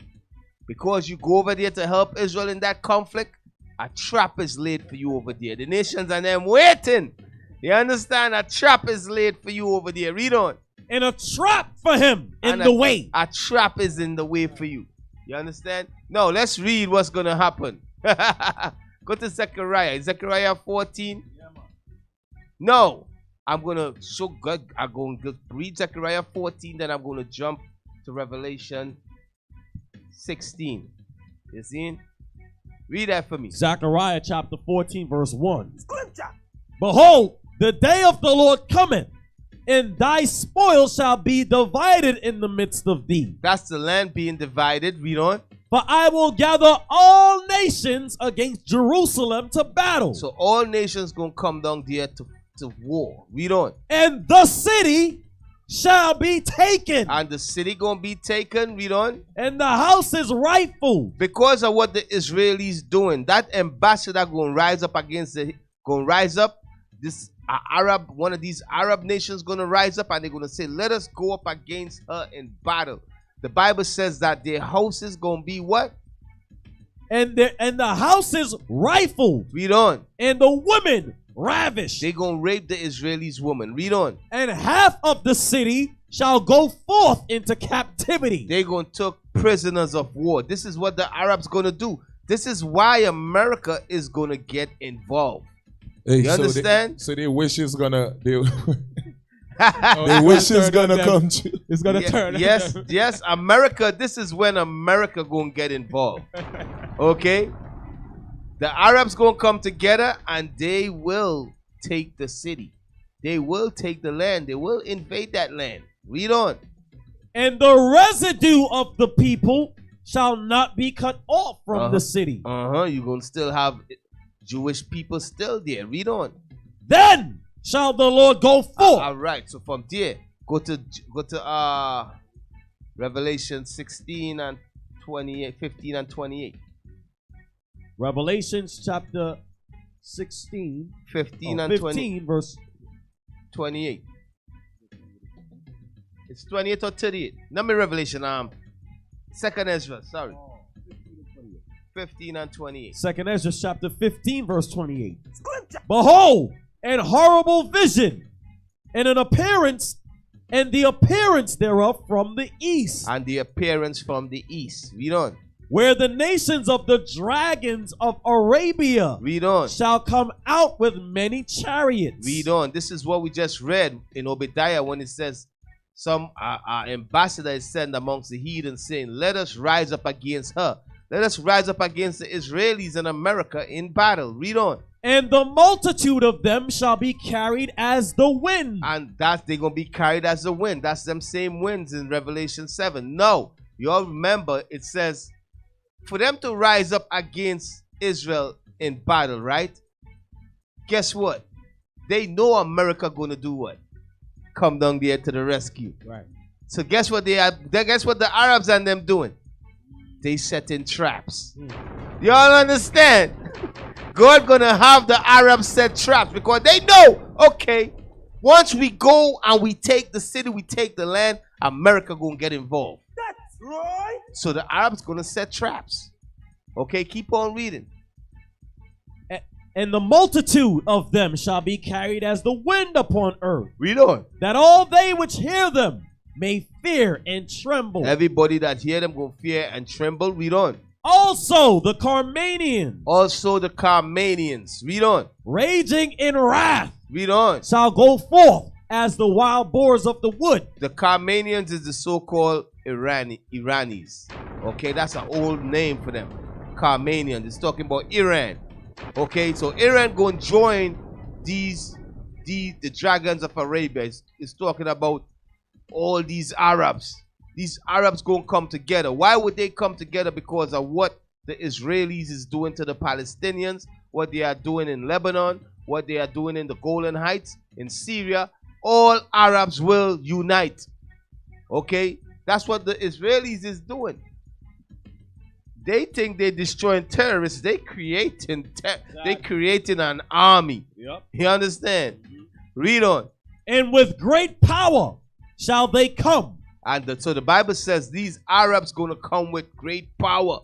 Because you go over there to help Israel in that conflict, a trap is laid for you over there. The nations and them waiting. You understand? A trap is laid for you over there. Read on. And a trap for him in the way. A trap is in the way for you. You understand? No, let's read what's going to happen. Go to Zechariah. Zechariah 14. No. I'm going to show God. I'm going to read Zechariah 14. Then I'm going to jump to Revelation 16. You see? Read that for me. Zechariah chapter 14 verse 1. Behold, the day of the Lord cometh, and thy spoil shall be divided in the midst of thee. That's the land being divided. Read on. For I will gather all nations against Jerusalem to battle. So all nations going to come down there to war. Read on. And the city shall be taken. And the city going to be taken. Read on. And the house is rightful. Because of what the Israelis doing. That ambassador going to rise up against this one of these Arab nations going to rise up and they're going to say, let us go up against her in battle. The Bible says that their house is going to be what? And the house is rifled. Read on. And the women ravished. They're going to rape the Israelis woman. Read on. And half of the city shall go forth into captivity. They're going to take prisoners of war. This is what the Arabs going to do. This is why America is going to get involved. Hey, you understand? So they wish it's gonna. They wish it's gonna come true. It's gonna turn. Yes. America. This is when America gonna get involved. Okay. The Arabs gonna come together and they will take the city. They will take the land. They will invade that land. Read on. And the residue of the people shall not be cut off from the city. You're going to still have Jewish people still there. Read on. Then shall the Lord go forth. All right. So from there, go to Revelation 16 and 28, 15 and 28. Revelations chapter 16, 15 and 15 verse 28. It's 28 or 38. Not me Revelation. Second Ezra. Sorry. 15 and 28. Second Ezra chapter 15 verse 28. Behold, an horrible vision, and an appearance, and the appearance thereof from the east. And the appearance from the east. Read on. Where the nations of the dragons of Arabia Read on. shall come out with many chariots. Read on. This is what we just read in Obadiah when it says, some ambassador is sent amongst the heathen saying, let us rise up against her. Let us rise up against the Israelis in America in battle. Read on. And the multitude of them shall be carried as the wind. And they're going to be carried as the wind. That's them same winds in Revelation 7. No. You all remember it says, for them to rise up against Israel in battle, right? Guess what? They know America going to do what? Come down there to the rescue. Right. So guess what guess what the Arabs and them doing? They setting traps. Y'all understand? God gonna have the Arabs set traps because they know, okay, once we go and we take the city, we take the land, America gonna get involved. That's right. So the Arabs gonna set traps. Okay, keep on reading. And the multitude of them shall be carried as the wind upon earth. Read on. That all they which hear them may fear and tremble. Everybody that hear them go fear and tremble. Read on. Also the Carmanians. Also the Carmanians. Read on. Raging in wrath. Read on. Shall go forth as the wild boars of the wood. The Carmanians is the so-called Iranis. Okay, that's an old name for them. Carmanians. It's talking about Iran. Okay, so Iran going to join the dragons of Arabia. It's talking about all these Arabs. These Arabs going to come together. Why would they come together? Because of what the Israelis is doing to the Palestinians, what they are doing in Lebanon, what they are doing in the Golan Heights, in Syria. All Arabs will unite. Okay, that's what the Israelis is doing. They think they're destroying terrorists. They creating an army. Yep. You understand? Read on. And with great power shall they come. And so the Bible says these Arabs going to come with great power.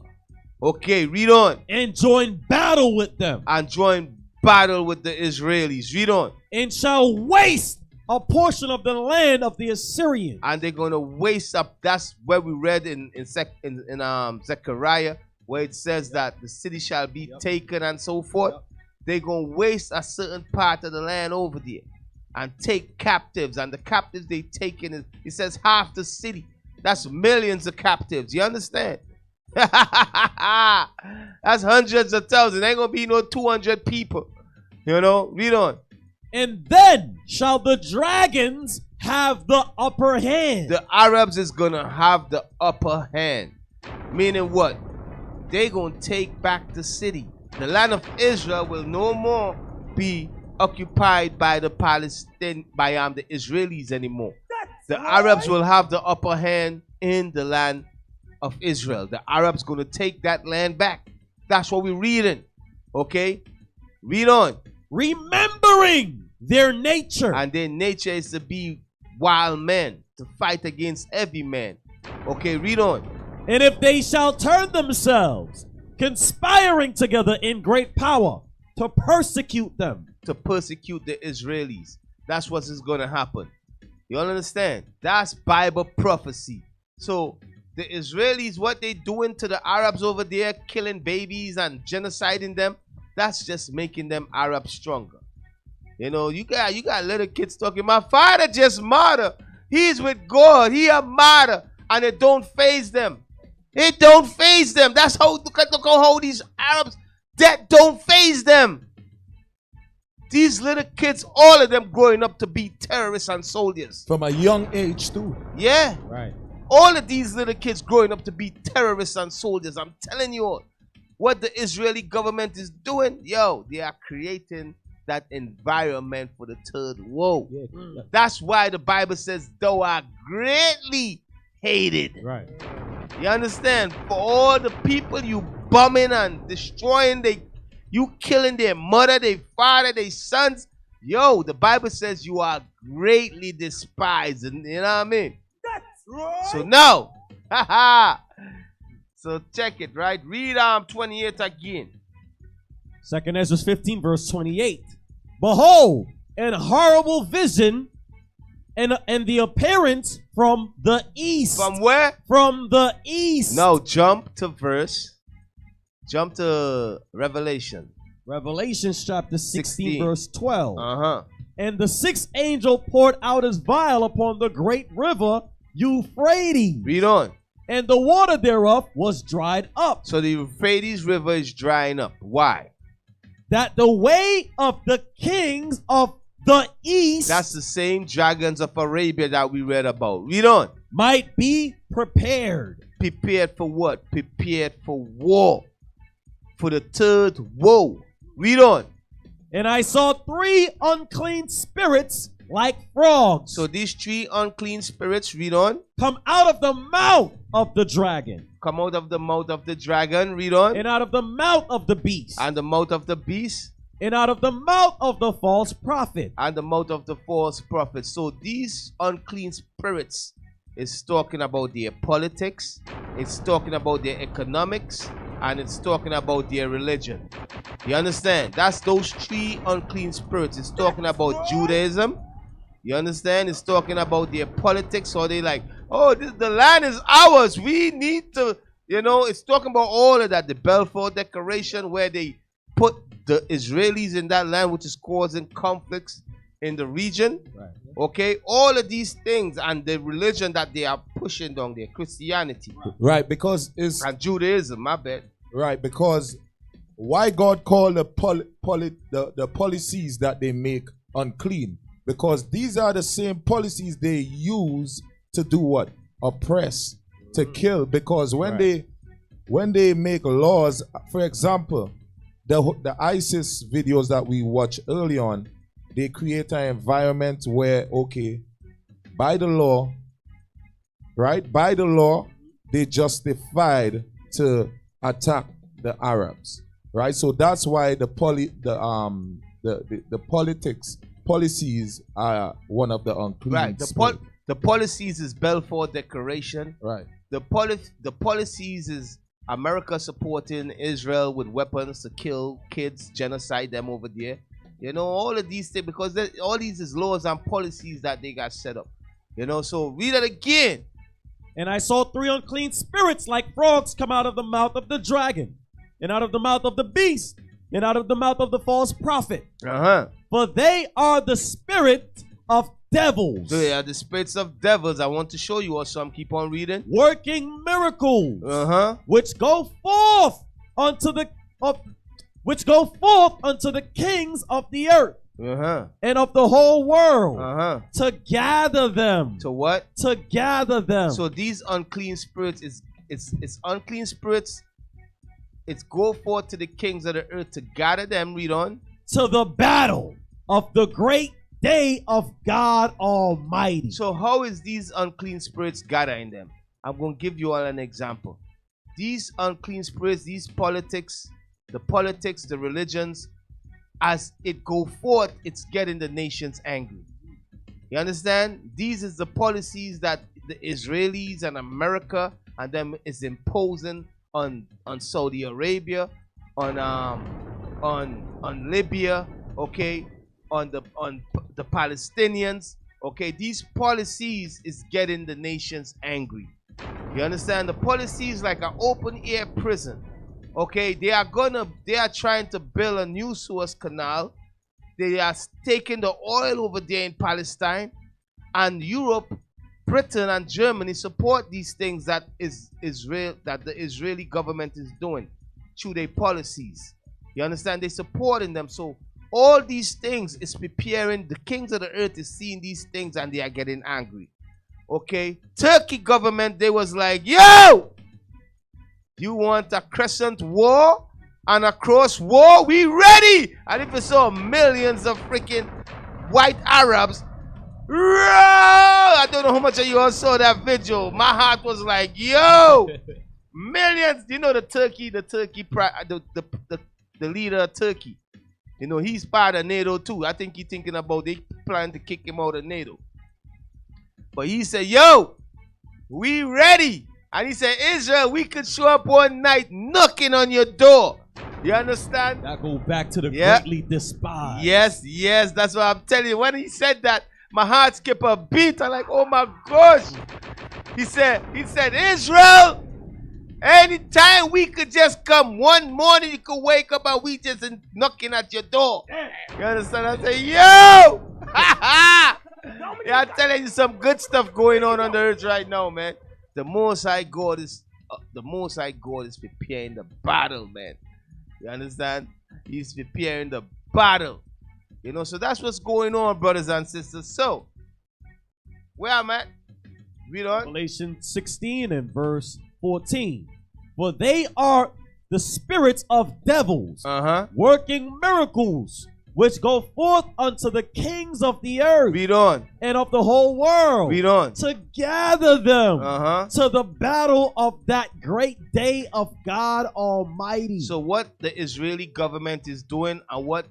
Okay, read on. And join battle with them. And join battle with the Israelis. Read on. And shall waste a portion of the land of the Assyrians. And they're going to waste up. That's where we read in Zechariah, where it says that the city shall be taken and so forth. They're going to waste a certain part of the land over there and take captives. And the captives they taken, it says half the city. That's millions of captives. You understand? That's hundreds of thousands. Ain't going to be no 200 people. You know? Read on. And then shall the dragons have the upper hand. The Arabs is going to have the upper hand. Meaning what? They going to take back the city. The land of Israel will no more be occupied by the the Israelis anymore. The Arabs will have the upper hand in the land of Israel. The Arabs going to take that land back. That's what we're reading. Okay? Read on. Remembering their nature. And their nature is to be wild men, to fight against every man. Okay, read on. And if they shall turn themselves, conspiring together in great power, to persecute them. To persecute the Israelis. That's what is going to happen. You all understand? That's Bible prophecy. So the Israelis, what they doing to the Arabs over there, killing babies and genociding them, that's just making them Arabs stronger. You know, you got little kids talking, my father just martyr. He's with God. He a martyr. And it don't faze them. It don't faze them. That's how, look how these Arabs, that don't faze them. These little kids, all of them growing up to be terrorists and soldiers. From a young age too. Yeah. Right. All of these little kids growing up to be terrorists and soldiers. I'm telling you all, what the Israeli government is doing, yo, they are creating that environment for the third world. Yeah. That's why the Bible says, thou art greatly hated. Right. You understand? For all the people you bombing and destroying, you killing their mother, their father, their sons. Yo, the Bible says you are greatly despised. And you know what I mean? That's right. So now, haha. So check it, right? Read 28 again. 2nd Ezra 15, verse 28. Behold, an horrible vision and the appearance from the east. From where? From the east. No, jump to Revelation. Revelations chapter 16. verse 12. Uh-huh. And the sixth angel poured out his vial upon the great river Euphrates. Read on. And the water thereof was dried up. So the Euphrates River is drying up. Why? That the way of the kings of the east. That's the same dragons of Arabia that we read about. Read on. Might be prepared. Prepared for what? Prepared for war. For the third woe. Read on. And I saw 3 unclean spirits like frogs. So these 3 unclean spirits, read on. Come out of the mouth of the dragon. Come out of the mouth of the dragon, read on. And out of the mouth of the beast. And the mouth of the beast. And out of the mouth of the false prophet. And the mouth of the false prophet. So these unclean spirits is talking about their politics. It's talking about their economics. And it's talking about their religion. You understand? That's those 3 unclean spirits. It's talking about Judaism. You understand? It's talking about their politics. Or they like, oh, the land is ours. We need to, it's talking about all of that. The Balfour Declaration, where they put the Israelis in that land, which is causing conflicts in the region. Right. Okay? All of these things and the religion that they are pushing down there, Christianity. Right, because it's... And Judaism, my bad. Right, because why God called the policies that they make unclean? Because these are the same policies they use to do what? Oppress, to kill. Because when they make laws, for example, the ISIS videos that we watched early on, they create an environment where, okay, by the law, right? By the law, they justified to attack the Arabs, right? So that's why the policies are one of the unclean. Right. The policies is Balfour Declaration. Right. The policies is America supporting Israel with weapons to kill kids, genocide them over there. All of these things, because all these is laws and policies that they got set up. So read it again. And I saw 3 unclean spirits like frogs come out of the mouth of the dragon, and out of the mouth of the beast, and out of the mouth of the false prophet. Uh-huh. For they are the spirit of devils. They are the spirits of devils. I want to show you also. I'm keep on reading. Working miracles. Uh-huh. Which go forth unto the kings of the earth. Uh-huh. And of the whole world. Uh-huh. To gather them. To what? To gather them. So these unclean spirits it's unclean spirits. It's go forth to the kings of the earth to gather them. Read on. To the battle of the great day of God Almighty. So how is these unclean spirits gathering them? I'm going to give you all an example. These unclean spirits, these politics, the religions, as it go forth, it's getting the nations angry. You understand? These is the policies that the Israelis and America and them is imposing on Saudi Arabia, on Libya, okay, on the Palestinians, okay. These policies is getting the nations angry. You understand? The policies like an open air prison. Okay, they are trying to build a new Suez Canal. They are taking the oil over there in Palestine, and Europe, Britain, and Germany support these things that the Israeli government is doing through their policies. You understand? They're supporting them. So All these things is preparing. The kings of the earth is seeing these things and they are getting angry. Okay? Turkey government, they was like, yo! You want a crescent war and a cross war? We ready! And if you saw millions of freaking white Arabs, I don't know how much of you all saw that video. My heart was like, yo! Millions. You know the leader of Turkey. You know, he's part of NATO too. I think he's thinking about they plan to kick him out of NATO. But he said, yo, we ready. And he said, Israel, we could show up one night knocking on your door. You understand? That go back to the greatly despised. Yes, yes, that's what I'm telling you. When he said that, my heart skipped a beat. I'm like, oh my gosh. He said, Israel, anytime we could just come one morning, you could wake up and we just knocking at your door. You understand? I say, yo! Yeah, I'm telling you some good stuff going on the earth right now, man. The Most High God is preparing the battle, man. You understand? He's preparing the battle. You know, so that's what's going on, brothers and sisters. So, where am I? Read on. Revelation 16 and verse 14. For they are the spirits of devils, working miracles, which go forth unto the kings of the earth. Read on. And of the whole world. Read on. To gather them to the battle of that great day of God Almighty. So what the Israeli government is doing and what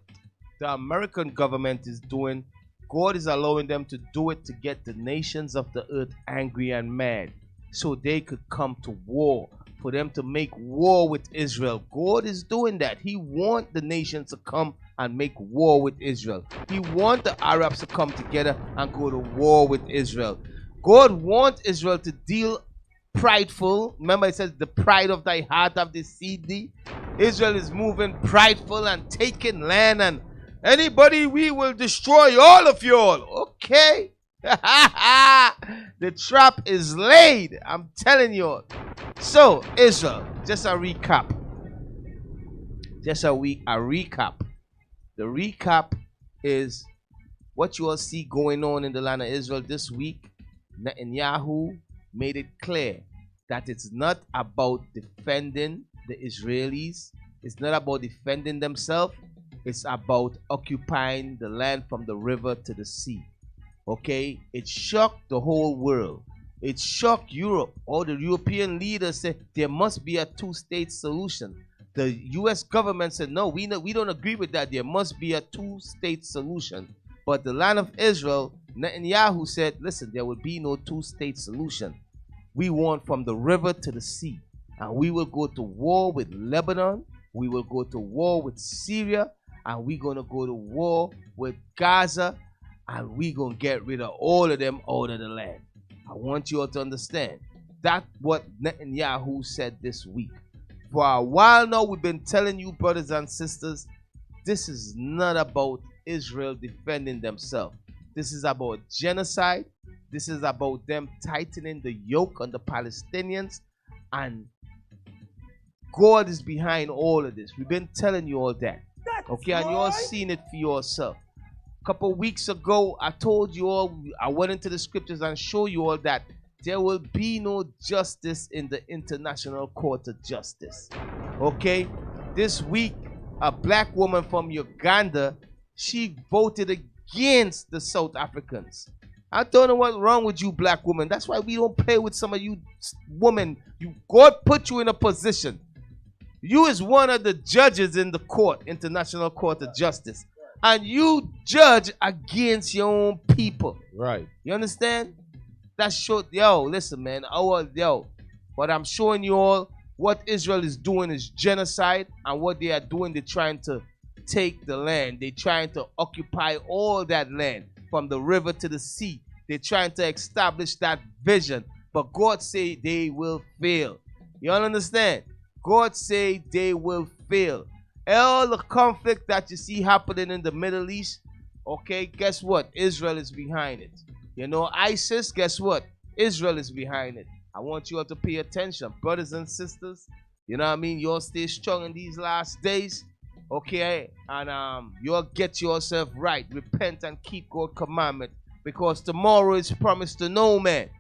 the American government is doing, God is allowing them to do it to get the nations of the earth angry and mad so they could come to war, for them to make war with Israel. God is doing that. He wants the nations to come and make war with Israel. He wants the Arabs to come together and go to war with Israel. God wants Israel to deal prideful. Remember, it says, the pride of thy heart have deceived thee. Israel is moving prideful and taking land, and anybody, we will destroy all of you all. Okay. The trap is laid. I'm telling you. So, Israel, just a recap. Recap. The recap is what you all see going on in the land of Israel this week. Netanyahu made it clear that it's not about defending the Israelis. It's not about defending themselves. It's about occupying the land from the river to the sea. Okay? It shocked the whole world. It shocked Europe. All the European leaders said there must be a two-state solution. The U.S. government said, no, we don't agree with that. There must be a two-state solution. But the land of Israel, Netanyahu said, listen, there will be no two-state solution. We want from the river to the sea. And we will go to war with Lebanon. We will go to war with Syria. And we're going to go to war with Gaza. And we're going to get rid of all of them out of the land. I want you all to understand. That's what Netanyahu said this week. For a while now, we've been telling you, brothers and sisters, this is not about Israel defending themselves. This is about genocide. This is about them tightening the yoke on the Palestinians. And God is behind all of this. We've been telling you all that. Okay, and you all seen it for yourself. A couple weeks ago, I told you all, I went into the scriptures and showed you all that there will be no justice in the International Court of Justice. Okay? This week, a black woman from Uganda, she voted against the South Africans. I don't know what's wrong with you, black women. That's why we don't play with some of you women. God put you in a position. You is one of the judges in the court, International Court of Justice. And you judge against your own people. Right. You understand? That's short. Yo, listen, man. What I'm showing you all, what Israel is doing is genocide. And what they are doing, they're trying to take the land. They're trying to occupy all that land from the river to the sea. They're trying to establish that vision. But God say they will fail. You all understand? God say they will fail. All the conflict that you see happening in the Middle East, okay, guess what? Israel is behind it. You know, ISIS, guess what? Israel is behind it. I want you all to pay attention. Brothers and sisters, you know what I mean? You all stay strong in these last days. Okay, and you'll get yourself right. Repent and keep God's commandment, because tomorrow is promised to no man.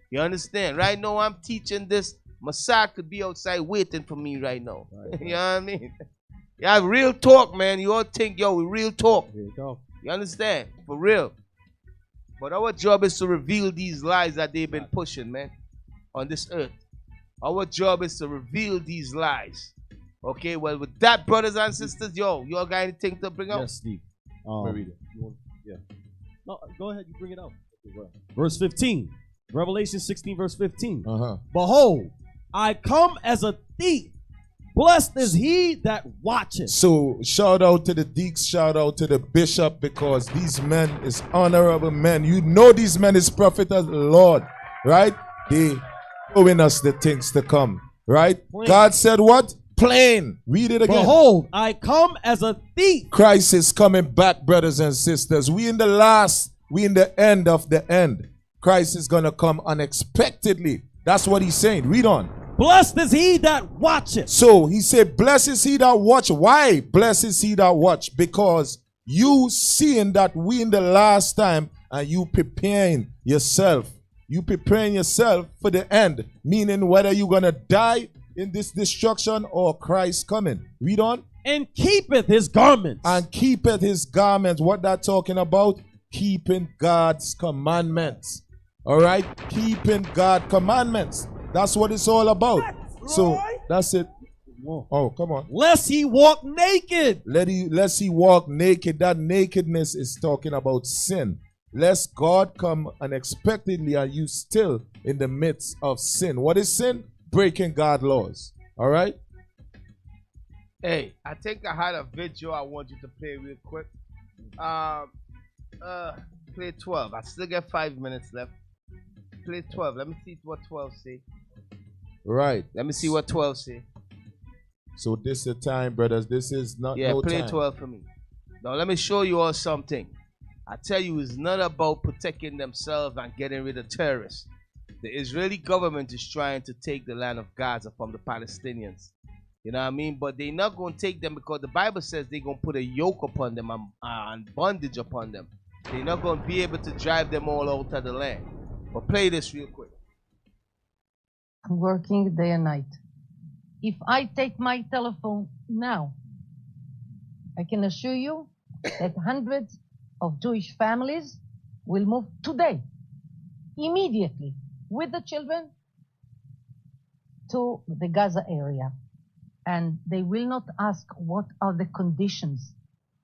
You understand? Right now I'm teaching this. Messiah could be outside waiting for me right now. Right. You know what I mean? Yeah, real talk, man. You all think, yo, we real talk. You understand? For real. But our job is to reveal these lies that they've been pushing, man, on this earth. Our job is to reveal these lies. Okay, well, with that, brothers and sisters, yo, you all got anything to bring up? Yes, Steve. Yeah. No, go ahead, you bring it out. Verse 15. Revelation 16, verse 15. Behold, I come as a thief. Blessed is he that watcheth. So shout out to the deacons, shout out to the bishop, because these men is honorable men. You know these men is prophet of the Lord, right? They showing us the things to come, right? Plain. God said what? Plain. Read it again. Behold, I come as a thief. Christ is coming back, brothers and sisters. We in the end of the end. Christ is going to come unexpectedly. That's what he's saying. Read on. Blessed is he that watcheth. So he said, blessed is he that watch. Why? Blessed is he that watch. Because you seeing that we in the last time, and you preparing yourself. You preparing yourself for the end. Meaning whether you're going to die in this destruction or Christ coming. Read on. And keepeth his garments. And keepeth his garments. What that talking about? Keeping God's commandments. All right? Keeping God's commandments. That's what it's all about. So that's it. Oh, come on. Lest he walk naked. Lest he walk naked. That nakedness is talking about sin. Lest God come unexpectedly and you still in the midst of sin. What is sin? Breaking God's laws. All right? Hey, I think I had a video I want you to play real quick. Play 12. I still get 5 minutes left. Play 12. Let me see what 12 say. Right. Let me see what 12 say. So this is the time, brothers. This is not no play time. 12 for me. Now let me show you all something. I tell you, it's not about protecting themselves and getting rid of terrorists. The Israeli government is trying to take the land of Gaza from the Palestinians. You know what I mean? But they're not going to take them because the Bible says they're going to put a yoke upon them and bondage upon them. They're not going to be able to drive them all out of the land. But play this real quick. I'm working day and night. If I take my telephone now, I can assure you that hundreds of Jewish families will move today, immediately, with the children to the Gaza area. And they will not ask what are the conditions.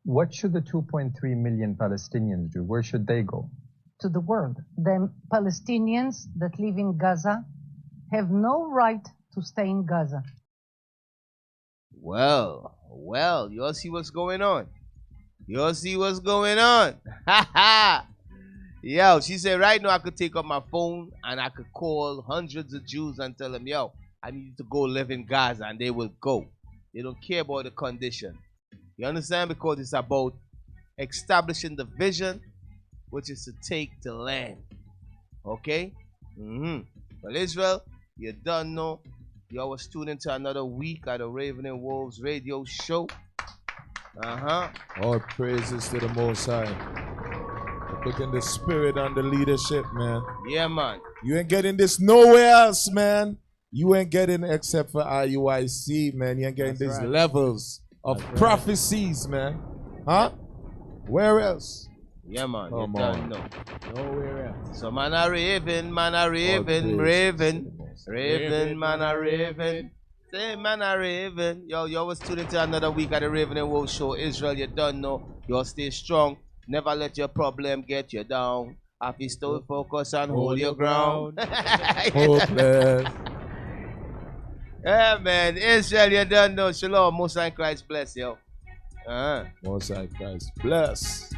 What should the 2.3 million Palestinians do? Where should they go? To the world. The Palestinians that live in Gaza have no right to stay in Gaza. Well, you all see what's going on. You all see what's going on. Ha ha. Yo, she said right now I could take up my phone and I could call hundreds of Jews and tell them, yo, I need you to go live in Gaza, and they will go. They don't care about the condition. You understand? Because it's about establishing the vision, which is to take the land. Okay? Well, Israel, you done know. You all was tuned into another week at the Raven and Wolves radio show. All praises to the Most High. Picking the spirit and the leadership, man. Yeah, man. You ain't getting this nowhere else, man. You ain't getting except for IUIC, man. You ain't getting these levels of prophecies, man. Huh? Where else? Yeah, man. Come you on. don't know. Nowhere else. So, man, a raven, man, a raven, raven. Raven, man, a raven. Say, man, a raven. Yo, you always tune into another week at the Raven and Wolf Show. Israel, you don't know. You all stay strong. Never let your problem get you down. If you still focus and hold your ground. Hopeless. Yeah, man. Israel, you don't know. Shalom. Most High Christ bless you. Most High Christ bless.